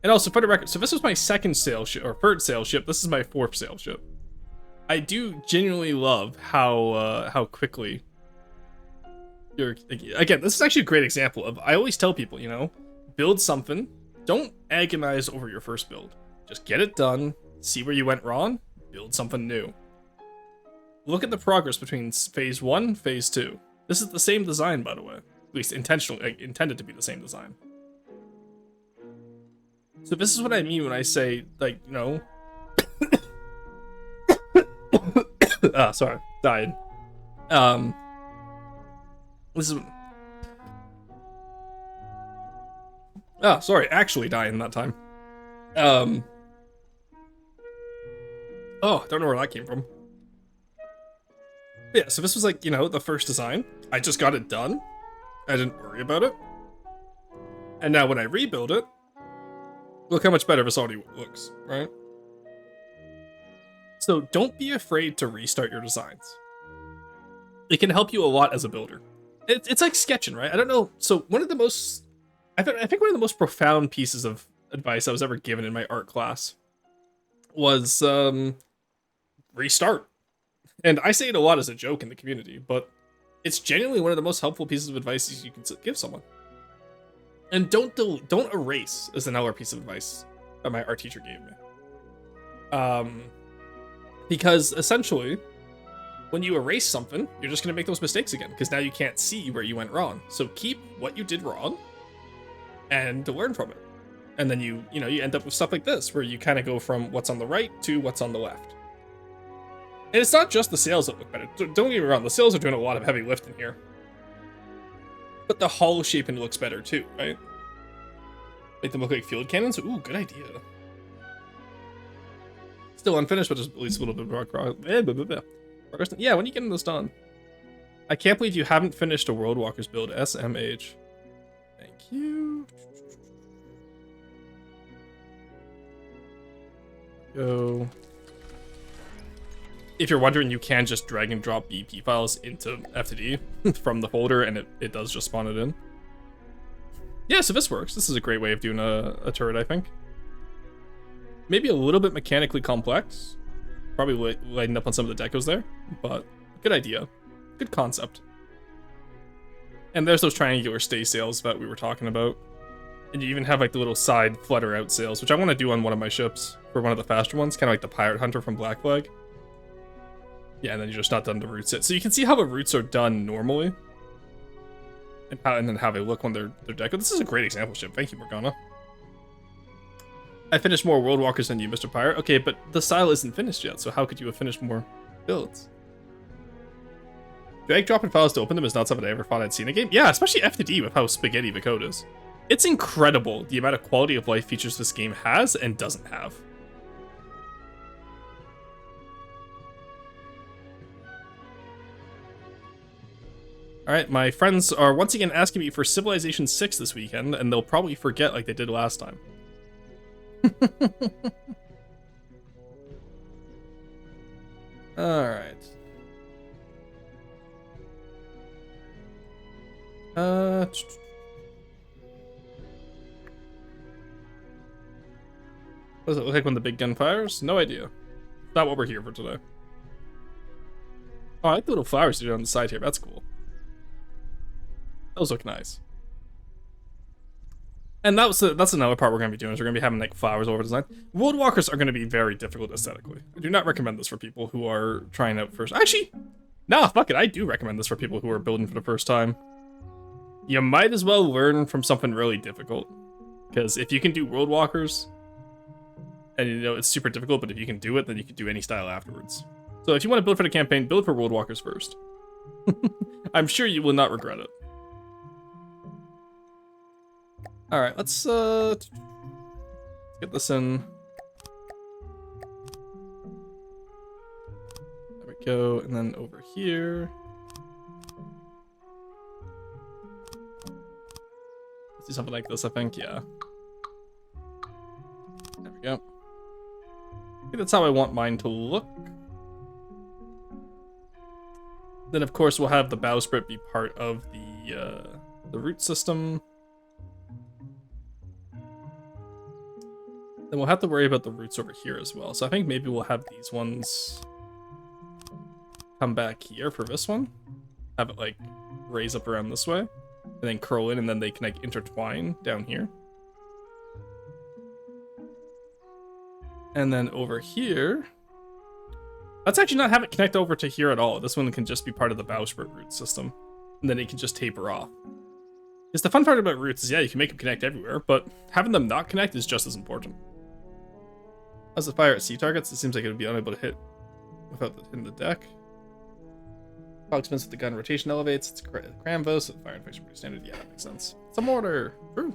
And also, for the record, so this was my second sail ship, or third sail ship. This is my fourth sail ship. I do genuinely love how quickly you're, again, this is actually a great example of, I always tell people, you know, build something, don't agonize over your first build. Just get it done, see where you went wrong, build something new. Look at the progress between phase 1, phase 2. This is the same design, by the way. At least intentionally, intended to be the same design. So this is what I mean when I say, like, you know, sorry, died. This is. Sorry, actually dying that time. Oh, don't know where that came from. Yeah, so this was like, you know, the first design. I just got it done. I didn't worry about it. And now when I rebuild it, look how much better this already looks, right? So don't be afraid to restart your designs. It can help you a lot as a builder. It's like sketching, right? I don't know. So one of the most, I think one of the most profound pieces of advice I was ever given in my art class was restart. And I say it a lot as a joke in the community, but it's genuinely one of the most helpful pieces of advice you can give someone. And don't erase is another piece of advice that my art teacher gave me. Because essentially, when you erase something, you're just gonna make those mistakes again, because now you can't see where you went wrong. So keep what you did wrong, and to learn from it. And then you end up with stuff like this, where you kind of go from what's on the right to what's on the left. And it's not just the sails that look better. Don't get me wrong, the sails are doing a lot of heavy lifting here. But the hull shaping looks better too, right? Make them look like field cannons? Ooh, good idea. Still unfinished, but just at least a little bit of progress. Yeah, when are you getting this done? I can't believe you haven't finished a World Walkers build. SMH. Thank you. Go. If you're wondering, you can just drag and drop BP files into FTD from the folder, and it does just spawn it in. Yeah, so this works. This is a great way of doing a turret, I think. Maybe a little bit mechanically complex. Probably lighting up on some of the decos there, but good idea. Good concept. And there's those triangular stay sails that we were talking about. And you even have like the little side flutter out sails, which I want to do on one of my ships for one of the faster ones, kind of like the Pirate Hunter from Black Flag. Yeah, and then you're just not done the roots yet. So you can see how the roots are done normally. And then how they look when they're decorated. This is a great example ship. Thank you, Morgana. I finished more World Walkers than you, Mr. Pirate. Okay, but the style isn't finished yet, so how could you have finished more builds? Drag dropping files to open them is not something I ever thought I'd see in a game. Yeah, especially FTD with how spaghetti the code is. It's incredible the amount of quality of life features this game has and doesn't have. Alright, my friends are once again asking me for Civilization 6 this weekend, and they'll probably forget like they did last time. Alright. What does it look like when the big gun fires? No idea. Not what we're here for today. Oh, I like the little flowers you do on the side here. That's cool. Those look nice. And that's another part we're going to be doing, is we're going to be having like flowers over design. World Walkers are going to be very difficult aesthetically. I do not recommend this for people who are trying out first. Actually, nah, fuck it. I do recommend this for people who are building for the first time. You might as well learn from something really difficult. Because if you can do World Walkers, and you know it's super difficult, but if you can do it, then you can do any style afterwards. So if you want to build for the campaign, build for World Walkers first. I'm sure you will not regret it. Alright, let's get this in. There we go, and then over here. Let's do something like this, I think, yeah. There we go. I think that's how I want mine to look. Then, of course, we'll have the bowsprit be part of the root system. Then we'll have to worry about the roots over here as well. So I think maybe we'll have these ones come back here for this one. Have it, like, raise up around this way. And then curl in, and then they can, like, intertwine down here. And then over here... Let's actually not have it connect over to here at all. This one can just be part of the bowsprit root system. And then it can just taper off. Because the fun part about roots is, yeah, you can make them connect everywhere, but having them not connect is just as important. As a fire at sea targets, it seems like it would be unable to hit without hitting the deck. Fog spins with the gun, rotation elevates. It's Cramvo, so the fire and fix are pretty standard. Yeah, that makes sense. It's a mortar. True.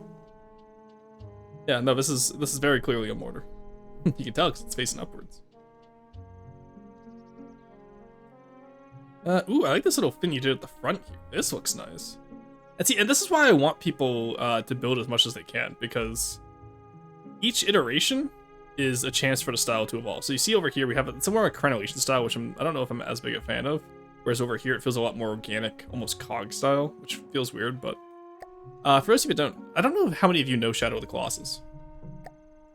Yeah, no, this is very clearly a mortar. You can tell because it's facing upwards. Ooh, I like this little thing you did at the front here. This looks nice. And see, and this is why I want people to build as much as they can, because each iteration is a chance for the style to evolve. So you see over here, we have somewhere a crenellation style, which I don't know if I'm as big a fan of. Whereas over here, it feels a lot more organic, almost cog style, which feels weird, but... for those of you who I don't know how many of you know Shadow of the Colossus.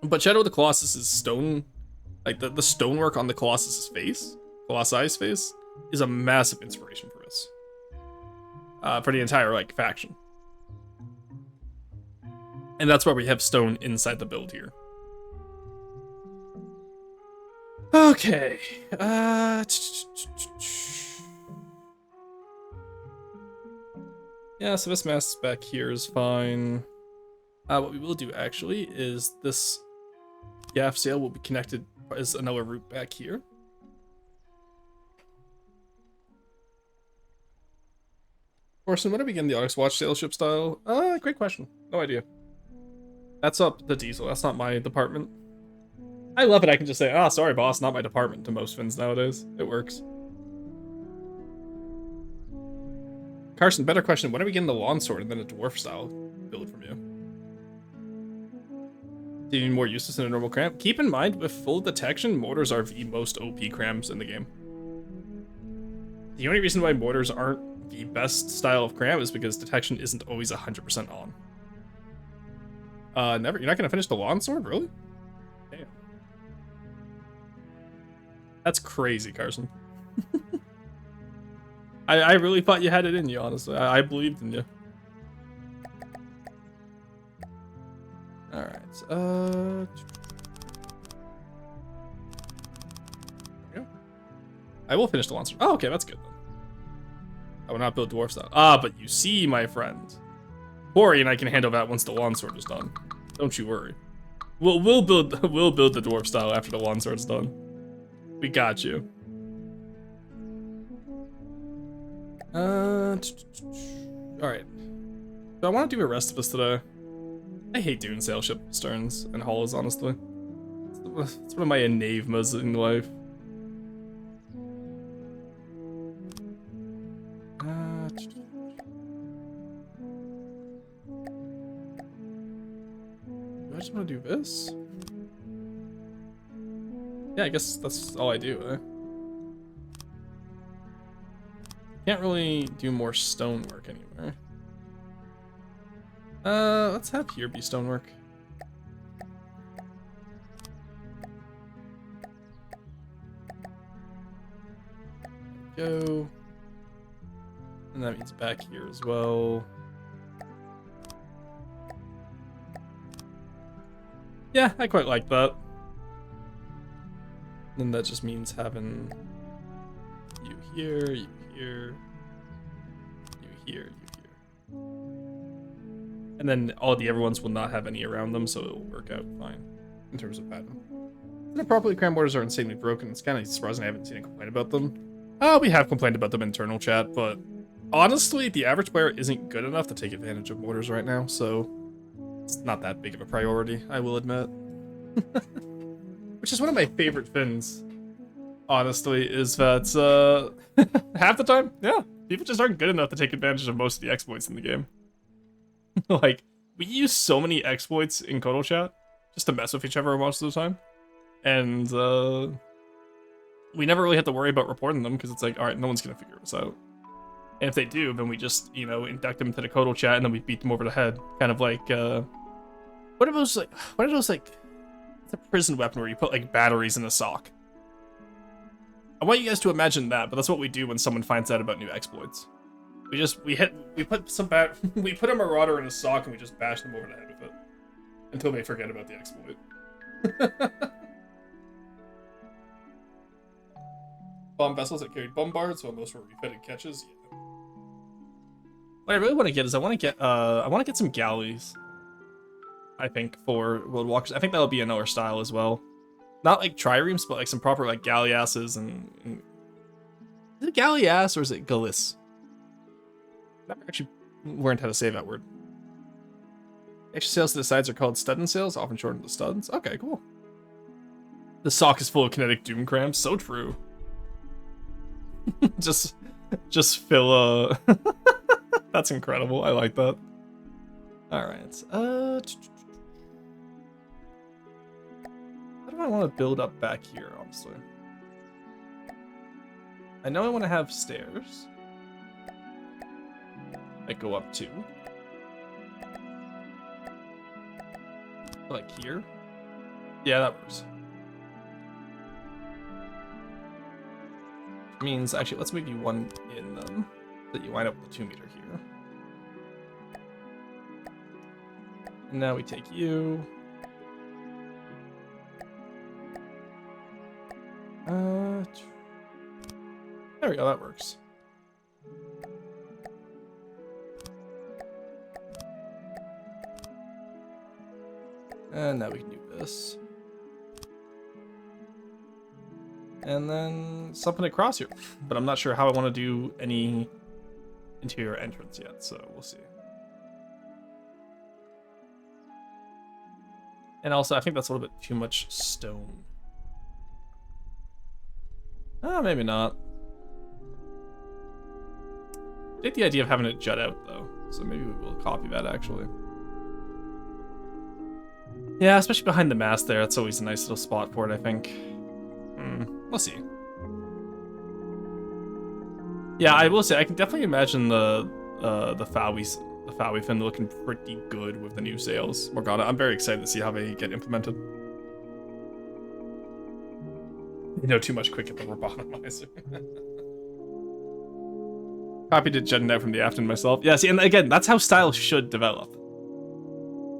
But Shadow of the Colossus is stone... Like, the stonework on the Colossus' face, Colossus' face, is a massive inspiration for us. For the entire, like, faction. And that's why we have stone inside the build here. Okay. Yeah, so this mass back here is fine. What we will do, actually, is this gaff sail will be connected as another route back here. Orson, when do we begin the Onyx Watch sail ship style? Great question. No idea. That's up to Diesel. That's not my department. I love it. I can just say, sorry, boss, not my department to most Finns nowadays. It works. Carson, better question. When are we getting the lawn sword and then a dwarf style build from you? Even more useless than a normal cram? Keep in mind, with full detection, mortars are the most OP crams in the game. The only reason why mortars aren't the best style of cram is because detection isn't always 100% on. Never. You're not gonna finish the lawn sword, really? Damn. That's crazy, Carson. I really thought you had it in you, honestly. I believed in you. Alright, there we go. I will finish the lawn sword. Oh, okay, that's good then. I will not build dwarf style. But you see, my friend. Corey and I can handle that once the lawn sword is done. Don't you worry. We'll build the dwarf style after the lawn start's done. We got you. All right. So I want to do a rest of us today. I hate doing sail ship sterns and hulls, honestly. It's one of my enavemas in life. Do I just want to do this? Yeah, I guess that's all I do, eh? Can't really do more stonework anymore. Let's have here be stonework. Go. And that means back here as well. Yeah, I quite like that. Then that just means having you here, you here, you here, you here. And then all the other ones will not have any around them, so it will work out fine in terms of pattern. The properly crammed borders are insanely broken. It's kind of surprising I haven't seen a complaint about them. We have complained about them in internal chat, but honestly, the average player isn't good enough to take advantage of mortars right now, so it's not that big of a priority, I will admit. Which is one of my favorite things, honestly, is that half the time, yeah, people just aren't good enough to take advantage of most of the exploits in the game. Like, we use so many exploits in Kotal chat just to mess with each other most of the time, and we never really have to worry about reporting them because it's like, all right, no one's gonna figure this out. And if they do, then we just, you know, induct them to the Kotal chat and then we beat them over the head. Kind of like, what are those, like, it's a prison weapon where you put, like, batteries in a sock. I want you guys to imagine that, but that's what we do when someone finds out about new exploits. We put a marauder in a sock and we just bash them over the head with it. Until they forget about the exploit. Bomb vessels that carried bombards, while most were refitted catches. Yeah. What I really want to get is I want to get some galleys. I think for world walkers, I think that'll be another style as well. Not like triremes, but like some proper like galleasses and is it galleass or is it gallis? Never actually learned how to say that word. Extra sails to the sides are called studden sails, often shortened to studs. Okay, cool. The sock is full of kinetic doom cramps. So true. just fill a... That's incredible. I like that. All right. How do I want to build up back here, honestly? I know I want to have stairs. I go up 2. Like here? Yeah, that works. Means, actually, let's make you one in them, so that you line up with the 2 meter here. And now we take you. There we go, that works. And now we can do this. And then something across here. But I'm not sure how I want to do any interior entrance yet, so we'll see. And also, I think that's a little bit too much stone. Maybe not. I like the idea of having it jut out, though. So maybe we'll copy that, actually. Yeah, especially behind the mast there. That's always a nice little spot for it, I think. We'll see. Yeah, I will say, I can definitely imagine the Fowie fin looking pretty good with the new sails. Morgana, I'm very excited to see how they get implemented. You know too much quick at the robotomizer. Copied it jetting out from the Afton myself. Yeah, see, and again, that's how style should develop.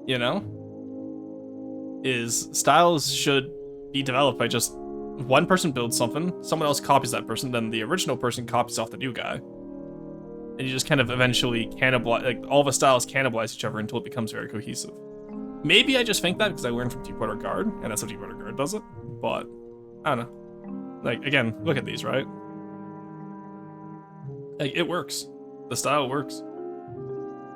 You know? Styles should be developed by just one person builds something, someone else copies that person, then the original person copies off the new guy. And you just kind of eventually cannibalize, like, all the styles cannibalize each other until it becomes very cohesive. Maybe I just think that because I learned from Deepwater Guard, and that's how Deepwater Guard does it. But I don't know. Like, again, look at these, right? Like, it works. The style works.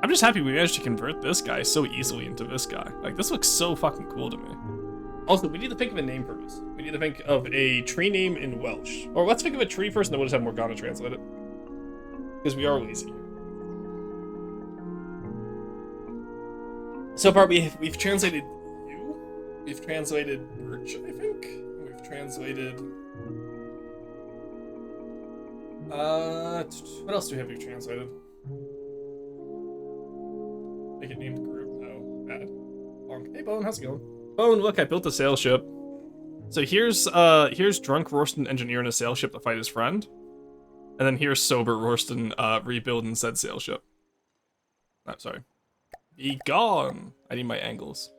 I'm just happy we managed to convert this guy so easily into this guy. Like, this looks so fucking cool to me. Also, we need to think of a name for this. We need to think of a tree name in Welsh. Or let's think of a tree first, and then we'll just have Morgana translate it. Because we are lazy. So far, we've translated you. We've translated birch, I think. We've translated... what else do we have we've translated? Make it named group. No, bad. Hey, Bone, how's it going? Bone, look, I built a sail ship. So here's drunk Rorston engineering a sail ship to fight his friend. And then here's sober Rorston rebuilding said sail ship. I'm sorry. Be gone! I need my angles.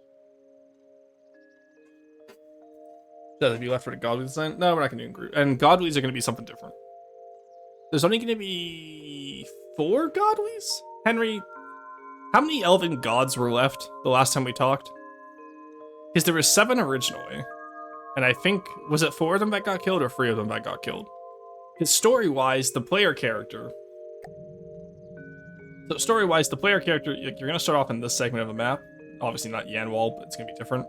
Does it be left for the Godly design? No, we're not gonna do group. And Godlies are gonna be something different. There's only gonna be 4 Godlies? Henry, how many elven gods were left the last time we talked? Because there were 7 originally. And I think, was it 4 of them that got killed or 3 of them that got killed? Because story-wise, the player character... So story-wise, the player character, you're going to start off in this segment of the map. Obviously not Yanwal, but it's going to be different.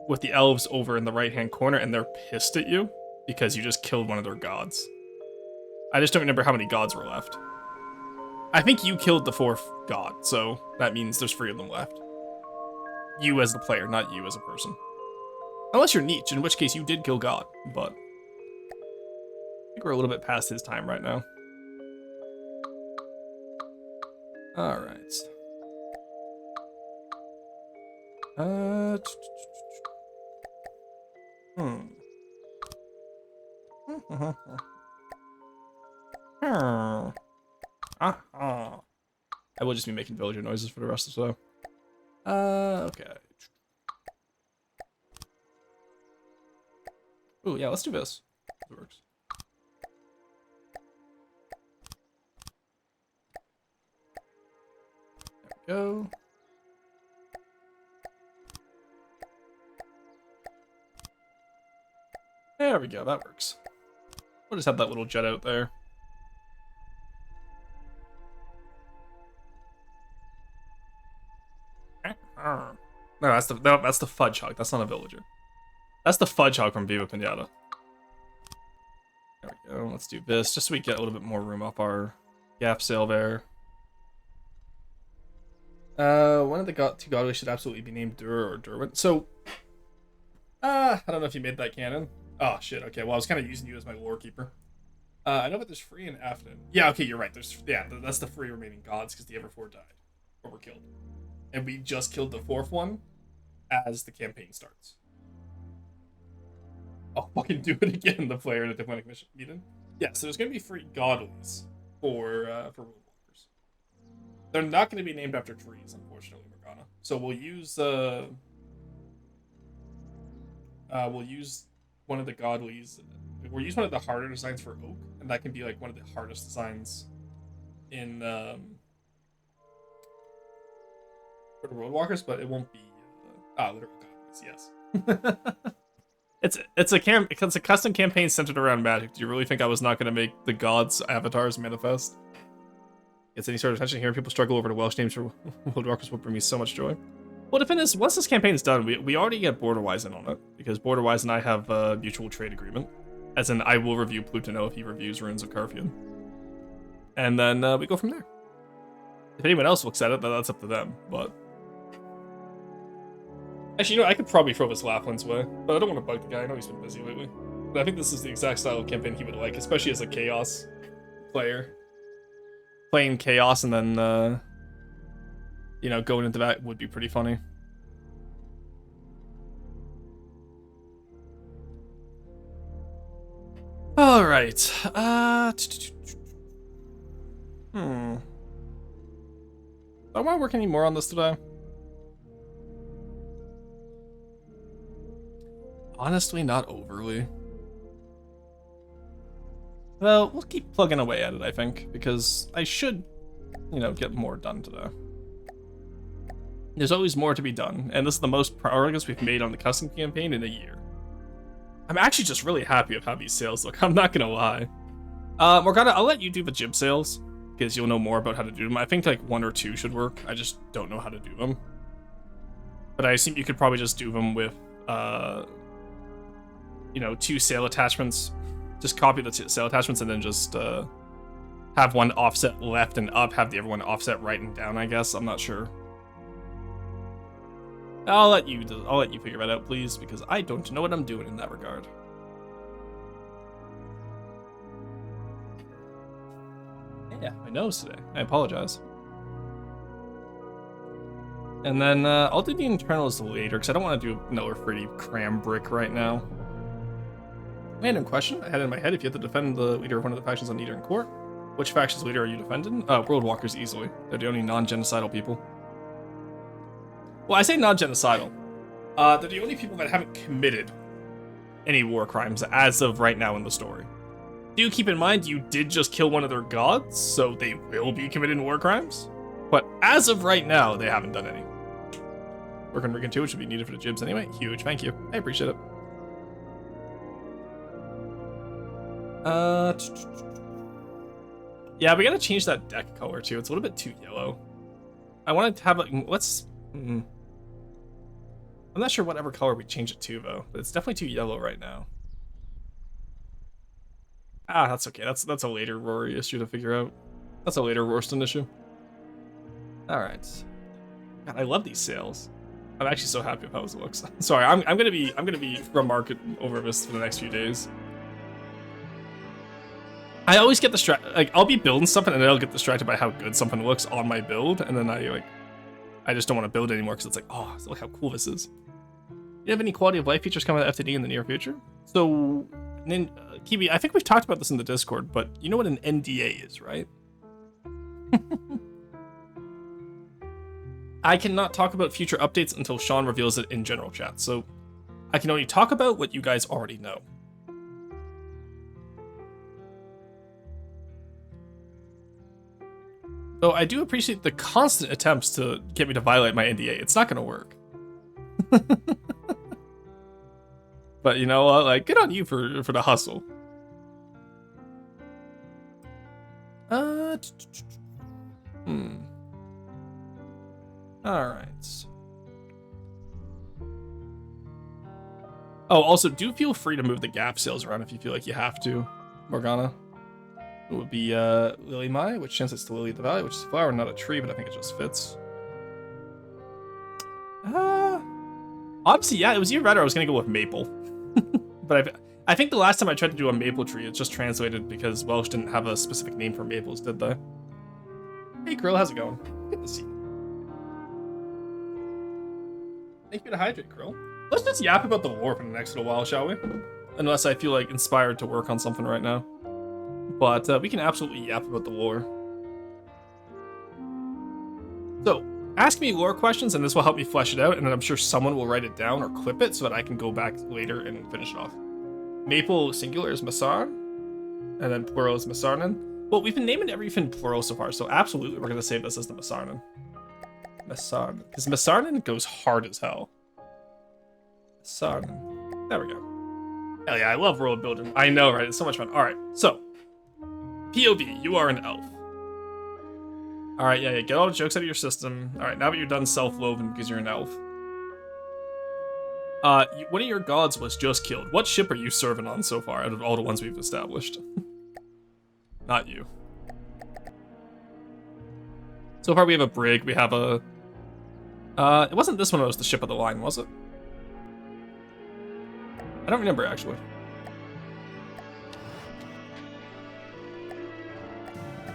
With the elves over in the right-hand corner, and they're pissed at you because you just killed one of their gods. I just don't remember how many gods were left. I think you killed the 4th god, so that means there's 3 of them left. You as the player, not you as a person. Unless you're Nietzsche, in which case you did kill God, but... I think we're a little bit past his time right now. Alright. I will just be making villager noises for the rest of the show. Okay. Ooh, yeah, let's do this. It works. There we go. There we go, that works. We'll just have that little jet out there. No, that's the fudge hog. That's not a villager. That's the fudge hog from Viva Pinata. There we go. Let's do this, just so we get a little bit more room up our gap sail there. One of the 2 godly should absolutely be named Dur or Derwent. So, I don't know if you made that canon. Oh shit. Okay. Well, I was kind of using you as my lore keeper. I know that there's Free and Afton. Yeah. Okay. You're right. That's the 3 remaining gods because the other 4 died or were killed, and we just killed the 4th one as the campaign starts. I'll fucking do it again. The player in a diplomatic mission meeting. Yeah. So there's gonna be 3 godlies for World Walkers. They're not gonna be named after trees, unfortunately, Morgana. So we'll use one of the godlies. We'll use one of the harder designs for oak, and that can be like one of the hardest designs in for the Roadwalkers, but it won't be literal godlies. Yes. It's a custom campaign centered around magic. Do you really think I was not going to make the gods avatars manifest? Gets any sort of attention hearing people struggle over the Welsh names for Woodwalkers will bring me so much joy. Well, the thing is, once this campaign is done, we already get Borderwise in on it, because Borderwise and I have a mutual trade agreement. As in, I will review Plutono if he reviews Ruins of Carfian. And then we go from there. If anyone else looks at it, then that's up to them, but... Actually, you know, I could probably throw this Lapland's way, but I don't want to bug the guy. I know he's been busy lately. But I think this is the exact style of campaign he would like, especially as a Chaos player. Playing Chaos and then, you know, going into that would be pretty funny. Alright. Do I want to work any more on this today? Honestly, not overly. Well, we'll keep plugging away at it, I think, because I should, you know, get more done today. There's always more to be done, and this is the most progress we've made on the custom campaign in a year. I'm actually just really happy with how these sales look, I'm not gonna lie. Morgana, I'll let you do the gym sales, because you'll know more about how to do them. I think like 1 or 2 should work, I just don't know how to do them. But I assume you could probably just do them with, you know, 2 sale attachments. Just copy the sale attachments and then just have one offset left and up, have the other one offset right and down, I guess. I'm not sure. I'll let you figure that out, please, because I don't know what I'm doing in that regard. Yeah, my nose today. I apologize. And then I'll do the internals later, because I don't want to do another pretty cram brick right now. Random question I had in my head: if you had to defend the leader of one of the factions on Eater in Court, which faction's leader are you defending? World Walkers, easily. They're the only non-genocidal people. Well, I say non-genocidal. They're the only people that haven't committed any war crimes as of right now in the story. Do keep in mind you did just kill one of their gods, so they will be committing war crimes. But as of right now, they haven't done any. Work on Riggin 2, which would be needed for the jibs anyway. Huge, thank you. I appreciate it. Yeah, we gotta change that deck color too. It's a little bit too yellow. I wanted to have like, let's... I'm not sure whatever color we change it to though, but it's definitely too yellow right now. Ah, that's okay. That's a later Rory issue to figure out. That's a later Rorston issue. All right. God, I love these sales. I'm actually so happy with how this looks. Sorry, I'm gonna be remarking over this for the next few days. I always get distracted. Like, I'll be building something and then I'll get distracted by how good something looks on my build, and then I just don't want to build anymore because it's like, oh, look how cool this is. Do you have any quality of life features coming to FTD in the near future? So, Kiwi, I think we've talked about this in the Discord, but you know what an NDA is, right? I cannot talk about future updates until Sean reveals it in general chat, so I can only talk about what you guys already know. Though I do appreciate the constant attempts to get me to violate my NDA. It's not gonna work. But you know what, like, good on you for the hustle. Alright. Oh, also, do feel free to move the gap sales around if you feel like you have to, Morgana. It would be Lily Mai, which translates to Lily of the Valley, which is a flower, not a tree, but I think it just fits. Honestly, yeah, it was either that or I was gonna go with maple. But I think the last time I tried to do a maple tree, it just translated because Welsh didn't have a specific name for maples, did they? Hey, Krill, how's it going? Good to see you. Thank you to hydrate, Krill. Let's just yap about the lore for the next little while, shall we? Unless I feel like inspired to work on something right now. But we can absolutely yap about the lore. So, ask me lore questions and this will help me flesh it out, and then I'm sure someone will write it down or clip it so that I can go back later and finish it off. Maple singular is Masar, and then plural is Masarnan. Well, we've been naming everything plural so far, so absolutely we're going to save this as the Masarnan. Masarnan. Because Masarnan goes hard as hell. Masarnan. There we go. Hell yeah, I love world building. I know, right? It's so much fun. Alright, so. POV, you are an elf. Alright, yeah, get all the jokes out of your system. Alright, now that you're done self-loathing because you're an elf. One of your gods was just killed. What ship are you serving on so far out of all the ones we've established? Not you. So far we have a brig, we have a... it wasn't this one that was the ship of the line, was it? I don't remember, actually.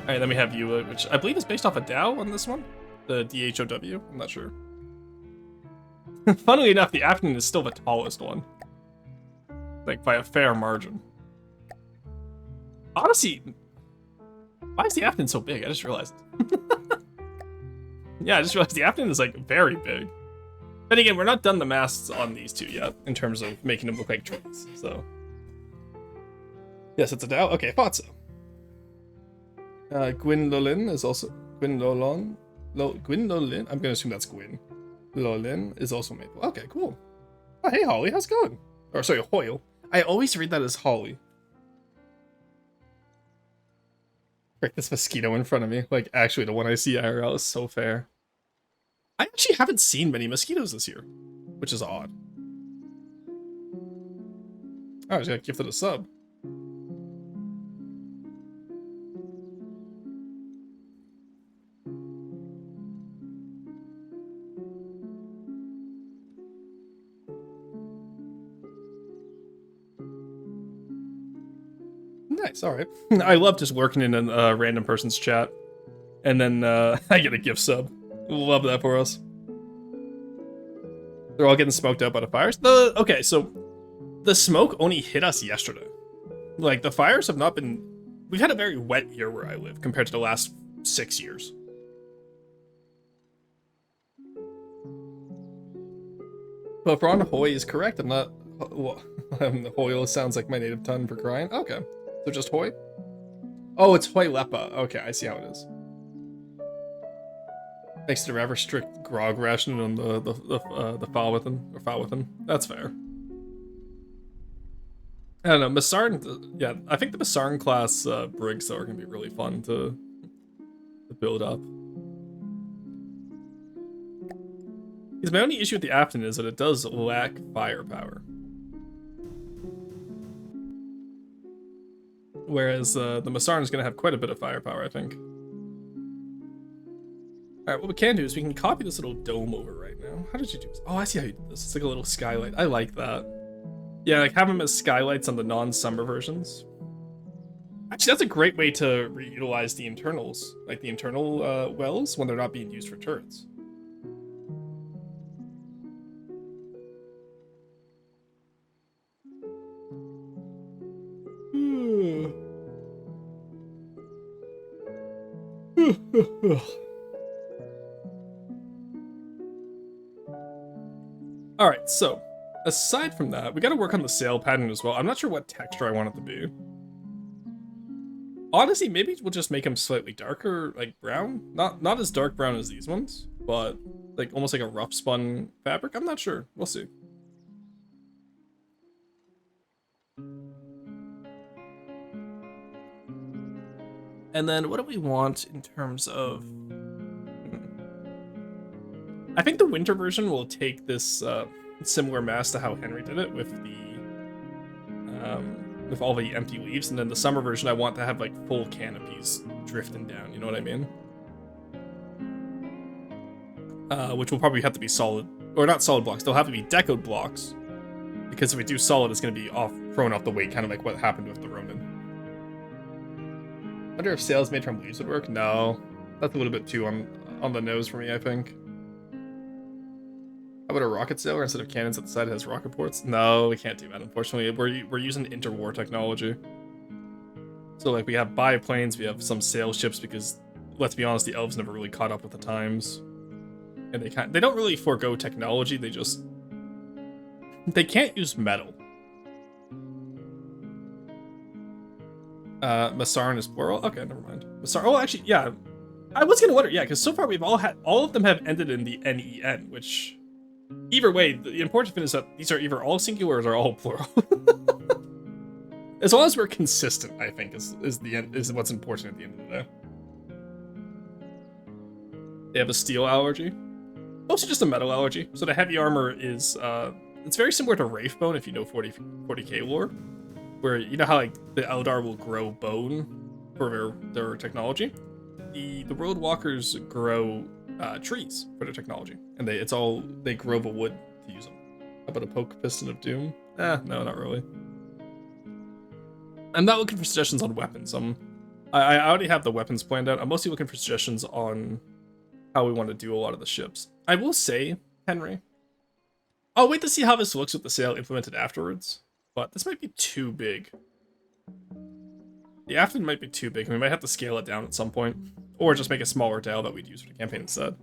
Alright, then we have you, which I believe is based off a Dow on this one. The DHOW, I'm not sure. Funnily enough, the Afghan is still the tallest one. Like, by a fair margin. Honestly, why is the Afghan so big? I just realized. Yeah, I just realized the Afghan is, like, very big. But again, we're not done the masts on these two yet, in terms of making them look like trees, so... Yes, it's a Dow? Okay, I thought so. Gwynlolin is also... Gwynlolin? Gwynlolin? I'm gonna assume that's Gwyn. Lolin is also maple. Okay, cool. Oh, hey, Holly, how's it going? Or, sorry, Hoyle. I always read that as Holly. Frick, this mosquito in front of me. Like, actually, the one I see IRL is so fair. I actually haven't seen many mosquitoes this year, which is odd. Oh, I just got gifted a sub. Nice, alright. I love just lurking in a random person's chat. And then I get a gift sub. Love that for us. They're all getting smoked out by the fires. Okay, so the smoke only hit us yesterday. Like, the fires have not been... We've had a very wet year where I live compared to the last 6 years. But if Ron Hoy is correct, I'm not... Well, Hoyle sounds like my native tongue for crying. Okay, so just Hoy? Oh, it's Hoy Lepa. Okay, I see how it is. Thanks to the rather strict grog ration on the Falwithan. That's fair. I don't know, Massarn, yeah, I think the Massarn class brigs are gonna be really fun to build up. Because my only issue with the Afton is that it does lack firepower. Whereas the Massarn is gonna have quite a bit of firepower, I think. Alright, what we can do is we can copy this little dome over right now. How did you do this? Oh, I see how you did this. It's like a little skylight. I like that. Yeah, like have them as skylights on the non-summer versions. Actually, that's a great way to reutilize the internals, like the internal wells when they're not being used for turrets. Alright, so, aside from that, we gotta work on the sail pattern as well. I'm not sure what texture I want it to be. Honestly, maybe we'll just make them slightly darker, like brown. Not as dark brown as these ones, but like almost like a rough spun fabric. I'm not sure. We'll see. And then what do we want in terms of... I think the winter version will take this similar mass to how Henry did it with the with all the empty leaves, and then the summer version I want to have like full canopies drifting down, you know what I mean? Which will probably have to be solid, or not solid blocks, they'll have to be decoed blocks, because if we do solid it's going to be thrown off the weight, kind of like what happened with the Ronin. I wonder if sails made from leaves would work? No, that's a little bit too on the nose for me, I think. How about a rocket sail, or instead of cannons at the side it has rocket ports? No, we can't do that, unfortunately. We're using interwar technology. So like we have biplanes, we have some sail ships, because let's be honest, the elves never really caught up with the times. And they don't really forego technology, they can't use metal. Massarn is plural? Okay, never mind. Massarn, oh actually, yeah. I was gonna wonder, yeah, because so far we've all of them have ended in the NEN, which... Either way, the important thing is that these are either all singular or they're all plural. As long as we're consistent, I think, is what's important at the end of the day. They have a steel allergy. Also just a metal allergy. So the heavy armor is, it's very similar to Wraithbone if you know 40k lore. Where, you know how like the Eldar will grow bone for their technology? The Roadwalkers grow trees for their technology, and they grow the wood to use them. How about a poke piston of doom? No, not really. I'm not looking for suggestions on weapons. I already have the weapons planned out. I'm mostly looking for suggestions on how we want to do a lot of the ships. I will say, Henry, I'll wait to see how this looks with the sail implemented afterwards, but this might be too big. The Afton might be too big, and we might have to scale it down at some point. Or just make a smaller Dale that we'd use for the campaign instead.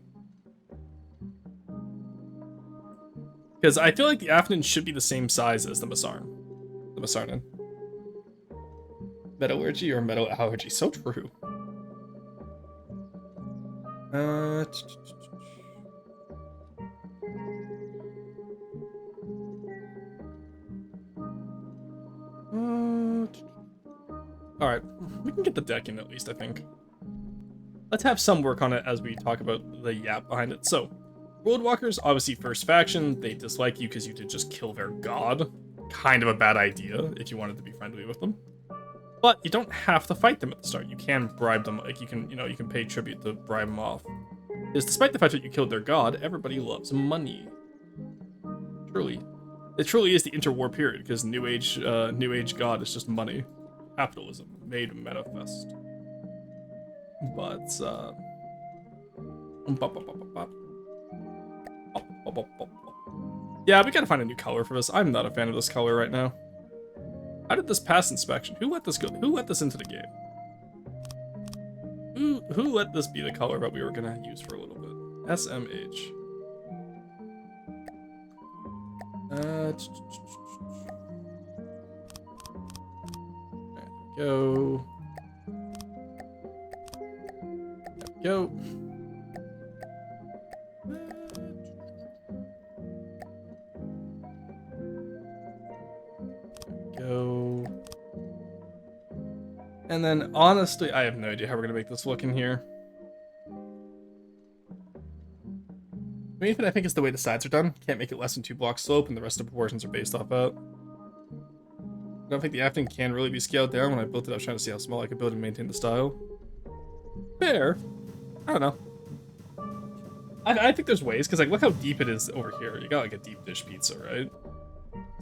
Because I feel like the Afton should be the same size as the Massarn. The Massarnin. Metallurgy or metal allergy? So true. Alright, we can get the deck in at least, I think. Let's have some work on it as we talk about the yap behind it. So, Worldwalkers, obviously first faction, they dislike you because you did just kill their god. Kind of a bad idea if you wanted to be friendly with them. But you don't have to fight them at the start. You can bribe them, like you can pay tribute to bribe them off. Because despite the fact that you killed their god, everybody loves money. Truly. It truly is the interwar period, because New Age god is just money. Capitalism made manifest. But, yeah, we gotta find a new color for this. I'm not a fan of this color right now. How did this pass inspection? Who let this go? Who let this into the game? Who let this be the color that we were gonna use for a little bit? SMH. There we go. There we go. Go. And then, honestly, I have no idea how we're gonna make this look in here. The main thing I think is the way the sides are done. Can't make it less than 2 blocks slope, and the rest of the proportions are based off that. I don't think the afton can really be scaled down. When I built it, I was trying to see how small I could build and maintain the style. Fair. I don't know. I think there's ways, because like look how deep it is over here. You got like a deep dish pizza, right?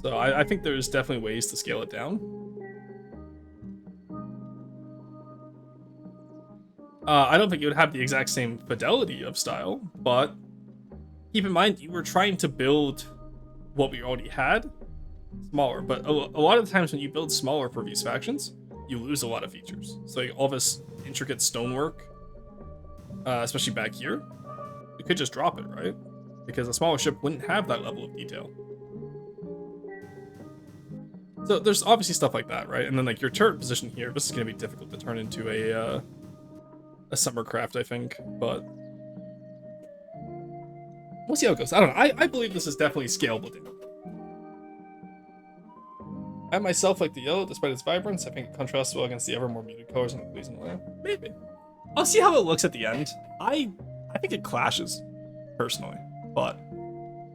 So I think there's definitely ways to scale it down. I don't think it would have the exact same fidelity of style, but keep in mind you were trying to build what we already had smaller. But a lot of the times when you build smaller for these factions, you lose a lot of features. So like, all this intricate stonework, especially back here, you could just drop it, right? Because a smaller ship wouldn't have that level of detail. So there's obviously stuff like that, right? And then like your turret position here, this is going to be difficult to turn into a summer craft, I think, but we'll see how it goes. I don't know. I believe this is definitely scalable down. I myself like the yellow, despite its vibrance. I think it contrasts well against the ever more muted colors in the pleasing way. Maybe. I'll see how it looks at the end. I think it clashes, personally, but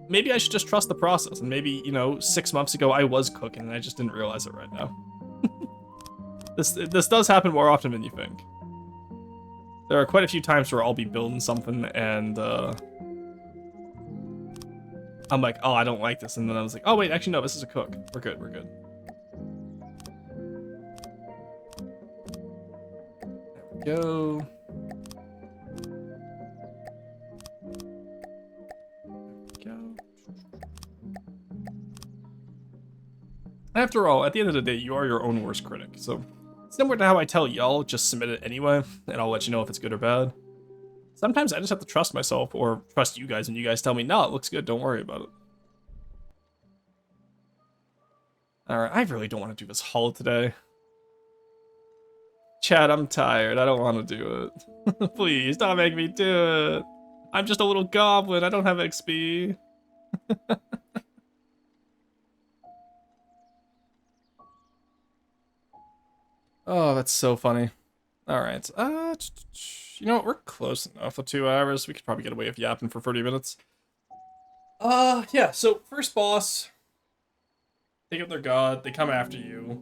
maybe I should just trust the process, and maybe, you know, 6 months ago I was cooking and I just didn't realize it right now. This does happen more often than you think. There are quite a few times where I'll be building something and I'm like, oh, I don't like this, and then I was like, oh wait, actually no, this is a cook. We're good, we're good. There we go. After all, at the end of the day, you are your own worst critic, so similar to how I tell y'all, just submit it anyway, and I'll let you know if it's good or bad. Sometimes I just have to trust myself, or trust you guys when you guys tell me, no, it looks good, don't worry about it. Alright, I really don't want to do this hull today. Chad, I'm tired, I don't want to do it. Please, don't make me do it. I'm just a little goblin, I don't have XP. Oh, that's so funny. Alright, you know what, we're close enough for 2 hours. We could probably get away with yapping for 30 minutes. Yeah, so first boss. Take out their god, they come after you.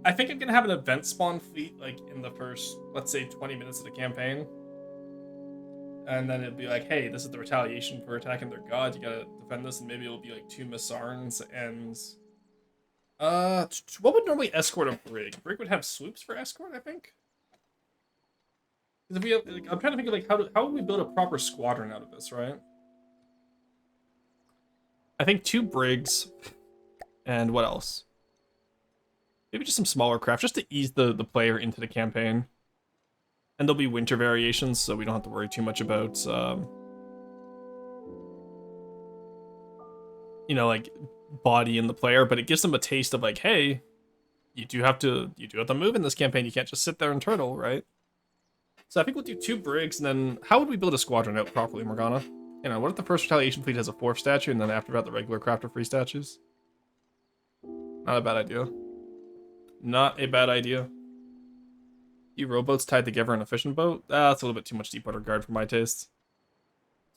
I think I'm gonna have an event spawn fleet, like, in the first, let's say, 20 minutes of the campaign. And then it'd be like, hey, this is the retaliation for attacking their god, you gotta defend this, and maybe it'll be like 2 Missarns and... what would normally escort a brig? Brig would have swoops for escort, I think? If we have, like, I'm trying to think of like how would we build a proper squadron out of this, right? I think 2 brigs, and what else? Maybe just some smaller craft, just to ease the player into the campaign. And there'll be winter variations, so we don't have to worry too much about, you know, like, body in the player, but it gives them a taste of like, hey, you do have to move in this campaign. You can't just sit there and turtle, right? So I think we'll do 2 brigs, and then how would we build a squadron out properly, Morgana? You know, what if the first retaliation fleet has a 4th statue, and then after that the regular craft of 3 statues? Not a bad idea. Not a bad idea. You rowboats tied together in a fishing boat? That's a little bit too much Deepwater Guard for my taste.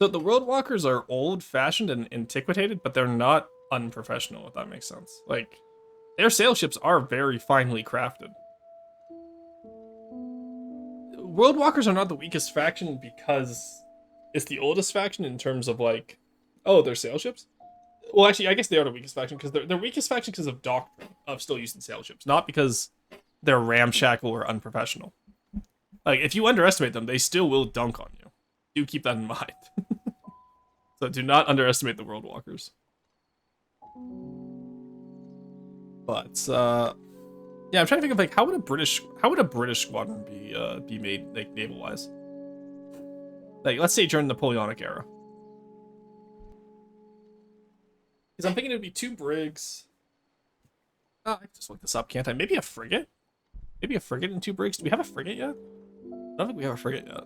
So the World Walkers are old-fashioned and antiquated, but they're not unprofessional, if that makes sense. Like, their sail ships are very finely crafted. World Walkers are not the weakest faction because it's the oldest faction in terms of, like, oh, they're sail ships? Well, actually, I guess they are the weakest faction because they're weakest faction because of doctrine of still using sail ships, not because they're ramshackle or unprofessional. Like, if you underestimate them, they still will dunk on you. Do keep that in mind. So do not underestimate the World Walkers. But yeah, I'm trying to think of like how would a British squadron be made like naval wise? Like let's say during the Napoleonic era. Because I'm thinking it would be 2 brigs. I can just look this up, can't I? Maybe a frigate? Maybe a frigate and 2 brigs. Do we have a frigate yet? I don't think we have a frigate yet.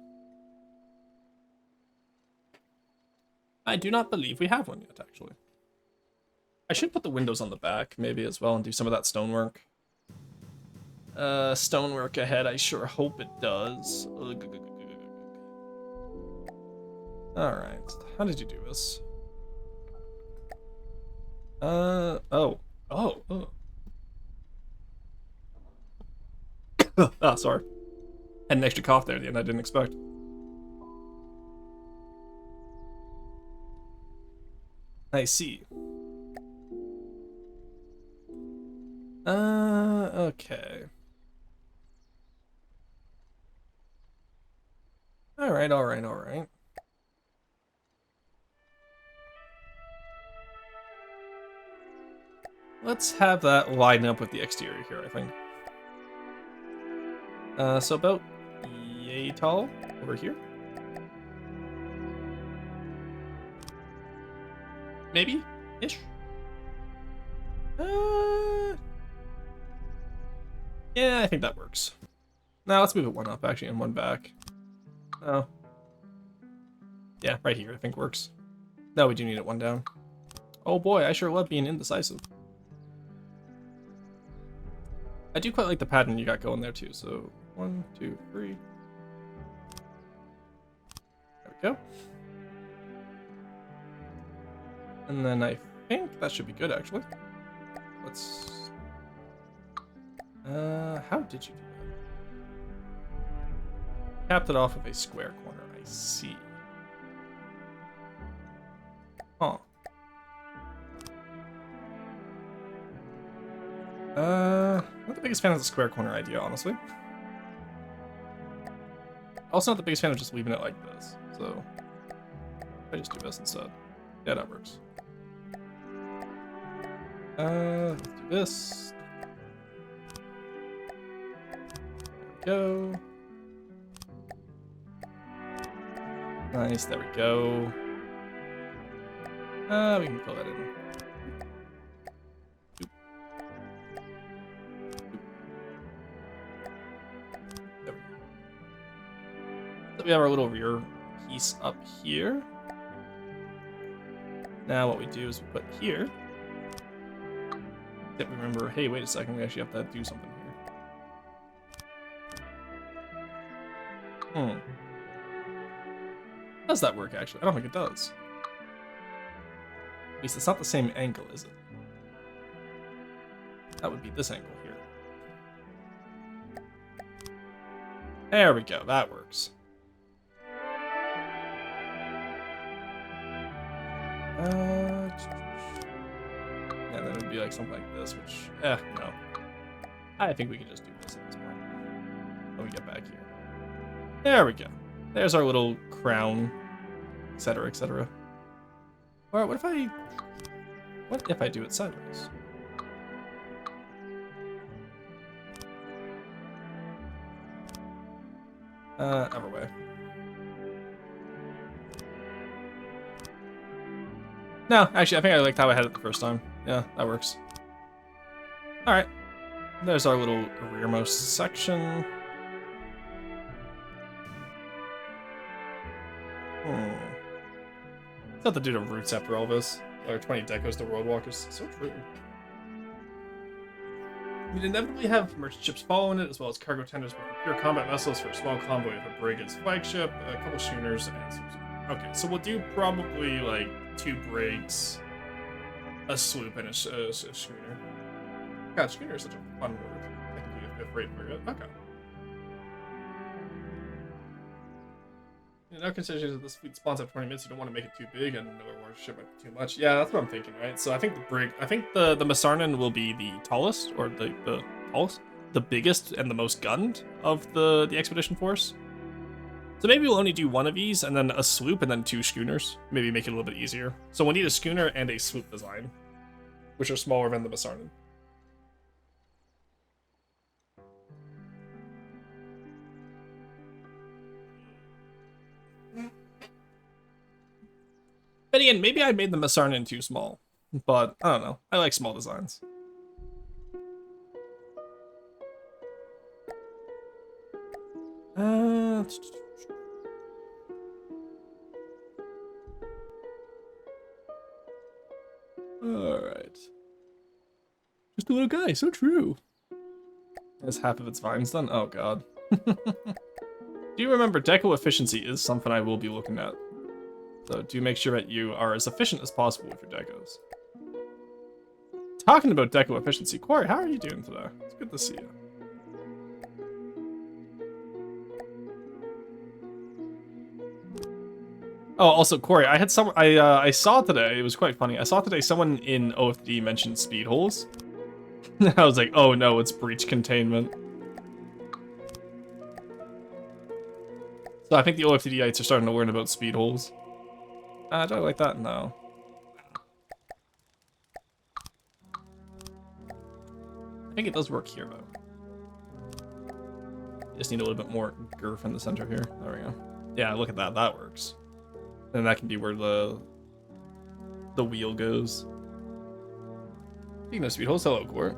I do not believe we have one yet, actually. I should put the windows on the back, maybe, as well, and do some of that stonework. Stonework ahead, I sure hope it does. Alright, how did you do this? Oh. Ah, sorry. Had an extra cough there at the end I didn't expect. I see. Okay. Alright. Let's have that line up with the exterior here, I think. So about yay tall over here. Maybe? Ish? Yeah, I think that works. Now let's move it 1 up, actually, and 1 back. Oh. Yeah, right here, I think works. No, we do need it 1 down. Oh boy, I sure love being indecisive. I do quite like the pattern you got going there, too, so 1, 2, 3. There we go. And then I think that should be good, actually. Let's... how did you do that? Capped it off with a square corner, I see. Huh. Not the biggest fan of the square corner idea, honestly. Also not the biggest fan of just leaving it like this, so... I just do this instead. Yeah, that works. Let's do this. There we go. Nice, there we go. We can fill that in. Oop. There we go. So we have our little rear piece up here. Now what we do is we put here. Except remember, hey, wait a second, we actually have to do something here. Does that work, actually? I don't think it does. At least it's not the same angle, is it? That would be this angle here. There we go, that works. Yeah, then it would be like something like this, which, no. I think we can just do this at this point. When we get back here. There we go. There's our little crown, etc., etc. Alright, what if I do it sideways? Other way. No, actually, I think I liked how I had it the first time. Yeah, that works. Alright. There's our little rearmost section. It's not to do the roots after all this. Or 20 decos to World Walkers. So true. You'd inevitably have merchant ships following it, as well as cargo tenders with pure combat vessels for a small convoy of a brig as flagship, a couple schooners, and some. Okay, so we'll do probably like 2 brigs, a sloop, and a schooner. God, schooner is such a fun word. Technically a 5th rate frigate. Okay. Now considering that this fleet spawns after 20 minutes, you don't want to make it too big, and another warship might be too much. Yeah, that's what I'm thinking, right? So I think the Masarnan will be the tallest, or the tallest, the biggest and the most gunned of the expedition force. So maybe we'll only do 1 of these, and then a sloop, and then 2 schooners. Maybe make it a little bit easier. So we'll need a schooner and a sloop design, which are smaller than the Masarnan. But again, maybe I made the Masarnan too small, but I don't know. I like small designs. Alright. Just a little guy, so true. There's half of its vines done? Oh god. Do you remember deco efficiency is something I will be looking at. So do make sure that you are as efficient as possible with your decos. Talking about deco efficiency, Corey, how are you doing today? It's good to see you. Oh, also, Corey, I had some. I saw today. It was quite funny. I saw today someone in OFD mentioned speed holes. I was like, oh no, it's breach containment. So I think the OFDites are starting to learn about speed holes. Do I like that? No. I think it does work here though. Just need a little bit more girth in the center here. There we go. Yeah, look at that. That works. And that can be where the wheel goes. Speaking of speed holes, hello, Court.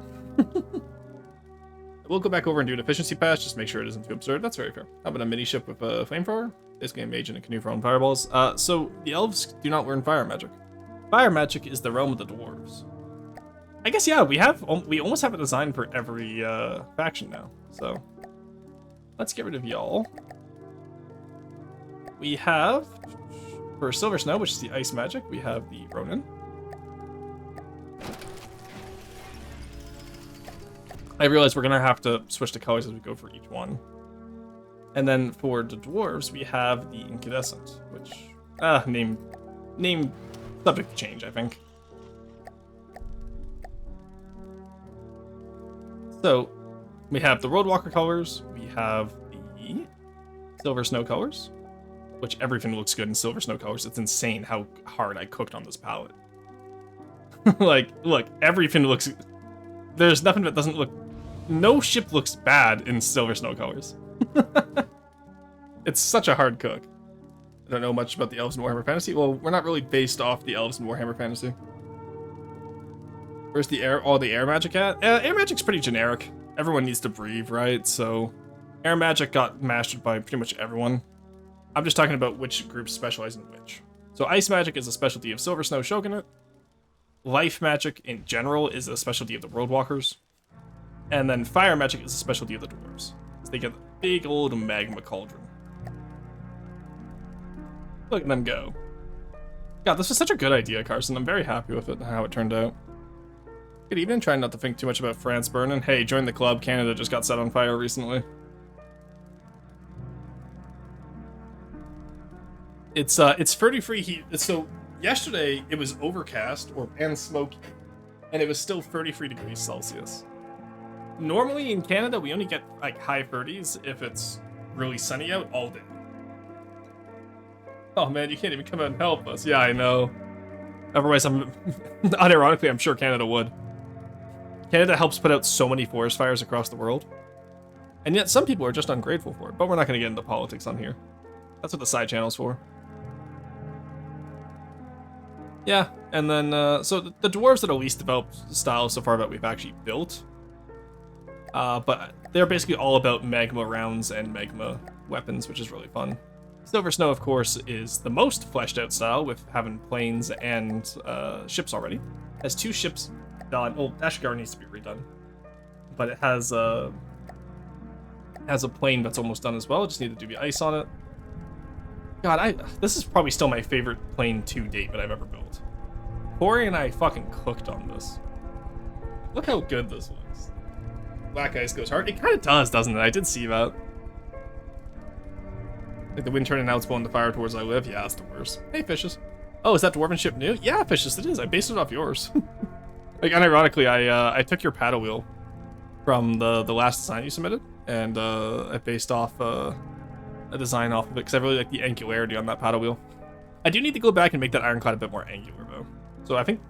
We'll go back over and do an efficiency patch, just make sure it isn't too absurd. That's very fair. How about a mini ship with a flamethrower? Basically a mage and a canoe for own fireballs. So the elves do not learn fire magic. Fire magic is the realm of the dwarves. I guess, yeah, we almost have a design for every faction now. So let's get rid of y'all. We have, for Silver Snow, which is the ice magic, we have the Ronin. I realize we're gonna have to switch the colors as we go for each one. And then for the dwarves, we have the incandescent, which name subject to change, I think. So we have the Roadwalker colors, we have the Silver Snow colors, which everything looks good in Silver Snow colors. It's insane how hard I cooked on this palette. Like, look, everything looks. There's nothing that doesn't look. No ship looks bad in Silver Snow colors. It's such a hard cook. I don't know much about the elves in Warhammer Fantasy. Well, we're not really based off the elves in Warhammer Fantasy. Where's the air? All the air magic at? Air magic's pretty generic. Everyone needs to breathe, right? So, air magic got mastered by pretty much everyone. I'm just talking about which groups specialize in which. So, ice magic is a specialty of Silver Snow Shogunate. Life magic in general is a specialty of the Roadwalkers. And then fire magic is a specialty of the dwarves. So they get a big old magma cauldron. Look at them go. God, this was such a good idea, Carson. I'm very happy with it and how it turned out. Good evening. Trying not to think too much about France burning. Hey, join the club. Canada just got set on fire recently. It's 33 heat. So yesterday it was overcast and smoky, and it was still 33 degrees Celsius. Normally in Canada we only get like high 30s if it's really sunny out all day. Oh man, you can't even come out and help us. Yeah, I know. Otherwise, unironically, I'm sure Canada would. Canada helps put out so many forest fires across the world, and yet some people are just ungrateful for it. But we're not going to get into politics on here. That's what the side channel's for. Yeah, and then, so the dwarves are the least developed style so far that we've actually built. But they're basically all about magma rounds and magma weapons, which is really fun. Silver Snow, of course, is the most fleshed out style, with having planes and ships already. Has 2 ships. Well, Ashgar needs to be redone. but it has a plane that's almost done as well. I just need to do the ice on it. God, this is probably still my favorite plane to date that I've ever built. Corey and I fucking cooked on this. Look how good this looks. Black ice goes hard. It kind of does, doesn't it? I did see that. Like the wind turning out, it's blowing the fire towards I live. Yeah, that's the worst. Hey, Fishes. Oh, is that dwarven ship new? Yeah, Fishes, it is. I based it off yours. Like, unironically, I took your paddle wheel from the last design you submitted, and I based off a design off of it, because I really like the angularity on that paddle wheel. I do need to go back and make that ironclad a bit more angular, though. So I think,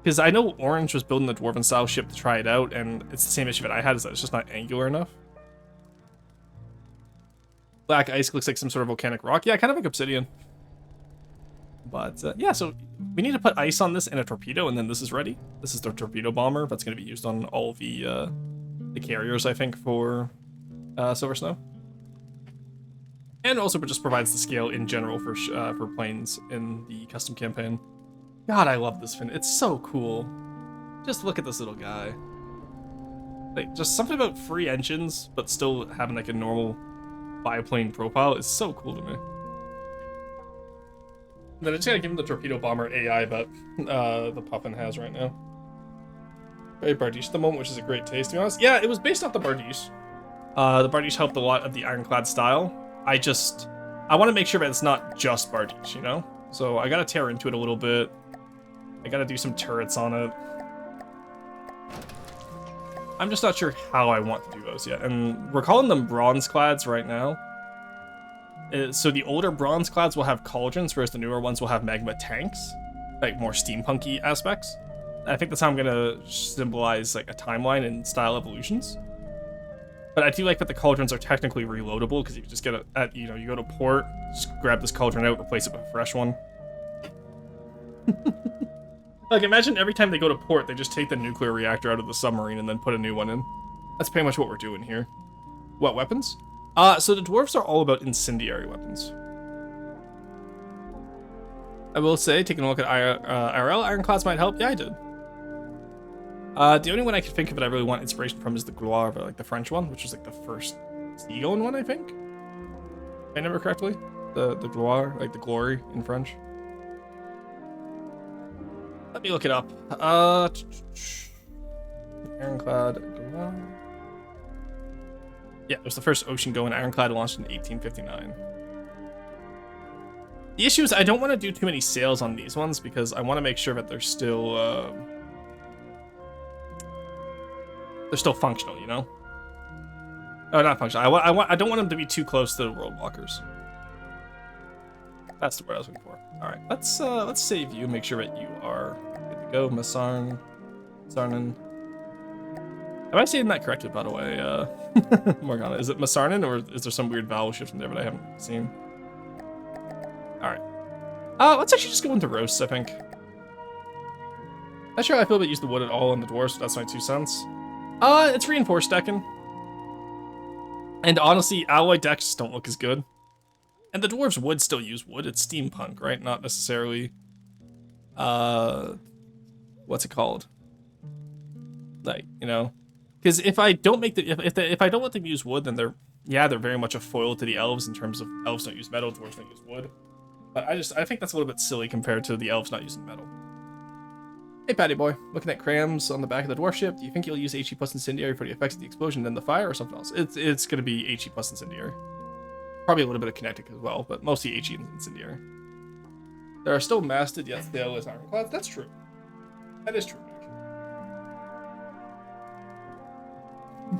because I know Orange was building the dwarven-style ship to try it out, and it's the same issue that I had, is that it's just not angular enough. Black ice looks like some sort of volcanic rock. Yeah, kind of like obsidian. But, yeah, so we need to put ice on this in a torpedo, and then this is ready. This is the torpedo bomber that's going to be used on all the carriers, I think, for Silver Snow. And also it just provides the scale in general for planes in the custom campaign. God, I love this fin. It's so cool. Just look at this little guy. Like, just something about free engines, but still having like a normal biplane profile is so cool to me. And then I just gotta give him the torpedo bomber AI that the Puffin has right now. Very Bardiche at the moment, which is a great taste, to be honest. Yeah, it was based off the Bardiche. The Bardiche helped a lot of the ironclad style. I want to make sure that it's not just Bardiche, you know? So I gotta tear into it a little bit. I gotta do some turrets on it. I'm just not sure how I want to do those yet. And we're calling them bronze clads right now. So the older bronze clads will have cauldrons, whereas the newer ones will have magma tanks. Like more steampunky aspects. I think that's how I'm gonna symbolize like a timeline and style evolutions. But I do like that the cauldrons are technically reloadable, because you just get you go to port, just grab this cauldron out, replace it with a fresh one. Like, imagine every time they go to port, they just take the nuclear reactor out of the submarine and then put a new one in. That's pretty much what we're doing here. What weapons? So the dwarves are all about incendiary weapons. I will say, taking a look at IRL, ironclads might help. Yeah, I did. The only one I can think of that I really want inspiration from is the Gloire, like the French one, which was like the first seagoing one, I think. If I remember correctly. The Gloire, like the glory in French. Let me look it up. Ironclad Gloire. Yeah, it was the first ocean-going ironclad launched in 1859. The issue is I don't want to do too many sails on these ones, because I want to make sure that they're still functional, you know? Oh, not functional. I don't want them to be too close to the world walkers. That's the word I was looking for. All right, let's save you. Make sure that you are good to go, Masarnen. Am I saying that correctly, by the way, Morgana? Is it Masarnen, or is there some weird vowel shift in there that I haven't seen? All right. Let's actually just go into roasts, I think. Not sure how I feel about using the wood at all on the dwarves, but that's my 2 cents. It's reinforced decking. And honestly, alloy decks just don't look as good. And the dwarves would still use wood. It's steampunk, right? Not necessarily, what's it called? Like, you know, because if I don't make if I don't let them use wood, then they're very much a foil to the elves in terms of elves don't use metal, dwarves don't use wood. But I think that's a little bit silly compared to the elves not using metal. Hey, Patty boy, looking at crams on the back of the dwarf ship. Do you think you'll use HE plus incendiary for the effects of the explosion, then the fire, or something else? It's gonna be HE plus incendiary. Probably a little bit of kinetic as well, but mostly HE and incendiary. There are still masted, yet stale as ironclads. That's true. That is true, Nick.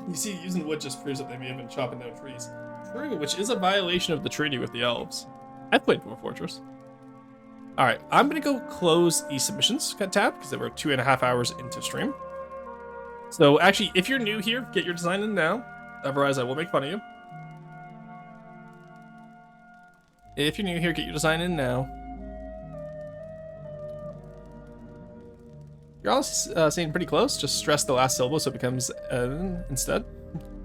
You see, using wood just proves that they may have been chopping down trees. True, which is a violation of the treaty with the elves. I've played Dwarf Fortress. Alright, I'm gonna go close the submissions tab, because we're 2.5 hours into stream. So actually, if you're new here, get your design in now. Otherwise, I will make fun of you. If you're new here, get your design in now. You're all saying pretty close. Just stress the last syllable so it becomes N instead.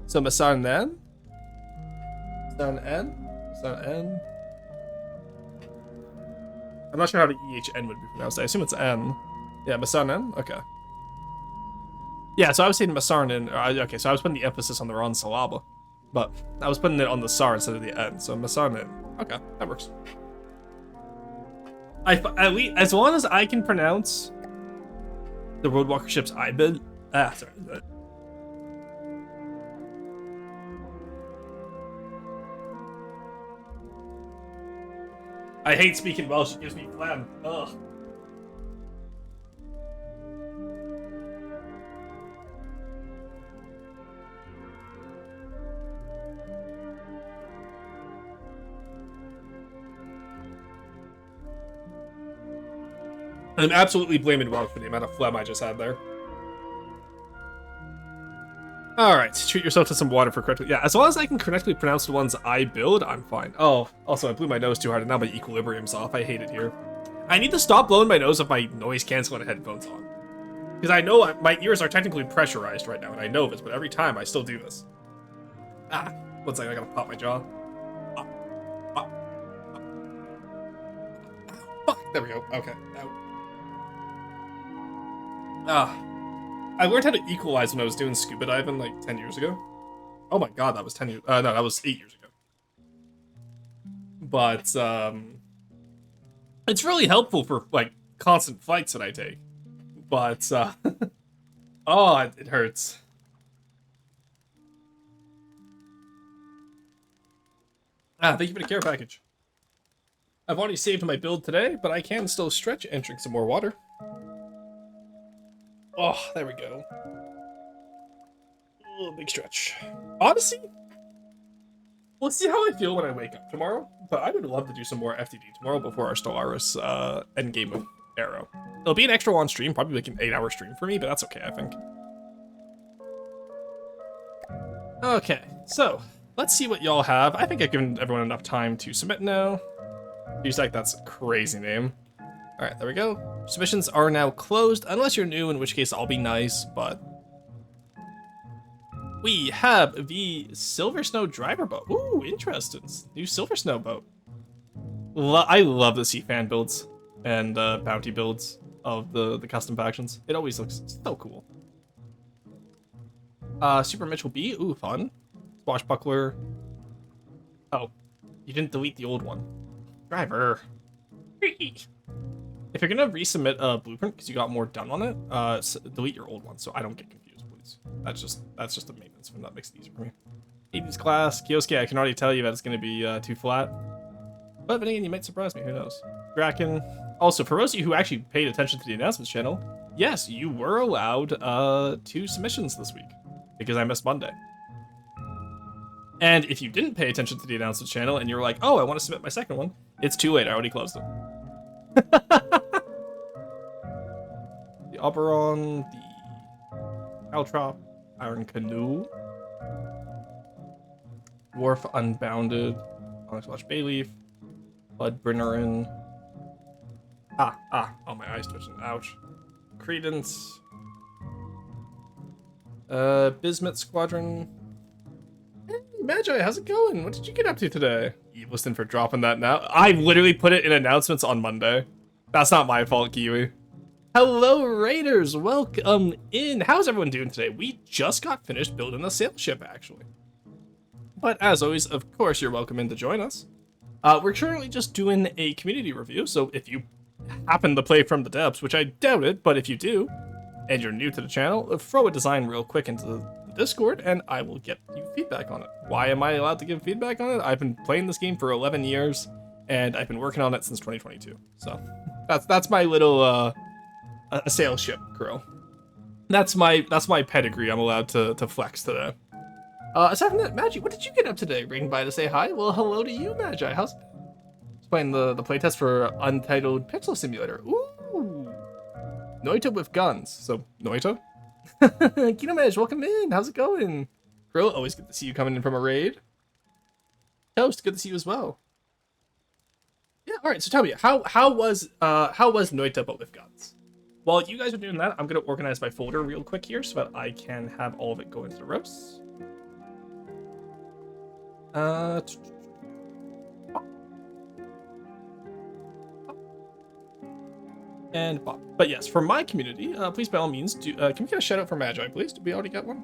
So Masarnen. Masarnen. I'm not sure how the EHN would be pronounced. I assume it's N. Yeah, Masarnen. Okay. Yeah, so I was saying Masarnin. Okay, so I was putting the emphasis on the wrong syllable, but I was putting it on the sar instead of the n. So Masarnin. Okay, that works. At least, as long as I can pronounce the Roadwalker ships I built. Sorry. I hate speaking Welsh. It gives me phlegm. Ugh. I'm absolutely blaming Welsh for the amount of phlegm I just had there. Alright, treat yourself to some water for correctly. Yeah, as long as I can correctly pronounce the ones I build, I'm fine. Oh, also, I blew my nose too hard and now my equilibrium's off. I hate it here. I need to stop blowing my nose with my noise-canceling headphones on. Because I know my ears are technically pressurized right now, and I know this, but every time I still do this. Ah, one second, I gotta pop my jaw. Ah, ah, ah. There we go. Okay. I learned how to equalize when I was doing scuba diving like 10 years ago. Oh my god, that was 10 years. No, that was 8 years ago. But it's really helpful for like constant flights that I take. But oh, it hurts. Thank you for the care package. I've already saved my build today, but I can still stretch and drink some more water. Oh, there we go. Oh, big stretch. Honestly, we'll see how I feel when I wake up tomorrow, but I would love to do some more FTD tomorrow before our Stellaris endgame of Arrow. It'll be an extra long stream, probably like an 8-hour stream for me, but that's okay, I think. Okay, so let's see what y'all have. I think I've given everyone enough time to submit now. Seems like that's a crazy name. All right, there we go. Submissions are now closed, unless you're new, in which case I'll be nice, but... We have the Silver Snow Driver Boat. Ooh, interesting. New Silver Snow boat. I love to see fan builds and bounty builds of the custom factions. It always looks so cool. Super Mitchell B. Ooh, fun. Swashbuckler. Oh, you didn't delete the old one. Driver. If you're gonna resubmit a blueprint because you got more done on it, delete your old one so I don't get confused, please. That's just a maintenance one that makes it easier for me. 80s class, Kioske, I can already tell you that it's gonna be too flat. But then again, you might surprise me, who knows? Draken. Also, for those of you who actually paid attention to the announcements channel, yes, you were allowed 2 submissions this week because I missed Monday. And if you didn't pay attention to the announcements channel and you were like, oh, I want to submit my second one, it's too late, I already closed it. The Oberon, the Caltrop, Iron Canoe, Dwarf Unbounded, Onyx Bayleaf, Bloodbrinnerin. Oh, my eyes twitching, ouch. Credence, Bismuth Squadron. Hey, Magi, how's it going? What did you get up to today? Evilston for dropping that now. I literally put it in announcements on Monday. That's not my fault, Kiwi. Hello, Raiders. Welcome in. How's everyone doing today? We just got finished building a sail ship, actually. But as always, of course, you're welcome in to join us. We're currently just doing a community review, so if you happen to play from the depths, which I doubt it, but if you do, and you're new to the channel, throw a design real quick into the Discord, and I will get you feedback on it. Why am I allowed to give feedback on it? I've been playing this game for 11 years, and I've been working on it since 2022. So that's my little a sail ship crew. That's my pedigree. I'm allowed to flex today. Aside from that, Magi, what did you get up today? Raiding by to say hi. Well, hello to you, Magi. How's it? Playing the playtest for Untitled Pixel Simulator. Ooh, Noita with guns. So Noita. Kinomej, welcome in. How's it going? Krill, always good to see you coming in from a raid. Toast, good to see you as well. Yeah, all right. So tell me, how was Noita but with guns? While you guys are doing that, I'm gonna organize my folder real quick here so that I can have all of it go into the roast. and Bob. But yes, for my community, please by all means, can we get a shout out for Magi, please? Did we already get one?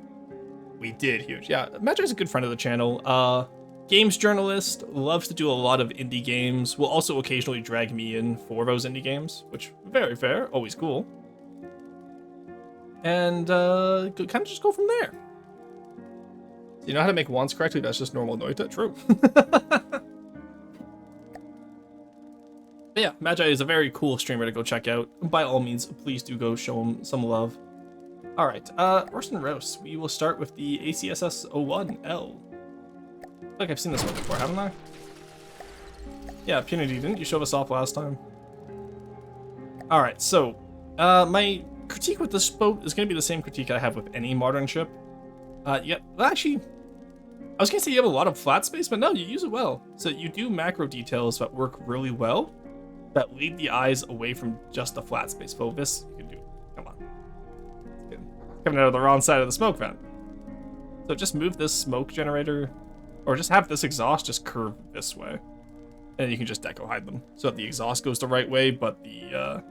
We did, huge. Yeah, Magi's a good friend of the channel. Games journalist, loves to do a lot of indie games, will also occasionally drag me in for those indie games, which very fair, always cool. And kind of just go from there. So you know how to make wands correctly? That's just normal Noita. True. But yeah, Magi is a very cool streamer to go check out. By all means, please do go show him some love. All right, Roast and Roast. We will start with the ACSS01L. I feel like I've seen this one before, haven't I? Yeah, Punity, didn't you show us off last time? All right, so my critique with this boat is going to be the same critique I have with any modern ship. Yeah, well, actually, I was going to say you have a lot of flat space, but no, you use it well. So you do macro details that work really well, that lead the eyes away from just the flat space. So this you can do. Come on. Coming out of the wrong side of the smoke vent. So just move this smoke generator, or just have this exhaust just curve this way. And you can just deco hide them. So that the exhaust goes the right way, but the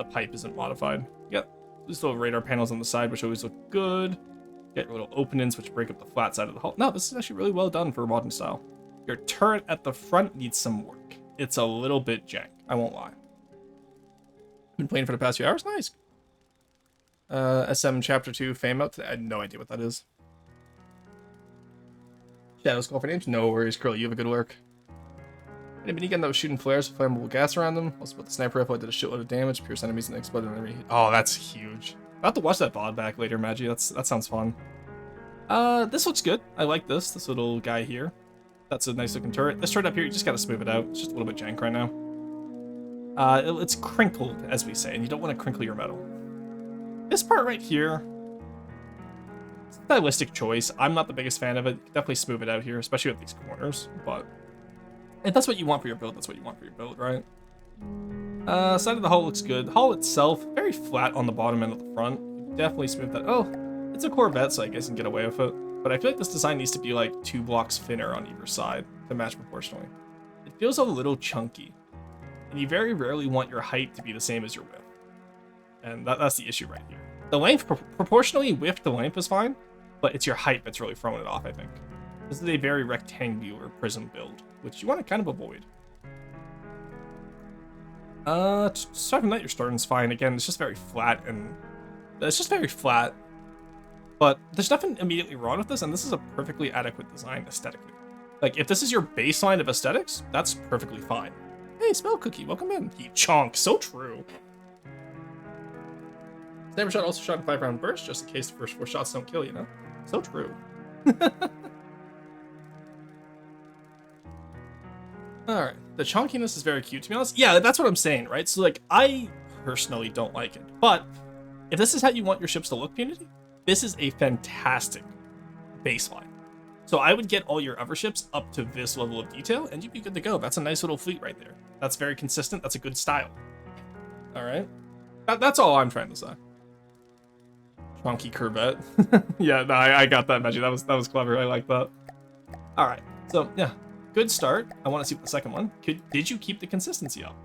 pipe isn't modified. You got these little radar panels on the side, which always look good. You got your little openings, which break up the flat side of the hull. No, this is actually really well done for a modern style. Your turret at the front needs some work. It's a little bit jank, I won't lie. Been playing for the past few hours, nice. SM Chapter 2 Fame Out. I had no idea what that is. Shadows call for names? No worries, Curly, you have a good work. And a minigun that was shooting flares with flammable gas around them. Also put the sniper rifle that did a shitload of damage, pierced enemies and exploded enemy. Oh, that's huge. I'll have to watch that VOD back later, Magi. That sounds fun. This looks good. I like this little guy here. That's a nice looking turret. This turret up here, you just gotta smooth it out. It's just a little bit jank right now. It's crinkled, as we say, and you don't want to crinkle your metal. This part right here, it's a stylistic choice. I'm not the biggest fan of it. You can definitely smooth it out here, especially with these corners, but if that's what you want for your build, that's what you want for your build, right? Side of the hull looks good. The hull itself, very flat on the bottom end of the front. You can definitely smooth that. Oh, it's a Corvette, so I guess you can get away with it. But I feel like this design needs to be like 2 blocks thinner on either side to match proportionally. It feels a little chunky, and you very rarely want your height to be the same as your width. And that's the issue right here. The length, proportionally, width to length is fine, but it's your height that's really throwing it off, I think. This is a very rectangular prism build, which you want to kind of avoid. Starting that, your starting's fine. Again, it's just very flat, and it's just very flat. But there's nothing immediately wrong with this, and this is a perfectly adequate design aesthetically. Like, if this is your baseline of aesthetics, that's perfectly fine. Hey, Smell Cookie, welcome in. You chonk, so true. Sniper shot also shot in 5-round burst, just in case the first 4 shots don't kill you, know? So true. Alright, the chonkiness is very cute, to be honest. Yeah, that's what I'm saying, right? So, like, I personally don't like it. But, if this is how you want your ships to look, Punity, this is a fantastic baseline. So I would get all your other ships up to this level of detail, and you'd be good to go. That's a nice little fleet right there. That's very consistent. That's a good style. Alright? That's all I'm trying to say. Chonky Corvette. Yeah, no, I got that, Maggie. That was clever. I like that. Alright, so, yeah. Good start. I want to see what the second one. Did you keep the consistency up?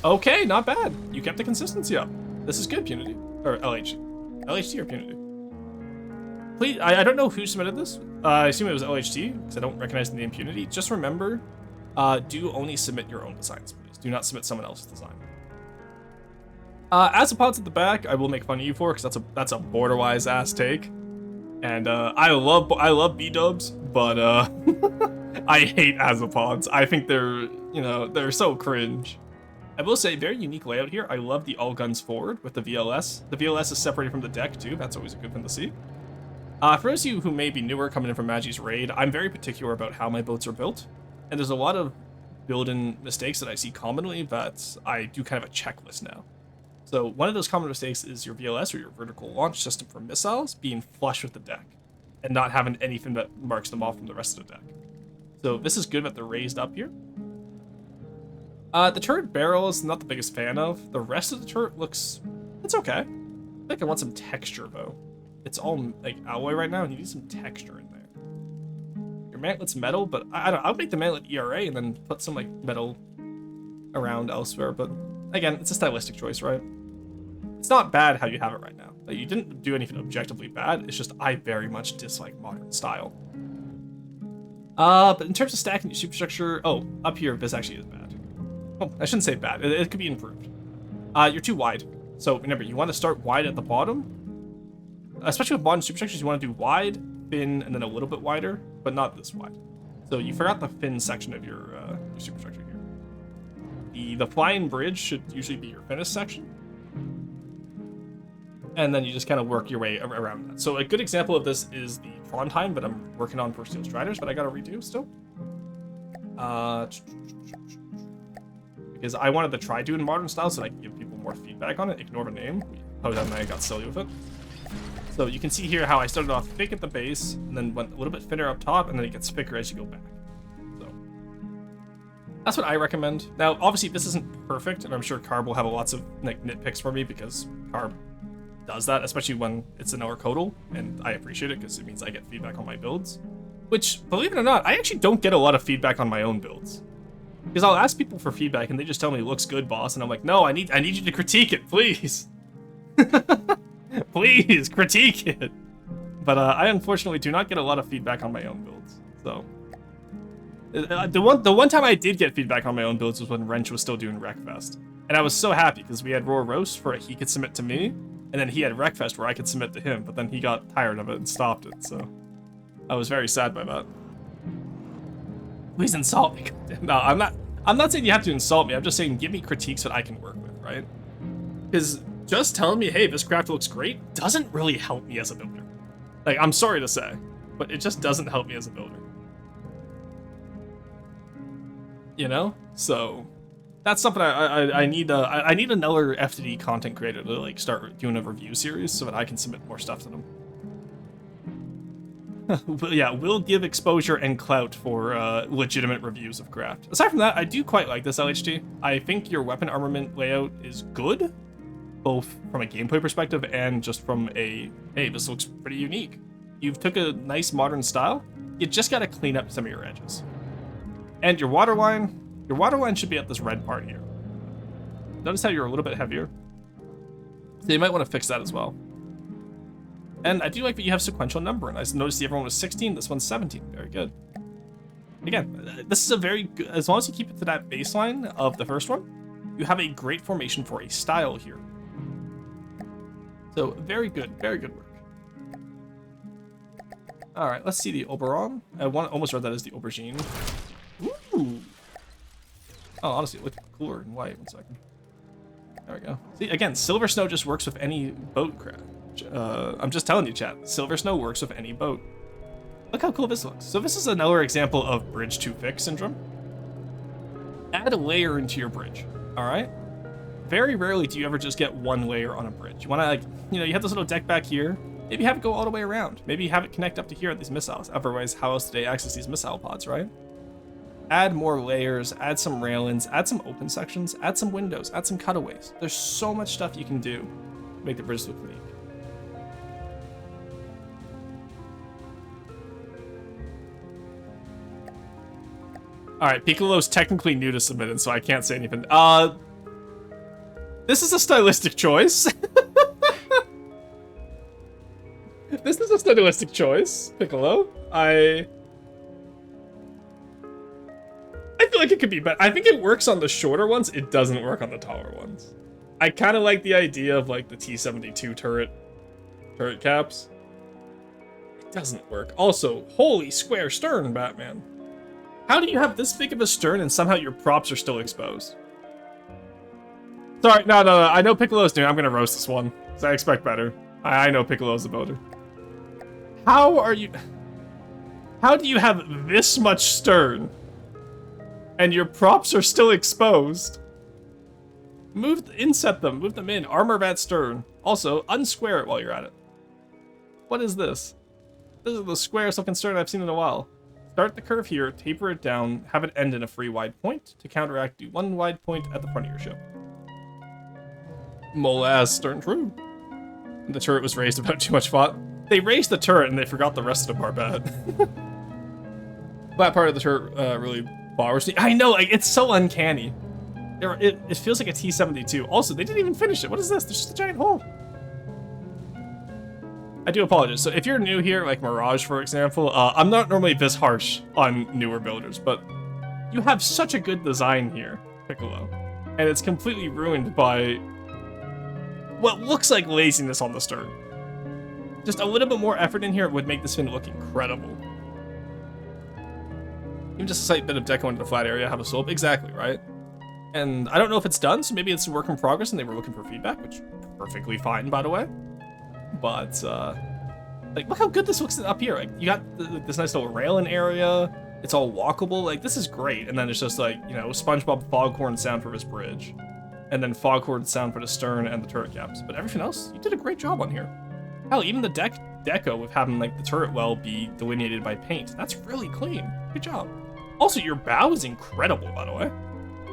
Okay, not bad. You kept the consistency up. This is good, Punity. Or LHT. LHT or Punity? Please, I don't know who submitted this. I assume it was LHT, because I don't recognize the name Punity. Just remember, do only submit your own designs, please. Do not submit someone else's design. As a pods at the back, I will make fun of you for, because that's a border-wise ass take. And I love B-dubs, but I hate Azapods. I think they're so cringe. I will say, very unique layout here. I love the all guns forward with the VLS. The VLS is separated from the deck too. That's always a good thing to see. For those of you who may be newer coming in from Magi's raid, I'm very particular about how my boats are built. And there's a lot of building mistakes that I see commonly that I do kind of a checklist now. So one of those common mistakes is your VLS, or your vertical launch system for missiles, being flush with the deck and not having anything that marks them off from the rest of the deck. So this is good that they're raised up here. The turret barrel is not the biggest fan of. The rest of the turret looks, it's okay. I think I want some texture though. It's all like alloy right now, and you need some texture in there. Your mantlet's metal, but I would make the mantlet ERA and then put some like metal around elsewhere, but again, it's a stylistic choice, right? It's not bad how you have it right now. Like, you didn't do anything objectively bad, it's just I very much dislike modern style. But in terms of stacking your superstructure, oh, up here, this actually is bad. Oh, I shouldn't say bad, it could be improved. You're too wide. So remember, you want to start wide at the bottom. Especially with modern superstructures, you want to do wide, thin, and then a little bit wider, but not this wide. So you forgot the thin section of your superstructure here. The flying bridge should usually be your thinnest section. And then you just kind of work your way around that. So a good example of this is the Trondheim that I'm working on for Steel Striders, but I gotta redo still. Because I wanted to try doing modern style so that I can give people more feedback on it. Ignore the name. Oh, then I got silly with it. So you can see here how I started off thick at the base, and then went a little bit thinner up top, and then it gets thicker as you go back. So that's what I recommend. Now, obviously, this isn't perfect, and I'm sure Carb will have lots of like nitpicks for me because Carb does that, especially when it's an Archaeologist, and I appreciate it because it means I get feedback on my builds. Which, believe it or not, I actually don't get a lot of feedback on my own builds. Because I'll ask people for feedback, and they just tell me, looks good, boss, and I'm like, no, I need you to critique it, please. Please, critique it. But I unfortunately do not get a lot of feedback on my own builds. So the one time I did get feedback on my own builds was when Wrench was still doing Wreckfest. And I was so happy because we had Raw Roast where he could submit to me, and then he had Wreckfest where I could submit to him, but then he got tired of it and stopped it, so I was very sad by that. Please insult me. No, I'm not saying you have to insult me, I'm just saying give me critiques that I can work with, right? Because just telling me, hey, this craft looks great, doesn't really help me as a builder. Like, I'm sorry to say, but it just doesn't help me as a builder. You know? So that's something I need. I need another FTD content creator to like start doing a review series so that I can submit more stuff to them. Yeah, will give exposure and clout for legitimate reviews of craft. Aside from that, I do quite like this LHT. I think your weapon armament layout is good, both from a gameplay perspective and just from a, hey, this looks pretty unique. You've took a nice modern style, you just gotta clean up some of your edges. And your waterline should be at this red part here. Notice how you're a little bit heavier. So you might want to fix that as well. And I do like that you have sequential numbering. I noticed the other one was 16, this one's 17. Very good. Again, this is a very good, as long as you keep it to that baseline of the first one, you have a great formation for a style here. So very good work. All right, let's see the Oberon. I almost read that as the aubergine. Ooh. Oh, honestly, it looked cooler in white. 1 second. There we go. See, again, Silver Snow just works with any boat craft. I'm just telling you, chat. Silver Snow works with any boat. Look how cool this looks. So this is another example of bridge too thick syndrome. Add a layer into your bridge, all right? Very rarely do you ever just get one layer on a bridge. You want to, like, you know, you have this little deck back here. Maybe have it go all the way around. Maybe have it connect up to here at these missiles. Otherwise, how else do they access these missile pods, right? Add more layers, add some railings, add some open sections, add some windows, add some cutaways. There's so much stuff you can do to make the bridge look unique. Alright, Piccolo's technically new to submitting, so I can't say anything. This is a stylistic choice. This is a stylistic choice, Piccolo. I feel like it could be better. I think it works on the shorter ones. It doesn't work on the taller ones. I kind of like the idea of like the T-72 turret caps. It doesn't work. Also, holy square stern, Batman. How do you have this big of a stern and somehow your props are still exposed? Sorry, no. I know Piccolo's new. I'm gonna roast this one. So I expect better. I know Piccolo's a builder. How do you have this much stern and your props are still exposed? Inset them, move them in, armor that stern. Also, unsquare it while you're at it. What is this? This is the squarest looking stern I've seen in a while. Start the curve here, taper it down, have it end in a free wide point. To counteract, do one wide point at the front of your ship. Mole-ass stern true. The turret was raised without too much thought. They raised the turret and they forgot the rest of the barbette. That part of the turret really bothers me. I know, like, it's so uncanny. It feels like a T-72. Also, they didn't even finish it. What is this? There's just a giant hole. I do apologize. So if you're new here, like Mirage, for example, I'm not normally this harsh on newer builders, but you have such a good design here, Piccolo, and it's completely ruined by what looks like laziness on the stern. Just a little bit more effort in here would make this fin look incredible. Even just a slight bit of deco into the flat area, have a slope. Exactly, right? And I don't know if it's done, so maybe it's a work in progress and they were looking for feedback, which perfectly fine, by the way. But, like, look how good this looks up here. Like, you got this nice little railing area. It's all walkable. Like, this is great. And then it's just like, you know, SpongeBob foghorn sound for his bridge. And then foghorn sound for the stern and the turret caps. But everything else, you did a great job on here. Hell, even the deco with having, like, the turret well be delineated by paint. That's really clean. Good job. Also, your bow is incredible, by the way.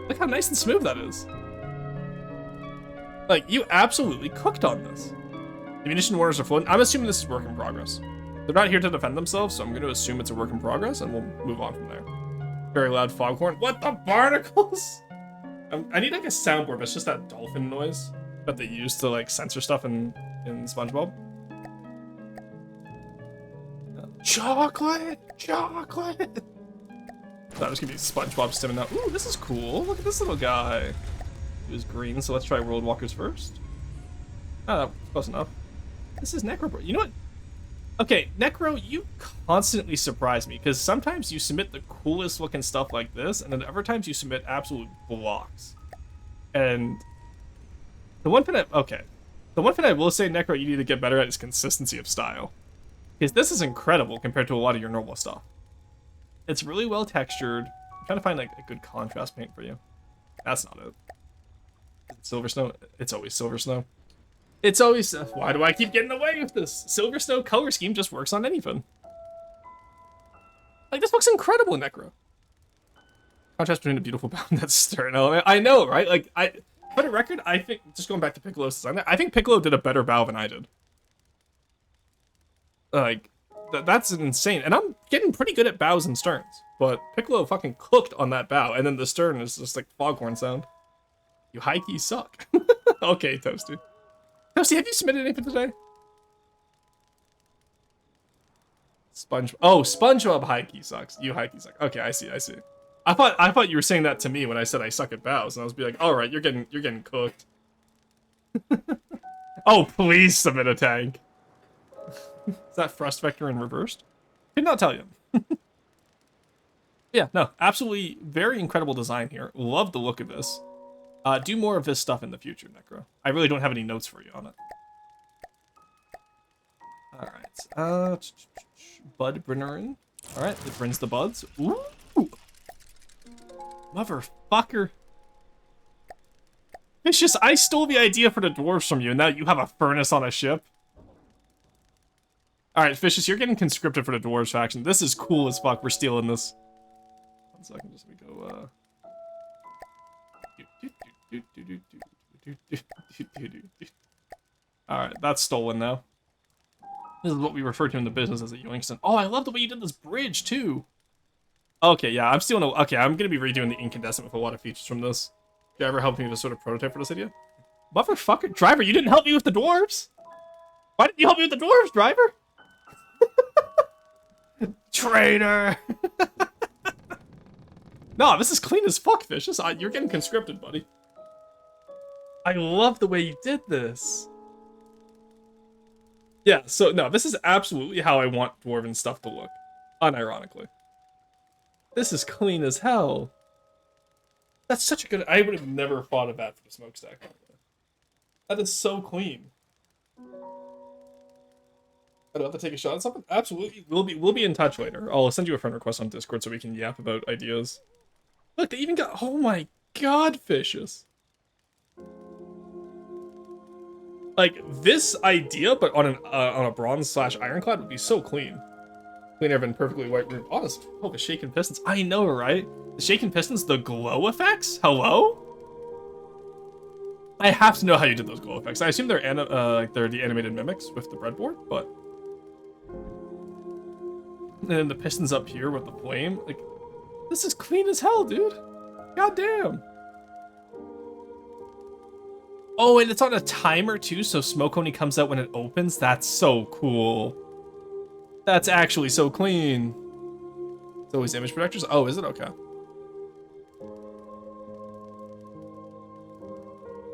Look how nice and smooth that is. Like, you absolutely cooked on this. Ammunition warners are floating. I'm assuming this is work in progress. They're not here to defend themselves, so I'm going to assume it's a work in progress, and we'll move on from there. Very loud foghorn. What the barnacles? I need, like, a soundboard, but it's just that dolphin noise that they use to, like, censor stuff in SpongeBob. Chocolate! Chocolate! That was gonna be SpongeBob stimming out. Ooh, this is cool. Look at this little guy. He was green, so let's try World Walkers first. Ah, close enough. This is Necro. You know what? Okay, Necro, you constantly surprise me, because sometimes you submit the coolest looking stuff like this, and then other times you submit absolute blocks. And the one thing I will say, Necro, you need to get better at is consistency of style. Because this is incredible compared to a lot of your normal stuff. It's really well textured. I'm trying to find like a good contrast paint for you. That's not it. Silver Snow? It's always Silver Snow. It's always... why do I keep getting away with this? Silver Snow color scheme just works on anything. Like, this looks incredible, Necro. Contrast between a beautiful bow and that stern element. I know, right? Like, for the record, I think... just going back to Piccolo's design, I think Piccolo did a better bow than I did. Like... that's insane, and I'm getting pretty good at bows and sterns, but Piccolo fucking cooked on that bow, and then the stern is just like foghorn sound. You high-key suck. Okay, Toasty. Toasty, have you submitted anything today? SpongeBob high-key sucks. You high-key suck. Okay, I see. I thought you were saying that to me when I said I suck at bows, and I was be like, all right, you're getting cooked. Oh, please submit a tank. Is that thrust vector in reversed? Could not tell you. Yeah, no, absolutely very incredible design here. Love the look of this. Do more of this stuff in the future, Necro. I really don't have any notes for you on it. Alright, Bud Brinnerin. Alright, it brings the buds. Ooh! Motherfucker. It's just, I stole the idea for the dwarves from you, and now you have a furnace on a ship. Alright, Fishes, you're getting conscripted for the dwarves faction. This is cool as fuck. We're stealing this. 1 second, just let me go, Alright, that's stolen now. This is what we refer to in the business as a yoinkson. Oh, I love the way you did this bridge, too. Okay, yeah, I'm stealing okay, I'm gonna be redoing the incandescent with a lot of features from this. You ever help me with a sort of prototype for this idea? Motherfucker, driver, you didn't help me with the dwarves? Why didn't you help me with the dwarves, driver? Traitor! No, this is clean as fuck, Fishes. You're getting conscripted, buddy. I love the way you did this. Yeah, so, no, this is absolutely how I want dwarven stuff to look. Unironically. This is clean as hell. That's such a good... I would have never thought of that for the smokestack. That is so clean. I don't have to take a shot at something? Absolutely. We'll be in touch later. I'll send you a friend request on Discord so we can yap about ideas. Look, they even got... oh my god, Fishes. Like, this idea, but on a bronze / ironclad would be so clean. Cleaner than perfectly white roof. Honest. Oh, the shaken pistons. I know, right? The shaken pistons, the glow effects? Hello? I have to know how you did those glow effects. I assume they're the animated mimics with the breadboard, but... and then the pistons up here with the flame. Like, this is clean as hell, dude. God damn. Oh, and it's on a timer too, so smoke only comes out when it opens. That's so cool. That's actually so clean. It's always image projectors. Oh, is it? Okay.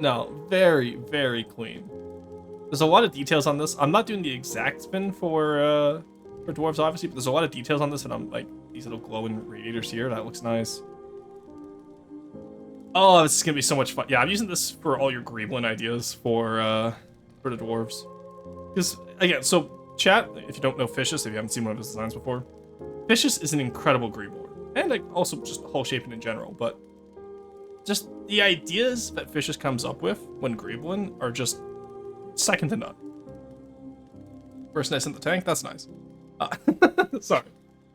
No, very, very clean. There's a lot of details on this. I'm not doing the exact spin for dwarves, obviously, but there's a lot of details on this, and I'm like, these little glowing radiators here, that looks nice. Oh, this is gonna be so much fun. Yeah, I'm using this for all your Greeblin ideas for the dwarves. Because, again, so, chat, if you don't know Fishes, if you haven't seen one of his designs before, Fishes is an incredible Greeblin. And, like, also just hull shaping in general, but just the ideas that Fishes comes up with when Greeblin are just second to none. First nice in the tank, that's nice. Sorry.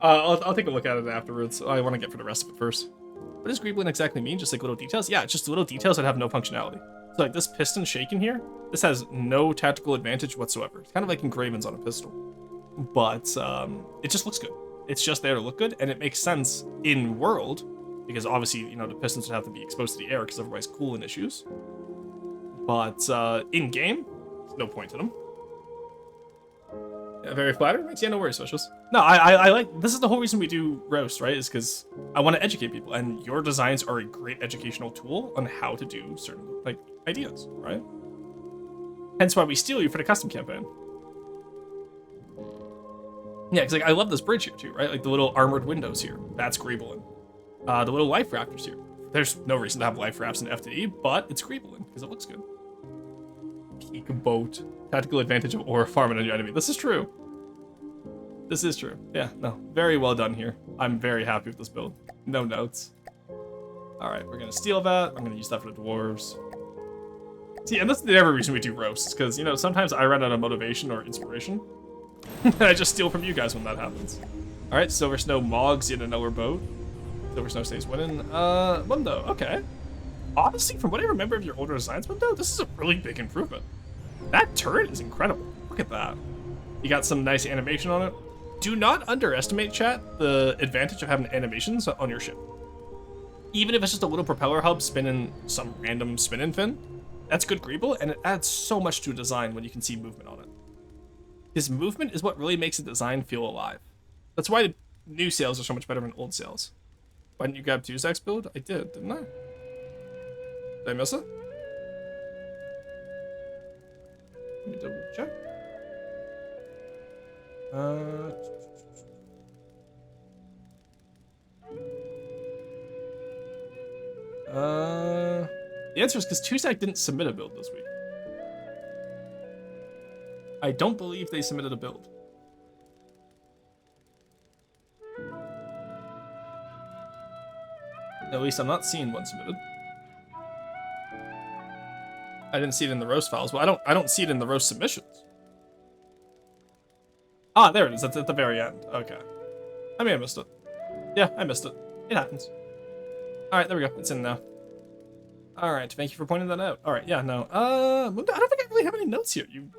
I'll take a look at it afterwards. I want to get for the rest of it first. What does Greeblin exactly mean? Just like little details? Yeah, just little details that have no functionality. So like this piston shaking here, this has no tactical advantage whatsoever. It's kind of like engravings on a pistol. But it just looks good. It's just there to look good, and it makes sense in world, because obviously, you know, the pistons would have to be exposed to the air because otherwise cooling issues. But in game, there's no point to them. Yeah, very flattering. Makes no worries, Socials. No, I like, this is the whole reason we do roast, right? Is because I want to educate people, and your designs are a great educational tool on how to do certain like ideas, right? Hence why we steal you for the custom campaign. Yeah, because like I love this bridge here too, right? Like the little armored windows here. That's Greeblin. The little life raptors here. There's no reason to have life rafts in FTD, but it's Greeblin because it looks good. Peak boat. Tactical advantage of aura farming on your enemy. This is true. This is true. Yeah, no. Very well done here. I'm very happy with this build. No notes. Alright, we're gonna steal that. I'm gonna use that for the dwarves. See, and that's the other reason we do roasts, because, you know, sometimes I run out of motivation or inspiration. And I just steal from you guys when that happens. Alright, Silver Snow mogs in another boat. Silver Snow stays winning. Mundo, okay. Honestly, from what I remember of your older designs, Mundo, this is a really big improvement. That turret is incredible. Look at that. You got some nice animation on it. Do not underestimate, chat, the advantage of having animations on your ship. Even if it's just a little propeller hub spinning some random spinning fin, that's good Greeble, and it adds so much to a design when you can see movement on it. His movement is what really makes a design feel alive. That's why new sails are so much better than old sails. Why didn't you grab Tuzak's build? I did, didn't I? Did I miss it? Let me double check. The answer is because Tuzak didn't submit a build this week. I don't believe they submitted a build. At least I'm not seeing one submitted. I didn't see it in the roast files. Well, I don't see it in the roast submissions. Ah, there it is. That's at the very end. Okay. I may have missed it. Yeah, I missed it. It happens. Alright, there we go. It's in now. Alright, thank you for pointing that out. Alright, yeah, no. I don't think I really have any notes here. You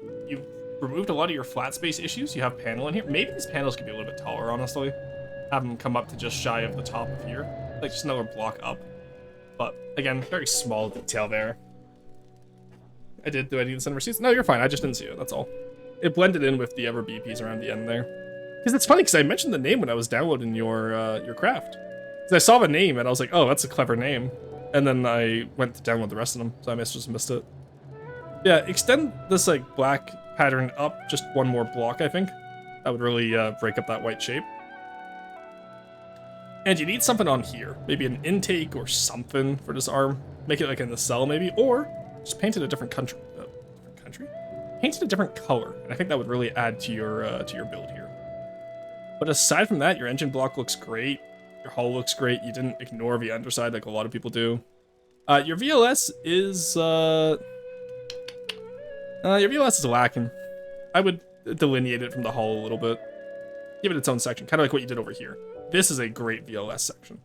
removed a lot of your flat space issues. You have panel in here. Maybe these panels could be a little bit taller, honestly. Have them come up to just shy of the top of here. Like, just another block up. But, again, very small detail there. Do I need to send receipts? No, you're fine. I just didn't see it, that's all. It blended in with the ever BPs around the end there. Because it's funny, because I mentioned the name when I was downloading your craft. Because I saw the name, and I was like, oh, that's a clever name. And then I went to download the rest of them, so I just missed it. Yeah, extend this, like, black pattern up just one more block, I think. That would really break up that white shape. And you need something on here. Maybe an intake or something for this arm. Make it like in the cell, maybe. Or just paint it a different country. Paint it a different color. And I think that would really add to your build here. But aside from that, your engine block looks great. Your hull looks great. You didn't ignore the underside like a lot of people do. Your VLS is lacking. I would delineate it from the hull a little bit. Give it its own section, kind of like what you did over here. This is a great VLS section.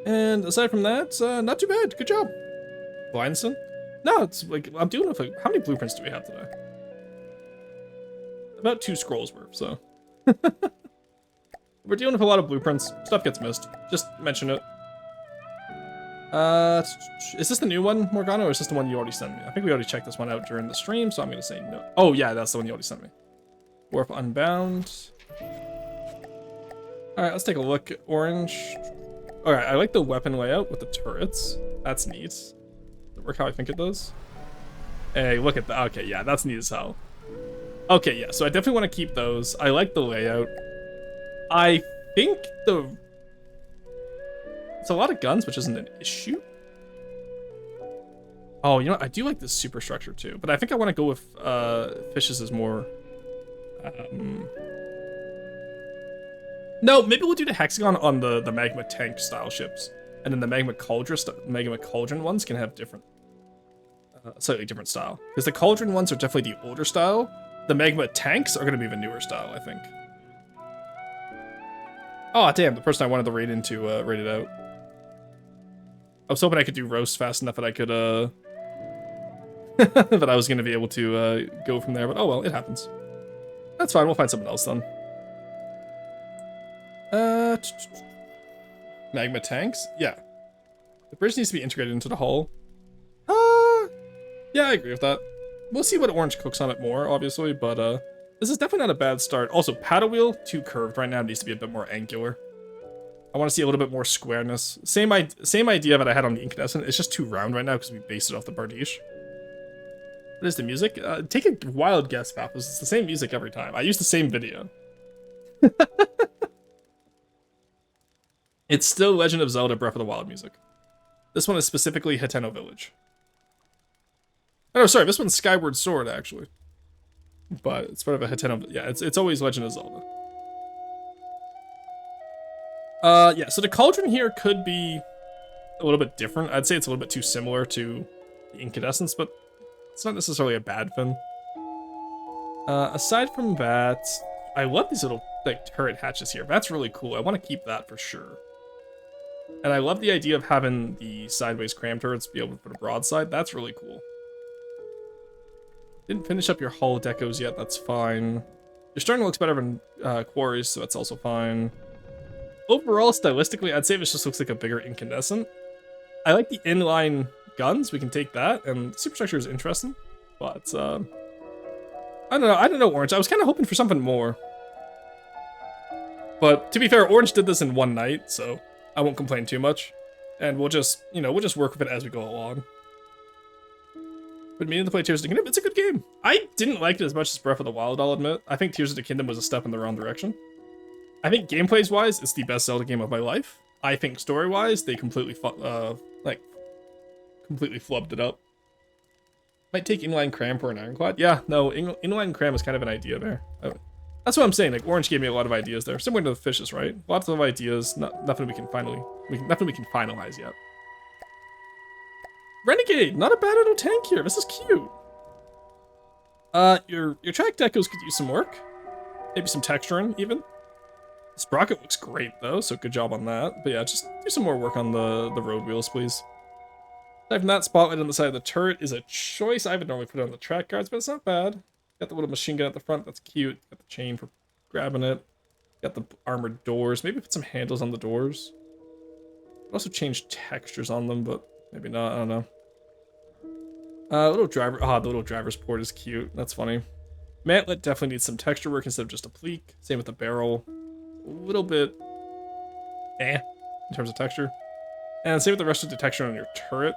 And aside from that, not too bad. Good job. Blindstone? No, it's like, I'm doing with like, how many blueprints do we have today? About 2 scrolls worth, so. We're dealing with a lot of blueprints. Stuff gets missed. Just mention it. Is this the new one, Morgana, or is this the one you already sent me? I think we already checked this one out during the stream, so I'm gonna say no. Oh yeah, that's the one you already sent me. Warp Unbound. Alright, let's take a look at Orange. Alright, I like the weapon layout with the turrets. That's neat. Does it work how I think it does? Hey, look at that. Okay, yeah, that's neat as hell. Okay, yeah, so I definitely want to keep those. I like the layout. I think it's a lot of guns, which isn't an issue. Oh, you know what? I do like this superstructure too, but I think I want to go with fishes as more. No, maybe we'll do the hexagon on the magma tank style ships, and then the magma cauldron ones can have different, slightly different style. Because the cauldron ones are definitely the older style. The magma tanks are going to be the newer style, I think. Oh damn! The person I wanted to raid into raided out. I was hoping I could do roast fast enough that I could that I was going to be able to go from there, but oh well, it happens. That's fine. We'll find something else then. Magma tanks? Yeah. The bridge needs to be integrated into the hull. Yeah, I agree with that. We'll see what Orange cooks on it more, obviously, but this is definitely not a bad start. Also, paddle wheel, too curved right now. It needs to be a bit more angular. I want to see a little bit more squareness. Same idea that I had on the Incandescent. It's just too round right now because we based it off the Bardiche. What is the music? Take a wild guess, Pappas. It's the same music every time. I use the same video. It's still Legend of Zelda Breath of the Wild music. This one is specifically Hateno Village. Oh, sorry, this one's Skyward Sword, actually. But it's part of a Hateno... Yeah, it's always Legend of Zelda. Yeah, so the cauldron here could be a little bit different. I'd say it's a little bit too similar to the Incandescence, but it's not necessarily a bad thing. Aside from that, I love these little like turret hatches here. That's really cool. I want to keep that for sure. And I love the idea of having the sideways cram turrets be able to put a broadside. That's really cool. Didn't finish up your hull decos yet. That's fine. Your stern looks better than Quarries, so that's also fine. Overall, stylistically, I'd say this just looks like a bigger Incandescent. I like the inline guns. We can take that, and the superstructure is interesting. But I don't know, Orange. I was kind of hoping for something more. But to be fair, Orange did this in one night, so I won't complain too much. And we'll just, we'll just work with it as we go along. But meaning to play Tears of the Kingdom, it's a good game. I didn't like it as much as Breath of the Wild, I'll admit. I think Tears of the Kingdom was a step in the wrong direction. I think gameplays-wise, it's the best Zelda game of my life. I think story-wise, they completely flubbed it up. Might take inline cram for an ironclad. Yeah, no, inline cram is kind of an idea there. That's what I'm saying. Like Orange gave me a lot of ideas there, similar to the fishes, right? Lots of ideas. Nothing we can finalize yet. Renegade, not a bad little tank here. This is cute. Your track decos could use some work. Maybe some texturing even. Sprocket looks great though, so good job on that. But yeah, just do some more work on the road wheels, please. Aside from that, spotlight on the side of the turret is a choice. I would normally put it on the track guards, but it's not bad. Got the little machine gun at the front, that's cute. Got the chain for grabbing it. Got the armored doors. Maybe put some handles on the doors. Also change textures on them, but maybe not, I don't know. Little driver, the little driver's port is cute. That's funny. Mantlet definitely needs some texture work instead of just a pleat. Same with the barrel. A little bit in terms of texture. And same with the rest of the texture on your turret.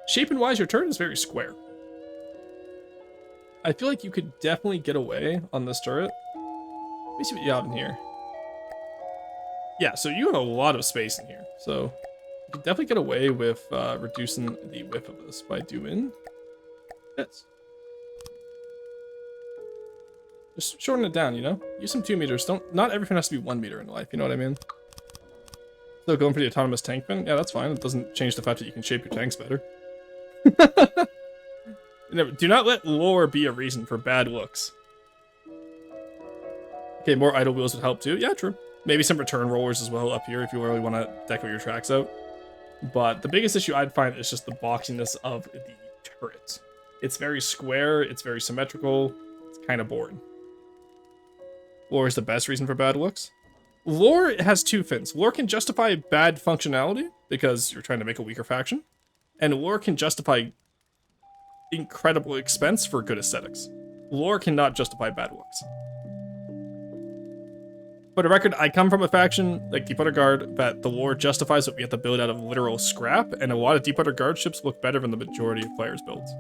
Shape and wise, your turret is very square. I feel like you could definitely get away on this turret. Let me see what you have in here. Yeah, so you have a lot of space in here. So you can definitely get away with reducing the width of this by doing this. Just shorten it down, Use some 2 meters. Not everything has to be 1 meter in life, you know what I mean? So going for the autonomous tank bin? Yeah, that's fine. It doesn't change the fact that you can shape your tanks better. Do not let lore be a reason for bad looks. Okay, more idle wheels would help too. Yeah, true. Maybe some return rollers as well up here if you really want to deco your tracks out. But the biggest issue I'd find is just the boxiness of the turret. It's very square, it's very symmetrical, it's kind of boring. Lore is the best reason for bad looks. Lore has 2 fins. Lore can justify bad functionality, because you're trying to make a weaker faction. And lore can justify incredible expense for good aesthetics. Lore cannot justify bad looks. For the record, I come from a faction like Deep Water Guard that the lore justifies that we have to build out of literal scrap, and a lot of Deep Water Guard ships look better than the majority of players' builds.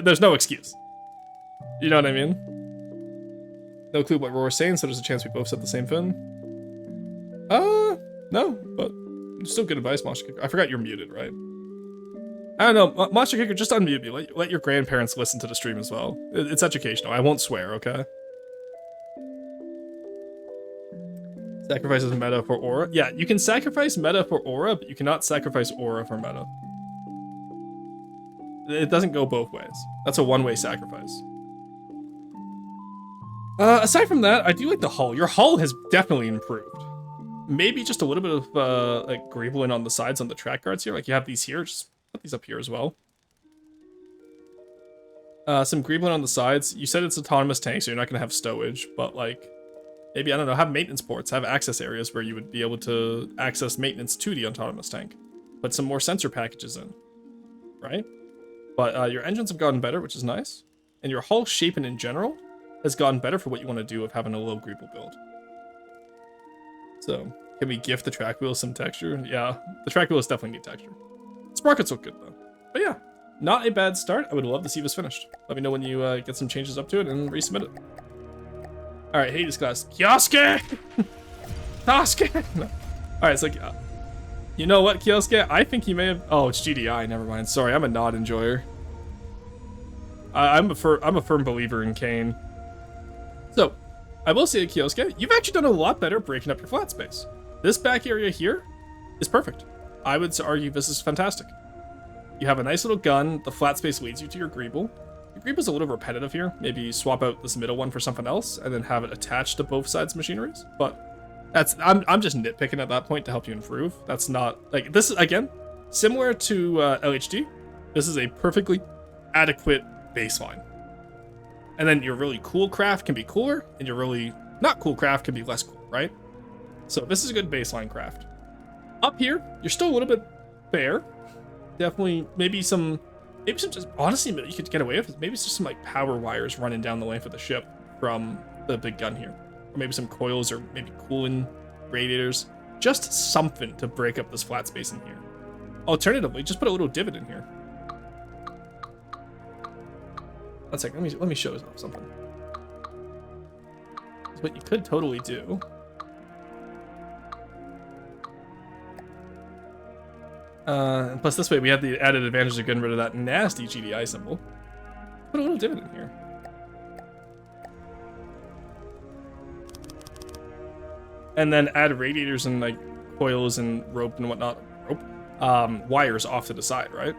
There's no excuse. You know what I mean? No clue what Roar's saying, so there's a chance we both said the same thing. No, but still good advice, Monster Kicker. I forgot you're muted, right? I don't know, Monster Kicker, just unmute me. Let your grandparents listen to the stream as well. It's educational. I won't swear, okay? Sacrifices meta for aura. Yeah, you can sacrifice meta for aura, but you cannot sacrifice aura for meta. It doesn't go both ways. That's a one-way sacrifice. Aside from that, I do like the hull. Your hull has definitely improved. Maybe just a little bit of like greebling on the sides on the track guards here. Like you have these here, just put these up here as well. Some greebling on the sides. You said it's autonomous tank, so you're not gonna have stowage, but like maybe, I don't know, have maintenance ports, have access areas where you would be able to access maintenance to the autonomous tank. Put some more sensor packages in, right? But your engines have gotten better, which is nice. And your hull shaping in general has gotten better for what you want to do of having a low greeble build. So, can we gift the track wheels some texture? Yeah, the track wheels definitely need texture. Sprockets look good though. But yeah, not a bad start. I would love to see this finished. Let me know when you get some changes up to it and resubmit it. Alright, Hades class. Kioske! Kioske! No. Alright, it's like, you know what, Kioske? I think he may have... Oh, it's GDI, never mind. Sorry, I'm a nod enjoyer. I'm a firm believer in Kane. So, I will say, Kioske, you've actually done a lot better breaking up your flat space. This back area here is perfect. I would argue this is fantastic. You have a nice little gun, the flat space leads you to your greeble. Your greeble's a little repetitive here. Maybe swap out this middle one for something else, and then have it attached to both sides machineries. But that's I'm just nitpicking at that point to help you improve. That's not, like, this is, again, similar to LHD. This is a perfectly adequate baseline. And then your really cool craft can be cooler, and your really not cool craft can be less cool, right? So this is a good baseline craft. Up here, you're still a little bit bare. Definitely, maybe some just, honestly, you could get away with it. Maybe it's just some like power wires running down the length of the ship from the big gun here. Or maybe some coils, or maybe cooling radiators. Just something to break up this flat space in here. Alternatively, just put a little divot in here. One second, let me show you something. What you could totally do. Plus this way we have the added advantage of getting rid of that nasty GDI symbol. Put a little divot in here. And then add radiators and like coils and rope and whatnot. Wires off to the side, right?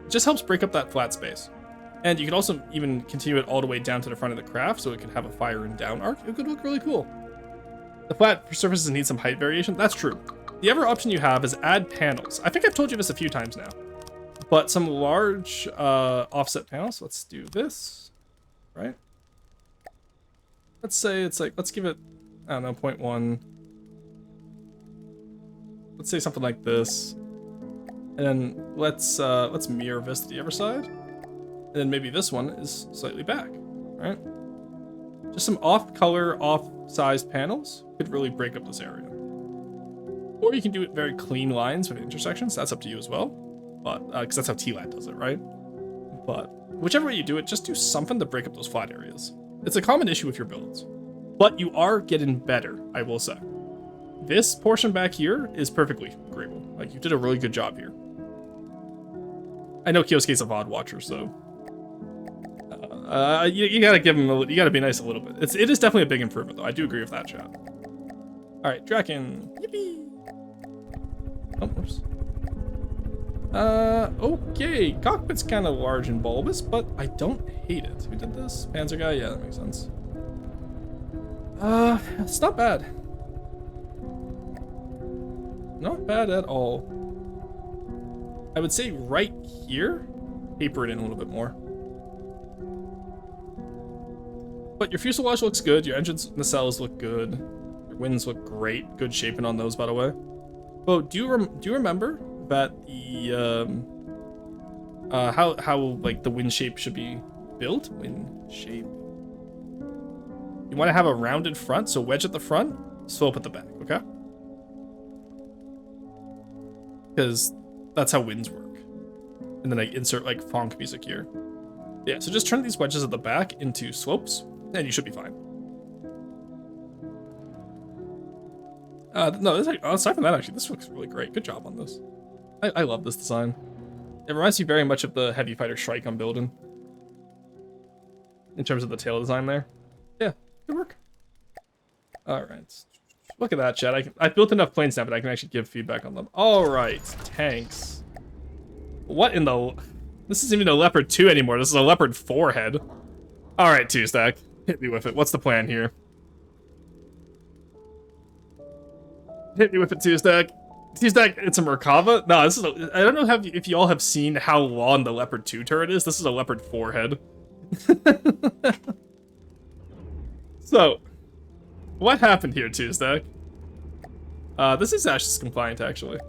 It just helps break up that flat space. And you can also even continue it all the way down to the front of the craft, so it can have a fire and down arc. It could look really cool. The flat surfaces need some height variation. That's true. The other option you have is add panels. I think I've told you this a few times now. But some large offset panels. Let's do this, right? Let's say it's like, let's give it, I don't know, 0.1. Let's say something like this. And then let's mirror this to the other side. And then maybe this one is slightly back, right? Just some off-color, off-size panels could really break up this area. Or you can do it very clean lines with intersections. That's up to you as well. But, because that's how TLAT does it, right? But whichever way you do it, just do something to break up those flat areas. It's a common issue with your builds. But you are getting better, I will say. This portion back here is perfectly agreeable. Like, you did a really good job here. I know Kyosuke's a VOD watcher, so... you gotta give him you gotta be nice a little bit. It is definitely a big improvement, though. I do agree with that, chat. Alright, Draken. Yippee! Oh, whoops. Okay. Cockpit's kind of large and bulbous, but I don't hate it. Who did this? Panzer guy? Yeah, that makes sense. It's not bad. Not bad at all. I would say right here, taper it in a little bit more. But your fuselage looks good, your engines, nacelles look good, your wings look great. Good shaping on those, by the way. Well, do you remember that the how like the wind shape should be built? Wind shape. You want to have a rounded front, so wedge at the front, slope at the back, okay? Because that's how winds work. And then I insert like funk music here. Yeah, so just turn these wedges at the back into slopes, and you should be fine. No, aside from that, actually, this looks really great. Good job on this. I love this design. It reminds me very much of the Heavy Fighter Shrike I'm building. In terms of the tail design there. Yeah, good work. Alright. Look at that, chat. I've built enough planes now, but I can actually give feedback on them. Alright, tanks. What in the... This isn't even a Leopard 2 anymore. This is a Leopard 4 head. Alright, Two-Stack. Hit me with it. What's the plan here? Hit me with it, Two-Stack. Two-Stack, it's a Merkava? No, this is a... I don't know if you all have seen how long the Leopard 2 turret is. This is a Leopard 4 head. So, what happened here, Two-Stack? This is Ashes compliant, actually.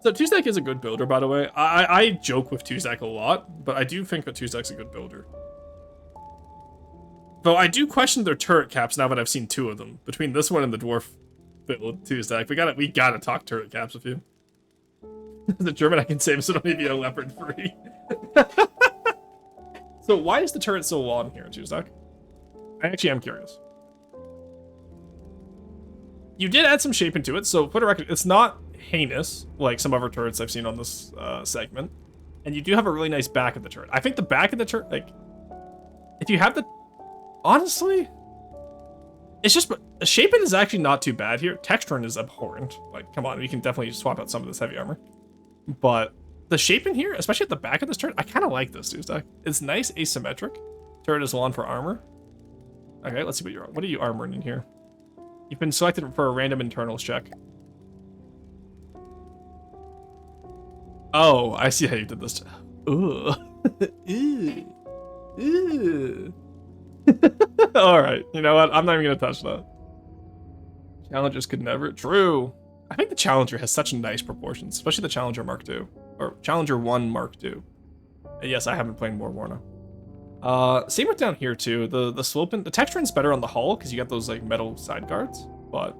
So Two-Stack is a good builder, by the way. I joke with Two-Stack a lot, but I do think that Two-Stack's a good builder. Though I do question their turret caps now that I've seen 2 of them. Between this one and the dwarf build, Two-Stack, we gotta talk turret caps with you. The German I can save, so don't need to be a Leopard 3. So why is the turret so long here, Two-Stack? I actually am curious. You did add some shape into it, so for the record, it's not heinous like some other turrets I've seen on this segment. And you do have a really nice back of the turret. I think the back of the turret, like, if you have the... Honestly, it's just... The shaping is actually not too bad here. Texturing is abhorrent. Like, come on, we can definitely swap out some of this heavy armor. But the shaping here, especially at the back of this turret, I kind of like this, Two-Stack. It's nice, asymmetric. Turret is long for armor. Okay, let's see what are you armoring in here? You've been selected for a random internals check. Oh, I see how you did this. Ooh. Ooh. Ooh. Alright, you know what? I'm not even gonna touch that. Challengers could never... True. I think the Challenger has such nice proportions, especially the Challenger Mark II. Or Challenger 1 Mark II. Yes, I haven't played War Warner. Same with down here too. The sloping, the texturing's better on the hull because you got those like metal side guards, but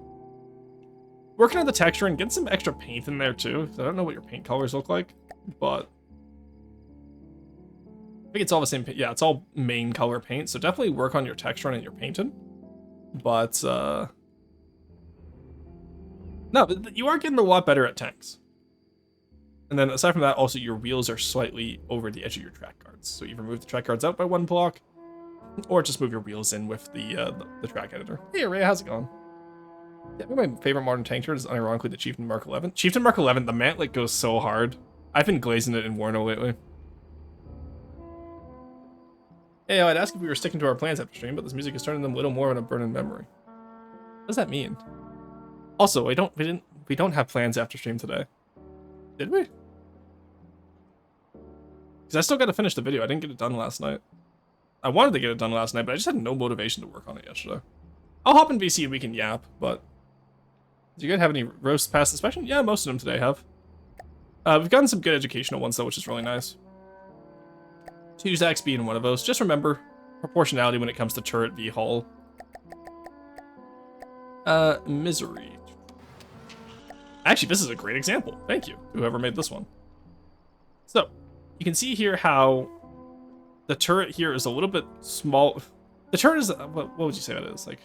working on the texture and getting some extra paint in there too. I don't know what your paint colors look like, but I think it's all the same. Yeah, it's all main color paint. So definitely work on your texturing and your painting. But no, but you are getting a lot better at tanks. And then aside from that, also your wheels are slightly over the edge of your track guards. So either move the track guards out by 1 block, or just move your wheels in with the track editor. Hey Ray, how's it going? Yeah, I think my favorite modern tank turret is unironically the Chieftain Mark 11. Chieftain Mark 11, the mantlet goes so hard. I've been glazing it in Warno lately. Hey, I'd ask if we were sticking to our plans after stream, but this music is turning them a little more on a burning memory. What does that mean? Also, we don't have plans after stream today. Did we? Because I still got to finish the video. I didn't get it done last night. I wanted to get it done last night, but I just had no motivation to work on it yesterday. I'll hop in VC and we can yap, but... Do you guys have any roasts past inspection? Yeah, most of them today have. We've gotten some good educational ones, though, which is really nice. Two-Stacks being one of those. Just remember, proportionality when it comes to turret v hull. Misery. Actually, this is a great example. Thank you, whoever made this one. So, you can see here how the turret here is a little bit small. The turret is, what would you say that is? Like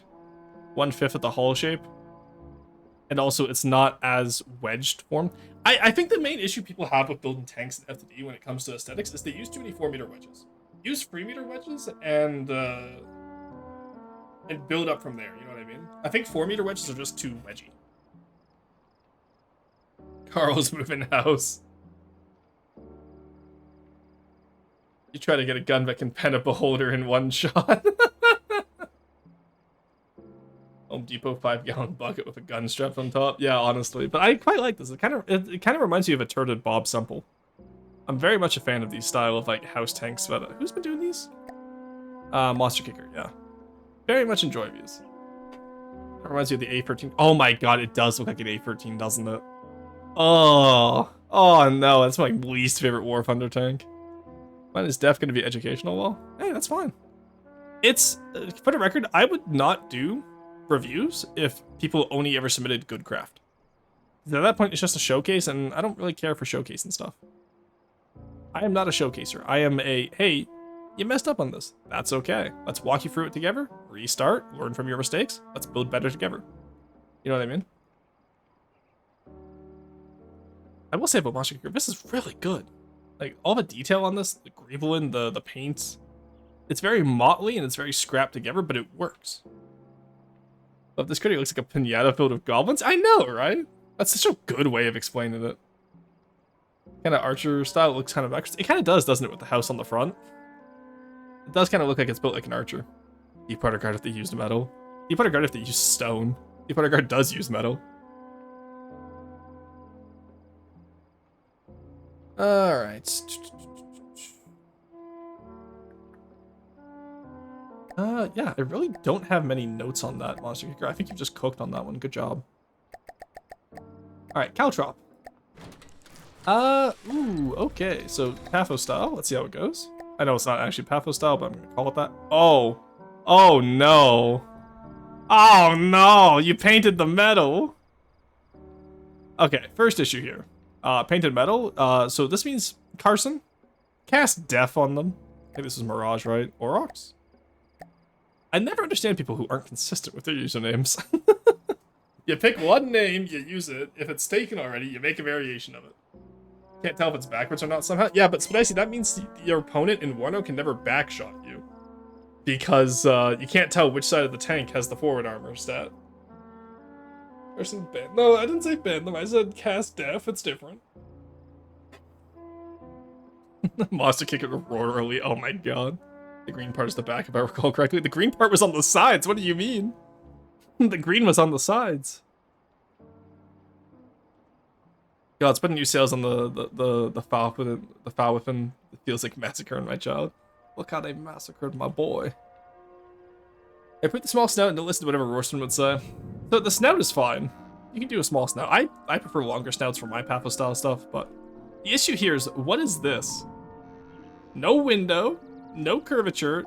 1/5 of the hull shape. And also, it's not as wedged formed. I think the main issue people have with building tanks in FTD when it comes to aesthetics is they use too many 4-meter wedges. Use 3-meter wedges and build up from there, you know what I mean? I think 4-meter wedges are just too wedgy. Carl's moving house. You try to get a gun that can pen a beholder in one shot. Home Depot 5-gallon bucket with a gun strapped on top. Yeah, honestly, but I quite like this. It kind of reminds me of a turreted Bob Semple. I'm very much a fan of these style of like house tanks. But who's been doing these? Monster Kicker. Yeah, very much enjoy these. That reminds me of the A13. Oh my god, it does look like an A13, doesn't it? Oh no, that's my least favorite War Thunder tank. Mine is def going to be educational. Well, hey, that's fine. It's, for the record, I would not do reviews if people only ever submitted good craft. At that point, it's just a showcase, and I don't really care for showcasing stuff. I am not a showcaser. I am a, hey, you messed up on this. That's okay. Let's walk you through it together, restart, learn from your mistakes. Let's build better together. You know what I mean? I will say about Monster Kicker, this is really good. Like, all the detail on this, the greebelin, the paints, it's very motley and it's very scrapped together, but it works. But this critic looks like a pinata filled with goblins. I know, right? That's such a good way of explaining it. Kind of archer style. It looks kind of extra. It kind of does, doesn't it, with the house on the front? It does kind of look like it's built like an archer. Deep Water Guard if they used metal. Deep Water Guard if they used stone. Deep Water Guard does use metal. Alright. Yeah, I really don't have many notes on that Monster Kicker. I think you just cooked on that one. Good job. Alright, Caltrop. Ooh, okay. So, Pathos style. Let's see how it goes. I know it's not actually Pathos style, but I'm gonna call it that. Oh. Oh, no. Oh, no. You painted the metal. Okay, first issue here. Painted metal. So this means Carson. Cast Def on them. I think this is Mirage, right? Orox? I never understand people who aren't consistent with their usernames. You pick one name, you use it. If it's taken already, you make a variation of it. Can't tell if it's backwards or not somehow. Yeah, but Spicy, that means your opponent in Warno can never backshot you. Because you can't tell which side of the tank has the forward armor stat. Person ban. No, I didn't say ban them. I said cast Def. It's different. Monster Kicker roar early. Oh my god. The green part is the back, if I recall correctly. The green part was on the sides. What do you mean? The green was on the sides. God, it's putting new sales on the foul with it. The foul weapon. It feels like massacring my child. Look how they massacred my boy. I put the small snout and don't listen to whatever Rorston would say. So the snout is fine. You can do a small snout. I prefer longer snouts for my Pathos style stuff, but the issue here is, what is this? No window, no curvature.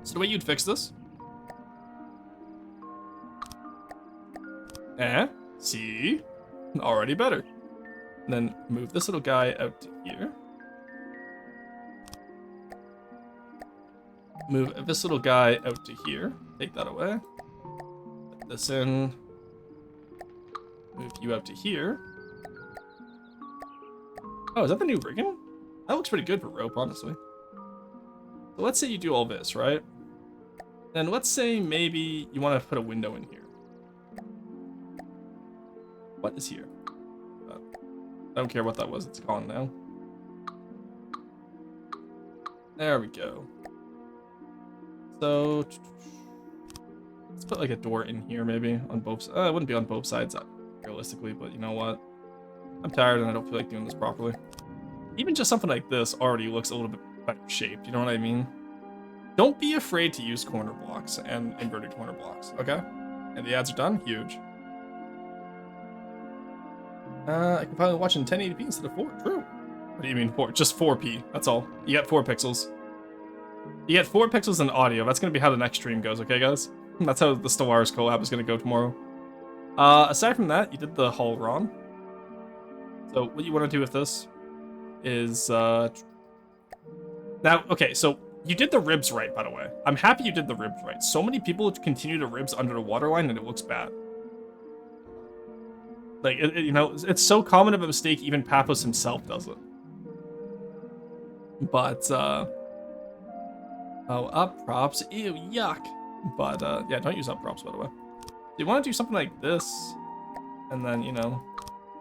So the way you'd fix this? See? Already better. And then move this little guy out to here. Move this little guy out to here. Take that away. Put this in. Move you out to here. Oh, is that the new rigging? That looks pretty good for rope, honestly. So let's say you do all this, right? Then let's say maybe you want to put a window in here. What is here? I don't care what that was, it's gone now. There we go. So let's put like a door in here maybe on both. It wouldn't be on both sides realistically, but you know what? I'm tired and I don't feel like doing this properly. Even just something like this already looks a little bit better shaped. You know what I mean? Don't be afraid to use corner blocks and inverted corner blocks. Okay? And the ads are done. Huge. I can finally watch in 1080p instead of 4. True. What do you mean 4? Just 4p. That's all. You get 4 pixels. You get 4 pixels in audio. That's going to be how the next stream goes, okay, guys? That's how the Stellaris collab is going to go tomorrow. Aside from that, you did the hull wrong. So what you want to do with this is... Now, okay, so you did the ribs right, by the way. I'm happy you did the ribs right. So many people continue to ribs under the waterline and it looks bad. Like, you know, it's so common of a mistake, even Paphos himself does it. But, oh, up props. Ew, yuck. But, yeah, don't use up props, by the way. You want to do something like this, and then, you know,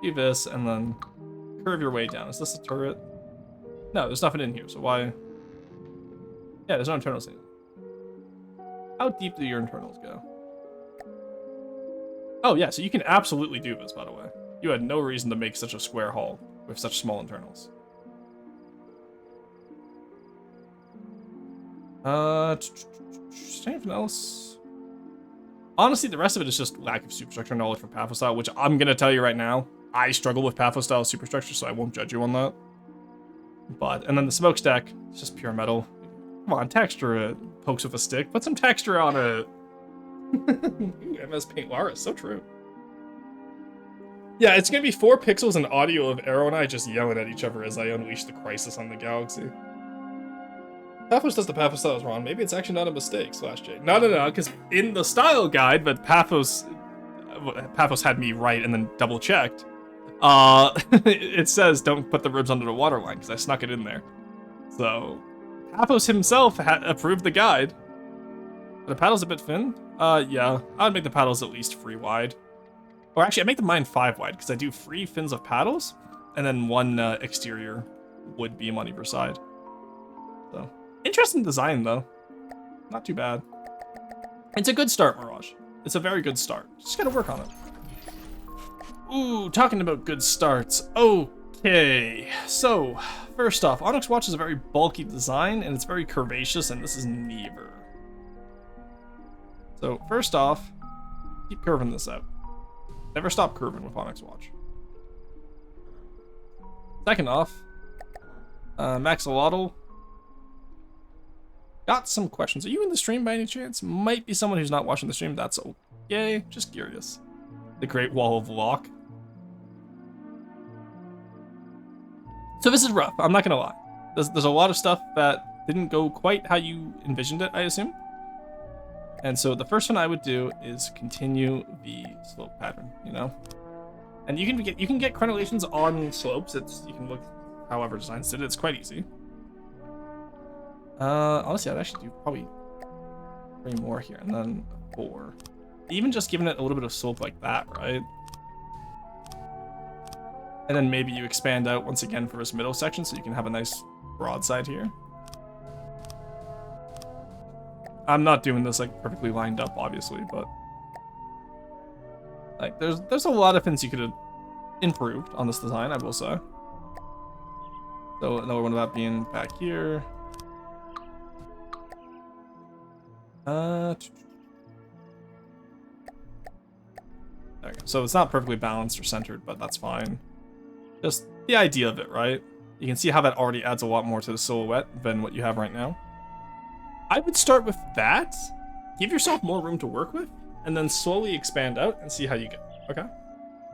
do this, and then curve your way down. Is this a turret? No, there's nothing in here, so why? Yeah, there's no internals in it. How deep do your internals go? Oh, yeah, so you can absolutely do this, by the way. You had no reason to make such a square hull with such small internals. Anything else? Honestly, the rest of it is just lack of superstructure knowledge from Pathos style, which I'm gonna tell you right now. I struggle with Pathos style superstructure, so I won't judge you on that. But, and then the smokestack, it's just pure metal. Come on, texture it. Pokes with a stick. Put some texture on it. Ooh, MS Paint Lara, so true. Yeah, it's gonna be 4 pixels and audio of Arrow and I just yelling at each other as I unleash the crisis on the galaxy. Pathos does the Pathos styles wrong. Maybe it's actually not a mistake, /J. No, because in the style guide, but Pathos had me right and then double checked. It says don't put the ribs under the waterline because I snuck it in there. So, Pathos himself approved the guide. Are the paddles a bit thin? Yeah. I would make the paddles at least 3 wide. Or actually, I make the mine 5 wide because I do 3 fins of paddles and then 1 exterior wood beam on either side. So, interesting design though. Not too bad. It's a good start, Mirage. It's a very good start. Just gotta work on it. Ooh, talking about good starts. Okay, so first off, Onyx Watch is a very bulky design and it's very curvaceous, and this is neither. So first off, keep curving this out. Never stop curving with Onyx Watch. Second off, Maxolotl. Got some questions. Are you in the stream by any chance? Might be someone who's not watching the stream. That's okay. Just curious. The Great Wall of Lock. So this is rough. I'm not gonna lie. There's a lot of stuff that didn't go quite how you envisioned it, I assume. And so the first one I would do is continue the slope pattern, you know? And you can get crenellations on slopes. You can look however designs did it. It's quite easy. Honestly, I'd actually do probably 3 more here and then 4. Even just giving it a little bit of slope like that, right? And then maybe you expand out once again for this middle section so you can have a nice broadside here. I'm not doing this like perfectly lined up, obviously, but like there's a lot of things you could have improved on this design, I will say. So another one of that being back here. There we go. So it's not perfectly balanced or centered, but that's fine. Just the idea of it, right? You can see how that already adds a lot more to the silhouette than what you have right now. I would start with that, give yourself more room to work with, and then slowly expand out and see how you go. Okay?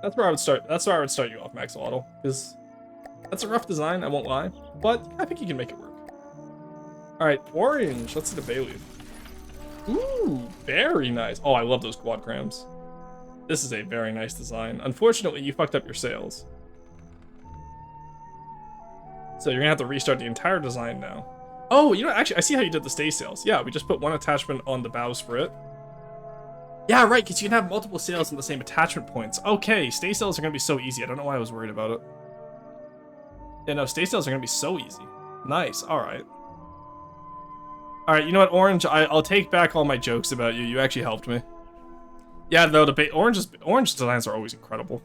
That's where I would start. That's where I would start you off, Maxolotl, because that's a rough design, I won't lie, but I think you can make it work. All right, orange. Let's see the bay leaf. Ooh, very nice. Oh, I love those quad crams. This is a very nice design. Unfortunately, you fucked up your sails. So you're gonna have to restart the entire design now. Oh, you know, actually, I see how you did the stay sails. Yeah, we just put 1 attachment on the bowsprit. Yeah, right, because you can have multiple sails in the same attachment points. Okay, stay sails are gonna be so easy. I don't know why I was worried about it. Yeah, no, stay sails are gonna be so easy. Nice, all right. All right, you know what, Orange? I'll take back all my jokes about you. You actually helped me. Yeah, though, orange designs are always incredible.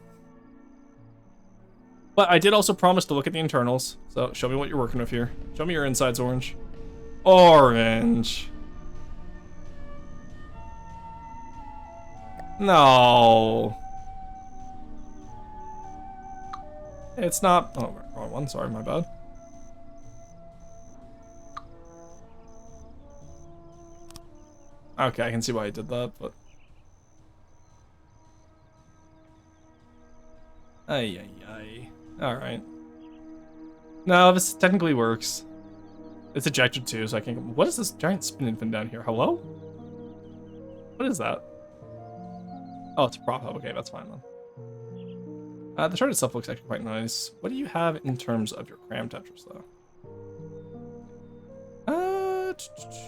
But I did also promise to look at the internals, so show me what you're working with here. Show me your insides, Orange. Orange. No. It's not. Oh, wrong one. Sorry, my bad. Okay, I can see why he did that, but. Ay, ay, ay. Alright. No, this technically works. It's ejected too, so I can't. What is this giant spinning fin down here? Hello? What is that? Oh, it's a prop hub. Okay, that's fine then. The chart itself looks actually quite nice. What do you have in terms of your cram Tetris, though?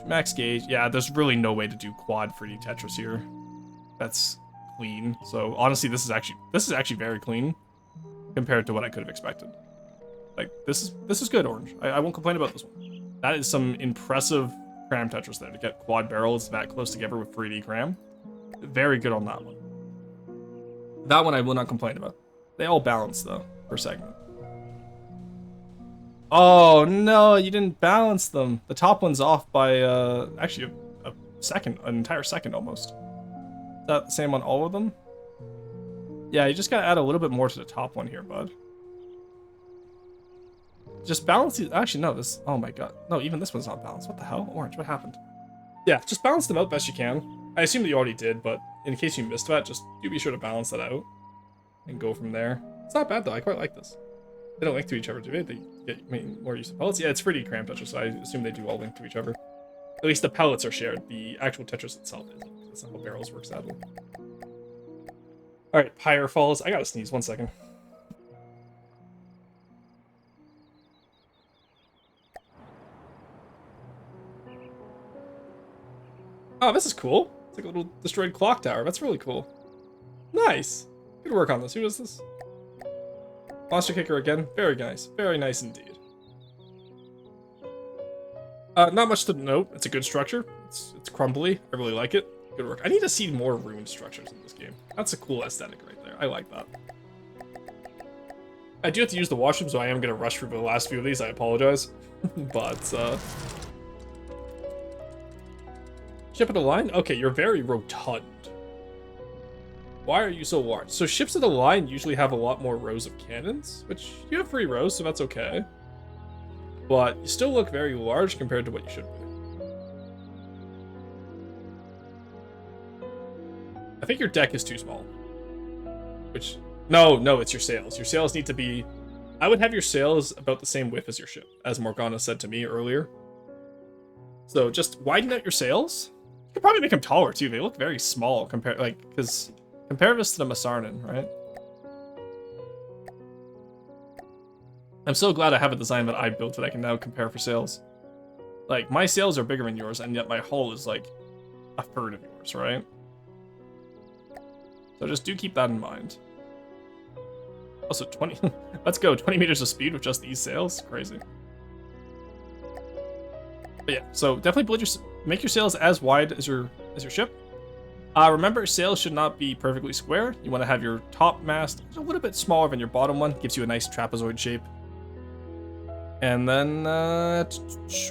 Max gauge. Yeah, there's really no way to do quad 3D Tetris here. That's clean. So honestly, this is actually very clean compared to what I could have expected. Like this is good, Orange. I won't complain about this one. That is some impressive cram Tetris there to get quad barrels that close together with 3D cram. Very good on that one. That one I will not complain about. They all balance though per segment. Oh no, you didn't balance them. The top one's off by actually an entire second almost. that the same on all of them? Yeah, you just gotta add a little bit more to the top one here, bud. Just balance these. Actually, no, this. Oh my god. No, even this one's not balanced. What the hell? Orange, what happened? Yeah, just balance them out best you can. I assume that you already did, but in case you missed that, just do be sure to balance that out and go from there. It's not bad though. I quite like this. They don't link to each other, do they? They get more use of pellets. Yeah, it's pretty cramped Tetris, so I assume they do all link to each other. At least the pellets are shared. The actual Tetris itself isn't. That's not how barrels work, sadly. All right, Pyre Falls. I gotta sneeze. 1 second. Oh, this is cool. It's like a little destroyed clock tower. That's really cool. Nice. Good work on this. Who is this? Monster Kicker again. Very nice. Very nice indeed. Not much to note. It's a good structure. It's crumbly. I really like it. Good work. I need to see more ruined structures in this game. That's a cool aesthetic right there. I like that. I do have to use the washroom, so I am going to rush through the last few of these. I apologize. But, ship of the line? Okay, you're very rotund. Why are you so large? So ships of the line usually have a lot more rows of cannons, which you have 3 rows, so that's okay. But you still look very large compared to what you should be. I think your deck is too small. Which, no, it's your sails. Your sails need to be, I would have your sails about the same width as your ship, as Morgana said to me earlier. So just widen out your sails. You could probably make them taller too. They look very small compared, like, because compare this to the Masarnin, right? I'm so glad I have a design that I built that I can now compare for sails. Like, my sails are bigger than yours, and yet my hull is like a third of yours, right? So just do keep that in mind. Also, 20. Let's go. 20 meters of speed with just these sails. Crazy. But yeah, so definitely make your sails as wide as your ship. Remember, sails should not be perfectly square. You want to have your top mast a little bit smaller than your bottom one. Gives you a nice trapezoid shape. And then,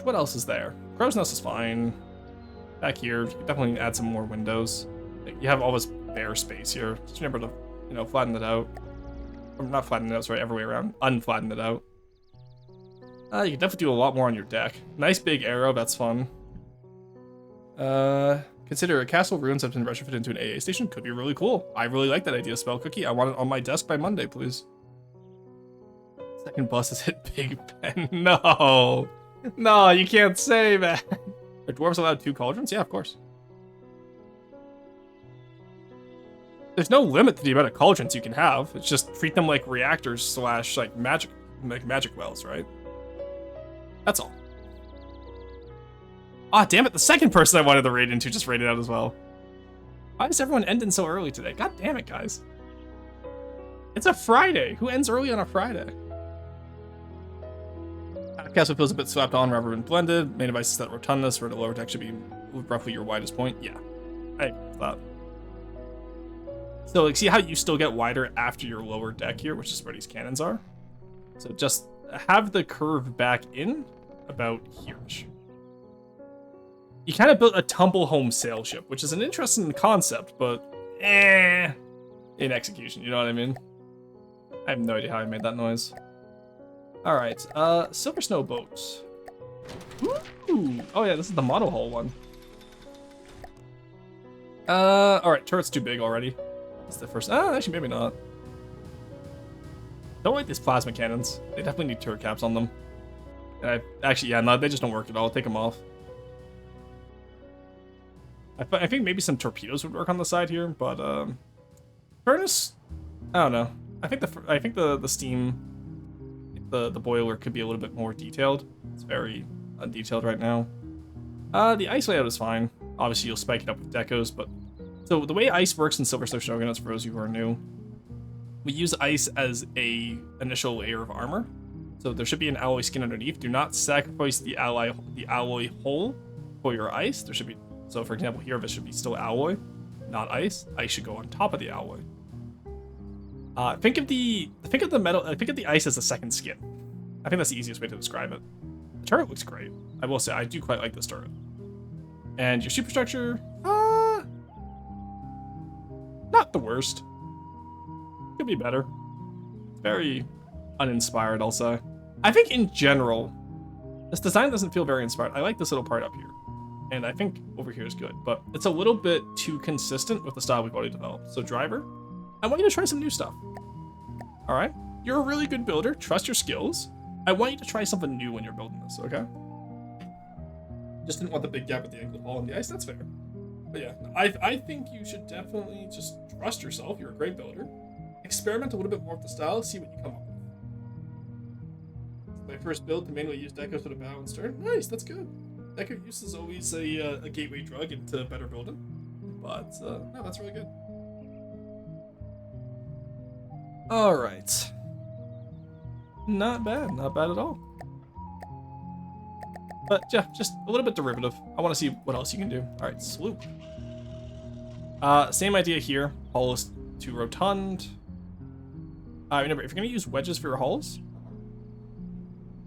what else is there? Crow's Nest is fine. Back here, you can definitely add some more windows. You have all this bare space here. Just remember to, you know, flatten it out. Or not flatten it out, sorry, every way around. Unflatten it out. You can definitely do a lot more on your deck. Nice big arrow, that's fun. Consider a castle ruins have been retrofitted into an AA station. Could be really cool. I really like that idea, Spell Cookie. I want it on my desk by Monday, please. Second boss has hit Big Ben. No. No, you can't say that. Are dwarves allowed 2 cauldrons? Yeah, of course. There's no limit to the amount of cauldrons you can have. It's just treat them like reactors slash like magic wells, right? That's all. Ah, damn it, the second person I wanted to raid into just raided out as well. Why is everyone ending so early today? God damn it, guys. It's a Friday. Who ends early on a Friday? Castle feels a bit slapped on rather than blended. Main device is that rotundness where the lower deck should be roughly your widest point. Yeah, I agree with that. So, like, see how you still get wider after your lower deck here, which is where these cannons are? So just have the curve back in about here-ish. You kind of built a tumble home sail ship, which is an interesting concept, but in execution, you know what I mean? I have no idea how I made that noise. Alright, Silver Snow Boat. Ooh. Oh yeah, this is the monohull one. Alright, turret's too big already. That's the first, actually maybe not. Don't like these plasma cannons. They definitely need turret caps on them. And actually, yeah, no, they just don't work at all. Take them off. I think maybe some torpedoes would work on the side here, but furnace, I don't know. I think the steam, the boiler could be a little bit more detailed. It's very undetailed right now. The ice layout is fine. Obviously, you'll spike it up with decos, but so the way ice works in Silver Star Shogunats, for those of you who are new, we use ice as a initial layer of armor. So there should be an alloy skin underneath. Do not sacrifice the alloy hull for your ice. There should be, so for example here, this should be still alloy, not ice. Ice should go on top of the alloy. Think of the ice as a second skin. I think that's the easiest way to describe it. The turret looks great. I will say I do quite like this turret. And your superstructure, the worst. Could be better. It's very uninspired, I'll say. I think in general, this design doesn't feel very inspired. I like this little part up here. And I think over here is good, but it's a little bit too consistent with the style we've already developed. So driver, I want you to try some new stuff. All right? You're a really good builder. Trust your skills. I want you to try something new when you're building this, okay? Just didn't want the big gap with the angled hull and the ice. That's fair. But yeah, I think you should definitely just trust yourself. You're a great builder. Experiment a little bit more with the style. See what you come up with. My first build to manually use decos for the bow and stern. Nice, that's good. Deco use is always a gateway drug into better building. But, no, that's really good. Alright. Not bad at all. But yeah, just a little bit derivative. I want to see what else you can do. Alright, sloop. Same idea here. Hull is too rotund. Remember, if you're going to use wedges for your hulls,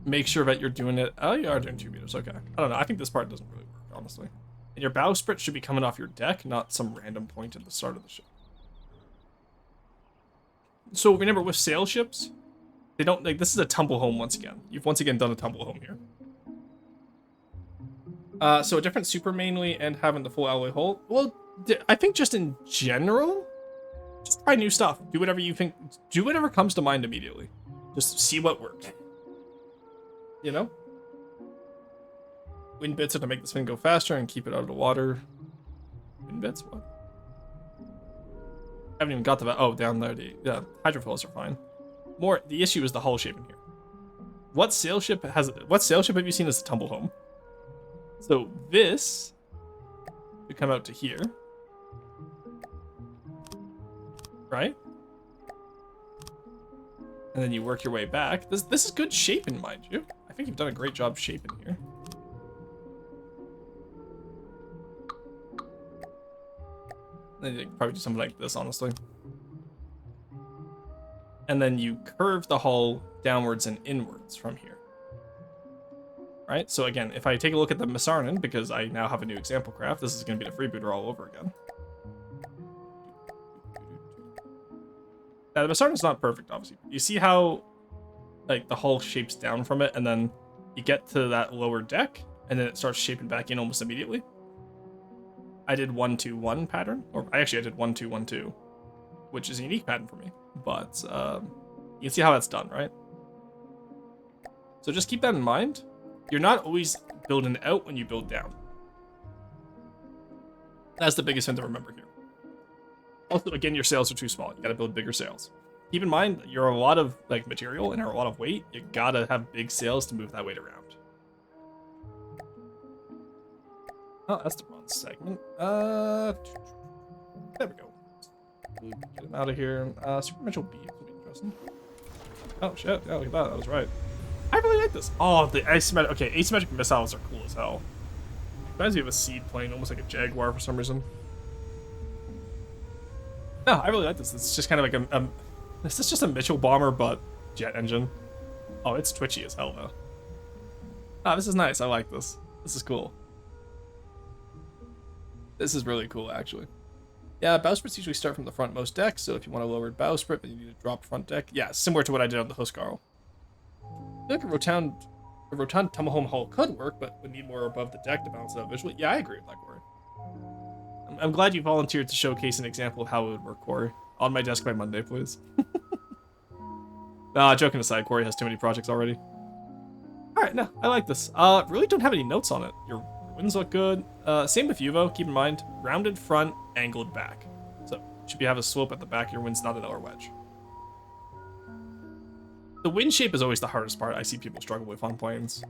make sure that you're doing it. Oh, you are doing 2 meters. Okay. I don't know. I think this part doesn't really work, honestly. And your bowsprit should be coming off your deck, not some random point at the start of the ship. So remember, with sail ships, they don't, like, this is a tumble home once again. You've once again done a tumble home here. So a different super mainly and having the full alloy hull. Well, I think just in general, just try new stuff. Do whatever you think, do whatever comes to mind immediately. Just see what works. You know? Wind bits are to make this thing go faster and keep it out of the water. Wind bits? What? I haven't even got to that. Oh, down there. The hydrofoils are fine. The issue is the hull shape in here. What sail ship have you seen as a tumble home? So this should come out to here. Right? And then you work your way back. This is good shaping, mind you. I think you've done a great job shaping here. Then you probably do something like this, honestly. And then you curve the hull downwards and inwards from here. Right? So again, if I take a look at the Masarnen, because I now have a new example craft, this is going to be the freebooter all over again. Now, the Masarnen's not perfect, obviously. You see how, like, the hull shapes down from it, and then you get to that lower deck, and then it starts shaping back in almost immediately? I did 1-2-1 pattern, or actually I did 1-2-1-2, which is a unique pattern for me. But you can see how that's done, right? So just keep that in mind. You're not always building out when you build down. That's the biggest thing to remember here. Also, again, your sails are too small. You gotta build bigger sails. Keep in mind, you're a lot of like material and are a lot of weight. You gotta have big sails to move that weight around. Oh, that's the wrong segment. There we go. Get him out of here. Superdimensional beam would be interesting. Oh shit! Yeah, look at that. That was right. I really like this. Oh, the asymmetric. Okay, asymmetric missiles are cool as hell. Reminds me of a seed plane, almost like a Jaguar for some reason. No, I really like this. It's just kind of like a this is just a Mitchell bomber, but jet engine. Oh, it's twitchy as hell though. Ah, this is nice. I like this. This is cool. This is really cool, actually. Yeah, bowsprits usually start from the frontmost deck, so if you want a lowered bowsprit, then you need to drop front deck. Yeah, similar to what I did on the Huskarl. I feel like a rotund tumble home hull could work, but would need more above the deck to balance it out visually. Yeah, I agree with that, Corey. I'm glad you volunteered to showcase an example of how it would work, Corey. On my desk by Monday, please. Nah, joking aside, Corey has too many projects already. Alright, no, I like this. Really don't have any notes on it. Your winds look good. Same with Yuvo, keep in mind, rounded front, angled back. So, should have a slope at the back, your wind's not an L or wedge. The wind shape is always the hardest part I see people struggle with on planes.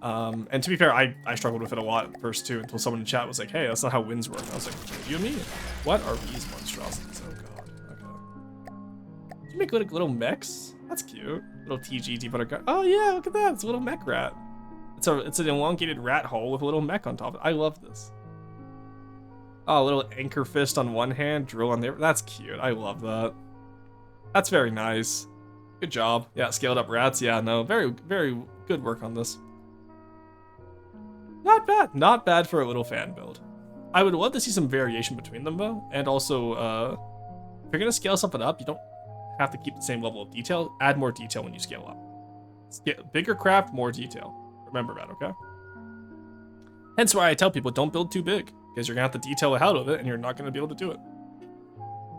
And to be fair, I struggled with it a lot at first too, until someone in chat was like, hey, that's not how winds work. And I was like, you and me? What are these monstrosities? Oh god, okay. Did you make little mechs? That's cute. Little TG buttercut. Oh yeah, look at that, it's a little mech rat. It's an elongated rat hole with a little mech on top of it. I love this. Oh, a little anchor fist on one hand, drill on the other. That's cute, I love that. That's very nice. Good job. Yeah, scaled up rats. Yeah, no, very, very good work on this. Not bad. Not bad for a little fan build. I would love to see some variation between them though, and also if you're gonna scale something up, you don't have to keep the same level of detail. Add more detail when you scale up. Bigger craft, more detail. Remember that, okay? Hence why I tell people don't build too big, because you're gonna have to detail the hell out of it, and you're not gonna be able to do it.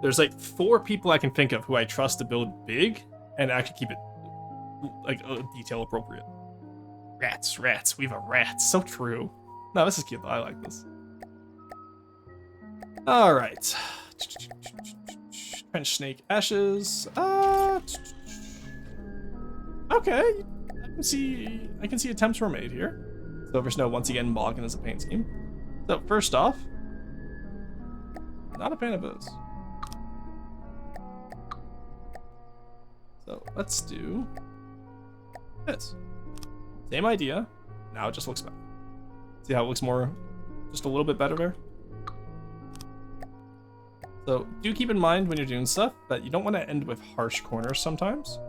There's like 4 people I can think of who I trust to build big and actually keep it like detail appropriate. Rats. We have a rat. So true. No, this is cute though. I like this. All right. Trench snake ashes. Okay. I can see attempts were made here. Silver snow once again bogging as a paint scheme. So first off, not a fan of those. So let's do this. Same idea. Now it just looks better. See how it looks more, just a little bit better there? So do keep in mind when you're doing stuff that you don't want to end with harsh corners sometimes.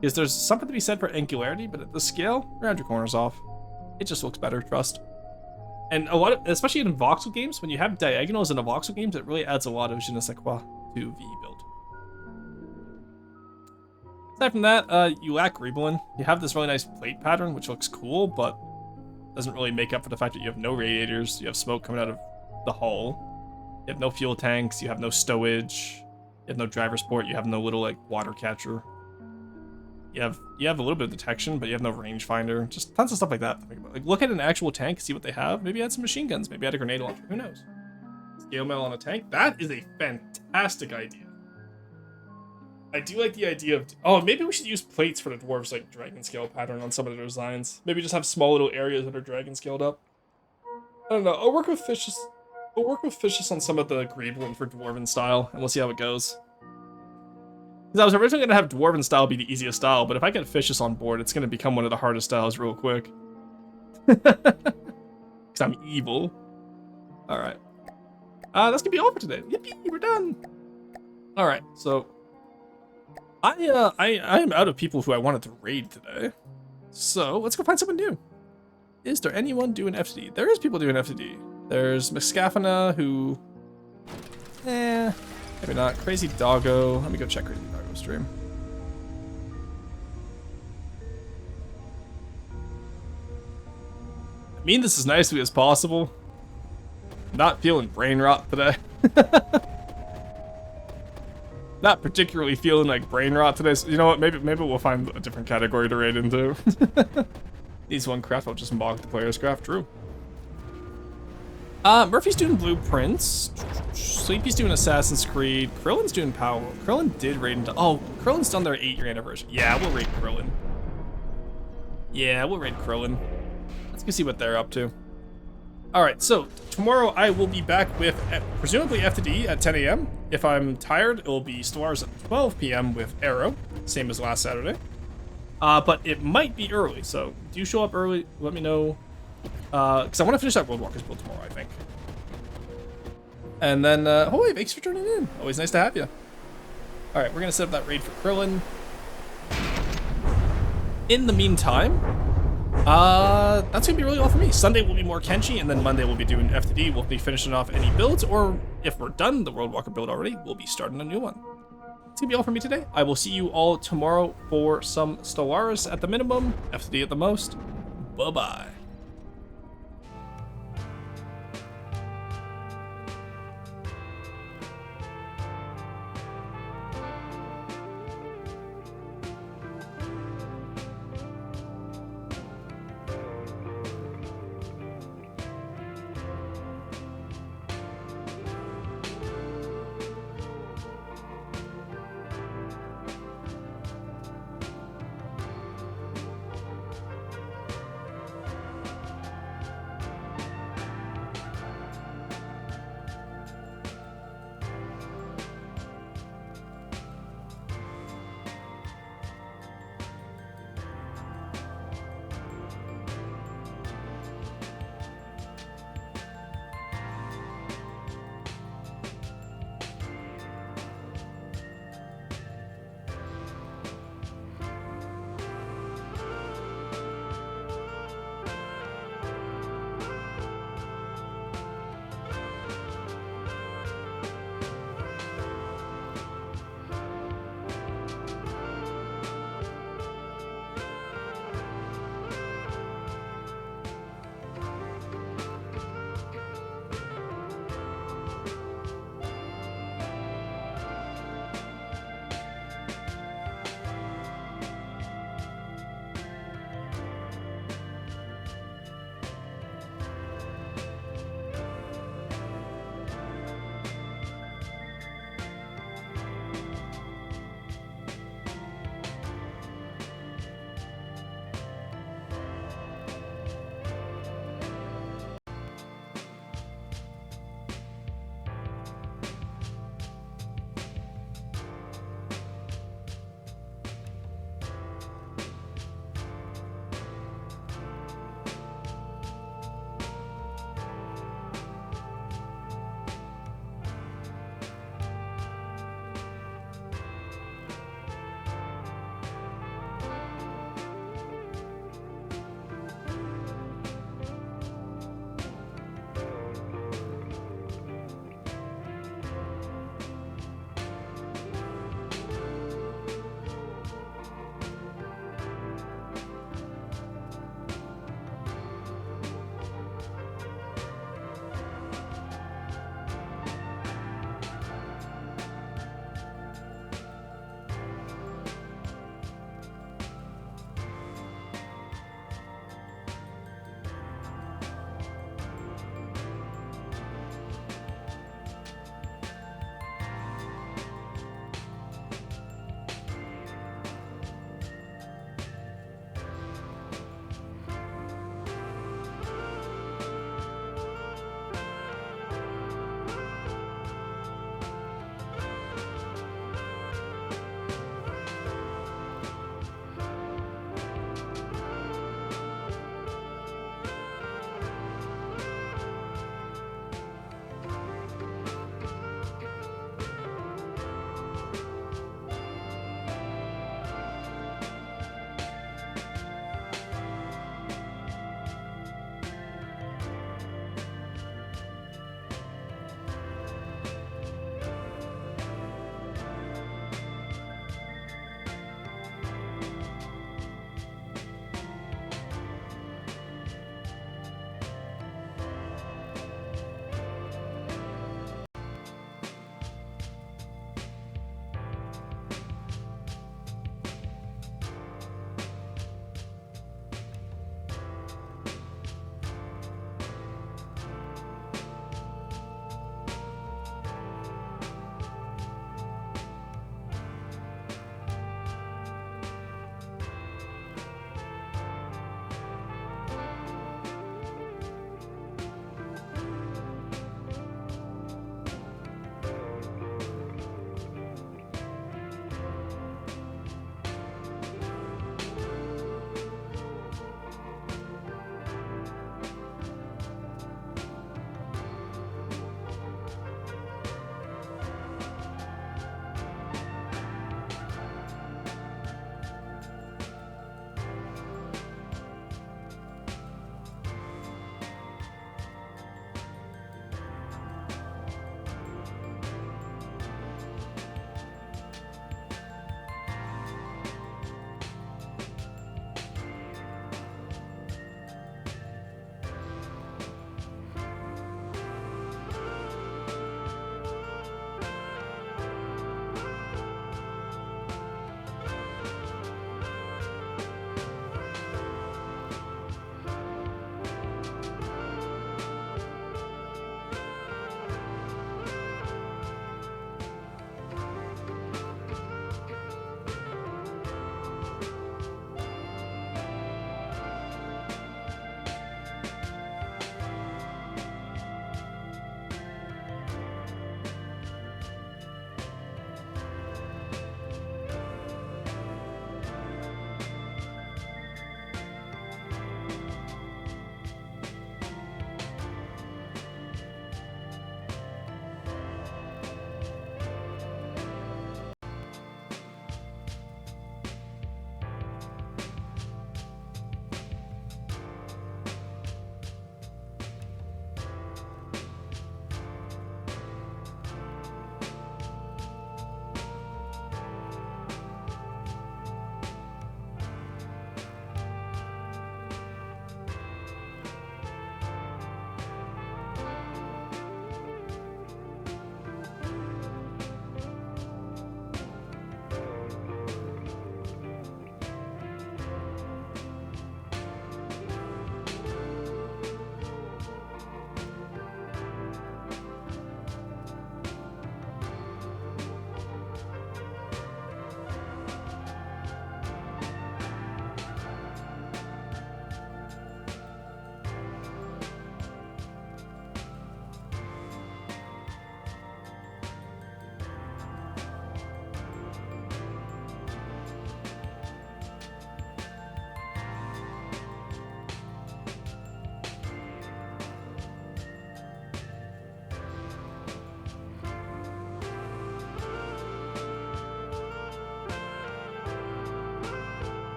Because there's something to be said for angularity, but at this scale, round your corners off. It just looks better, trust. And a lot of, especially in voxel games, when you have diagonals in the voxel games, it really adds a lot of je ne sais quoi to the build. Aside from that, you lack Greebelin. You have this really nice plate pattern, which looks cool, but doesn't really make up for the fact that you have no radiators, you have smoke coming out of the hull, you have no fuel tanks, you have no stowage, you have no driver's port, you have no little like water catcher. You have a little bit of detection, but you have no rangefinder. Just tons of stuff like that to think about. Like, look at an actual tank, see what they have. Maybe add some machine guns. Maybe add a grenade launcher. Who knows? Scale mail on a tank. That is a fantastic idea. I do like the idea of... Oh, maybe we should use plates for the dwarves, like dragon scale pattern on some of their designs. Maybe just have small little areas that are dragon scaled up. I don't know. I'll work with fishes. We'll work with fishes on some of the Greebelin for dwarven style, and we'll see how it goes. Because I was originally going to have Dwarven style be the easiest style, but if I get Fishes on board, it's going to become one of the hardest styles real quick. Because I'm evil. Alright. That's going to be all for today. Yippee, we're done! Alright, so... I am out of people who I wanted to raid today. So, let's go find someone new. Is there anyone doing FTD? There is people doing FTD. There's Miscafana, who... maybe not. Crazy Doggo. Let me go check Crazy Doggo's stream. I mean this as nicely as possible. Not feeling brain rot today. Not particularly feeling like brain rot today. So you know what? Maybe we'll find a different category to raid into. Needs one craft. I'll just mock the player's craft. True. Murphy's doing Blueprints. Sleepy's doing Assassin's Creed. Krillin's doing Power. Krillin did raid into... Oh, Krillin's done their 8-year anniversary. Yeah, we'll raid Krillin. Yeah, we'll raid Krillin. Let's go see what they're up to. Alright, so tomorrow I will be back with presumably FTD at 10 a.m. If I'm tired, it will be Stellaris at 12 p.m. with Arrow. Same as last Saturday. But it might be early, so do show up early. Let me know. Because I want to finish that Worldwalkers build tomorrow, I think. And then, Hoy, thanks for turning in. Always nice to have you. Alright, we're going to set up that raid for Krillin. In the meantime, that's going to be really all for me. Sunday will be more Kenshi, and then Monday we'll be doing FTD. We'll be finishing off any builds, or if we're done the Worldwalker build already, we'll be starting a new one. It's going to be all for me today. I will see you all tomorrow for some Stellaris at the minimum, FTD at the most. Bye-bye.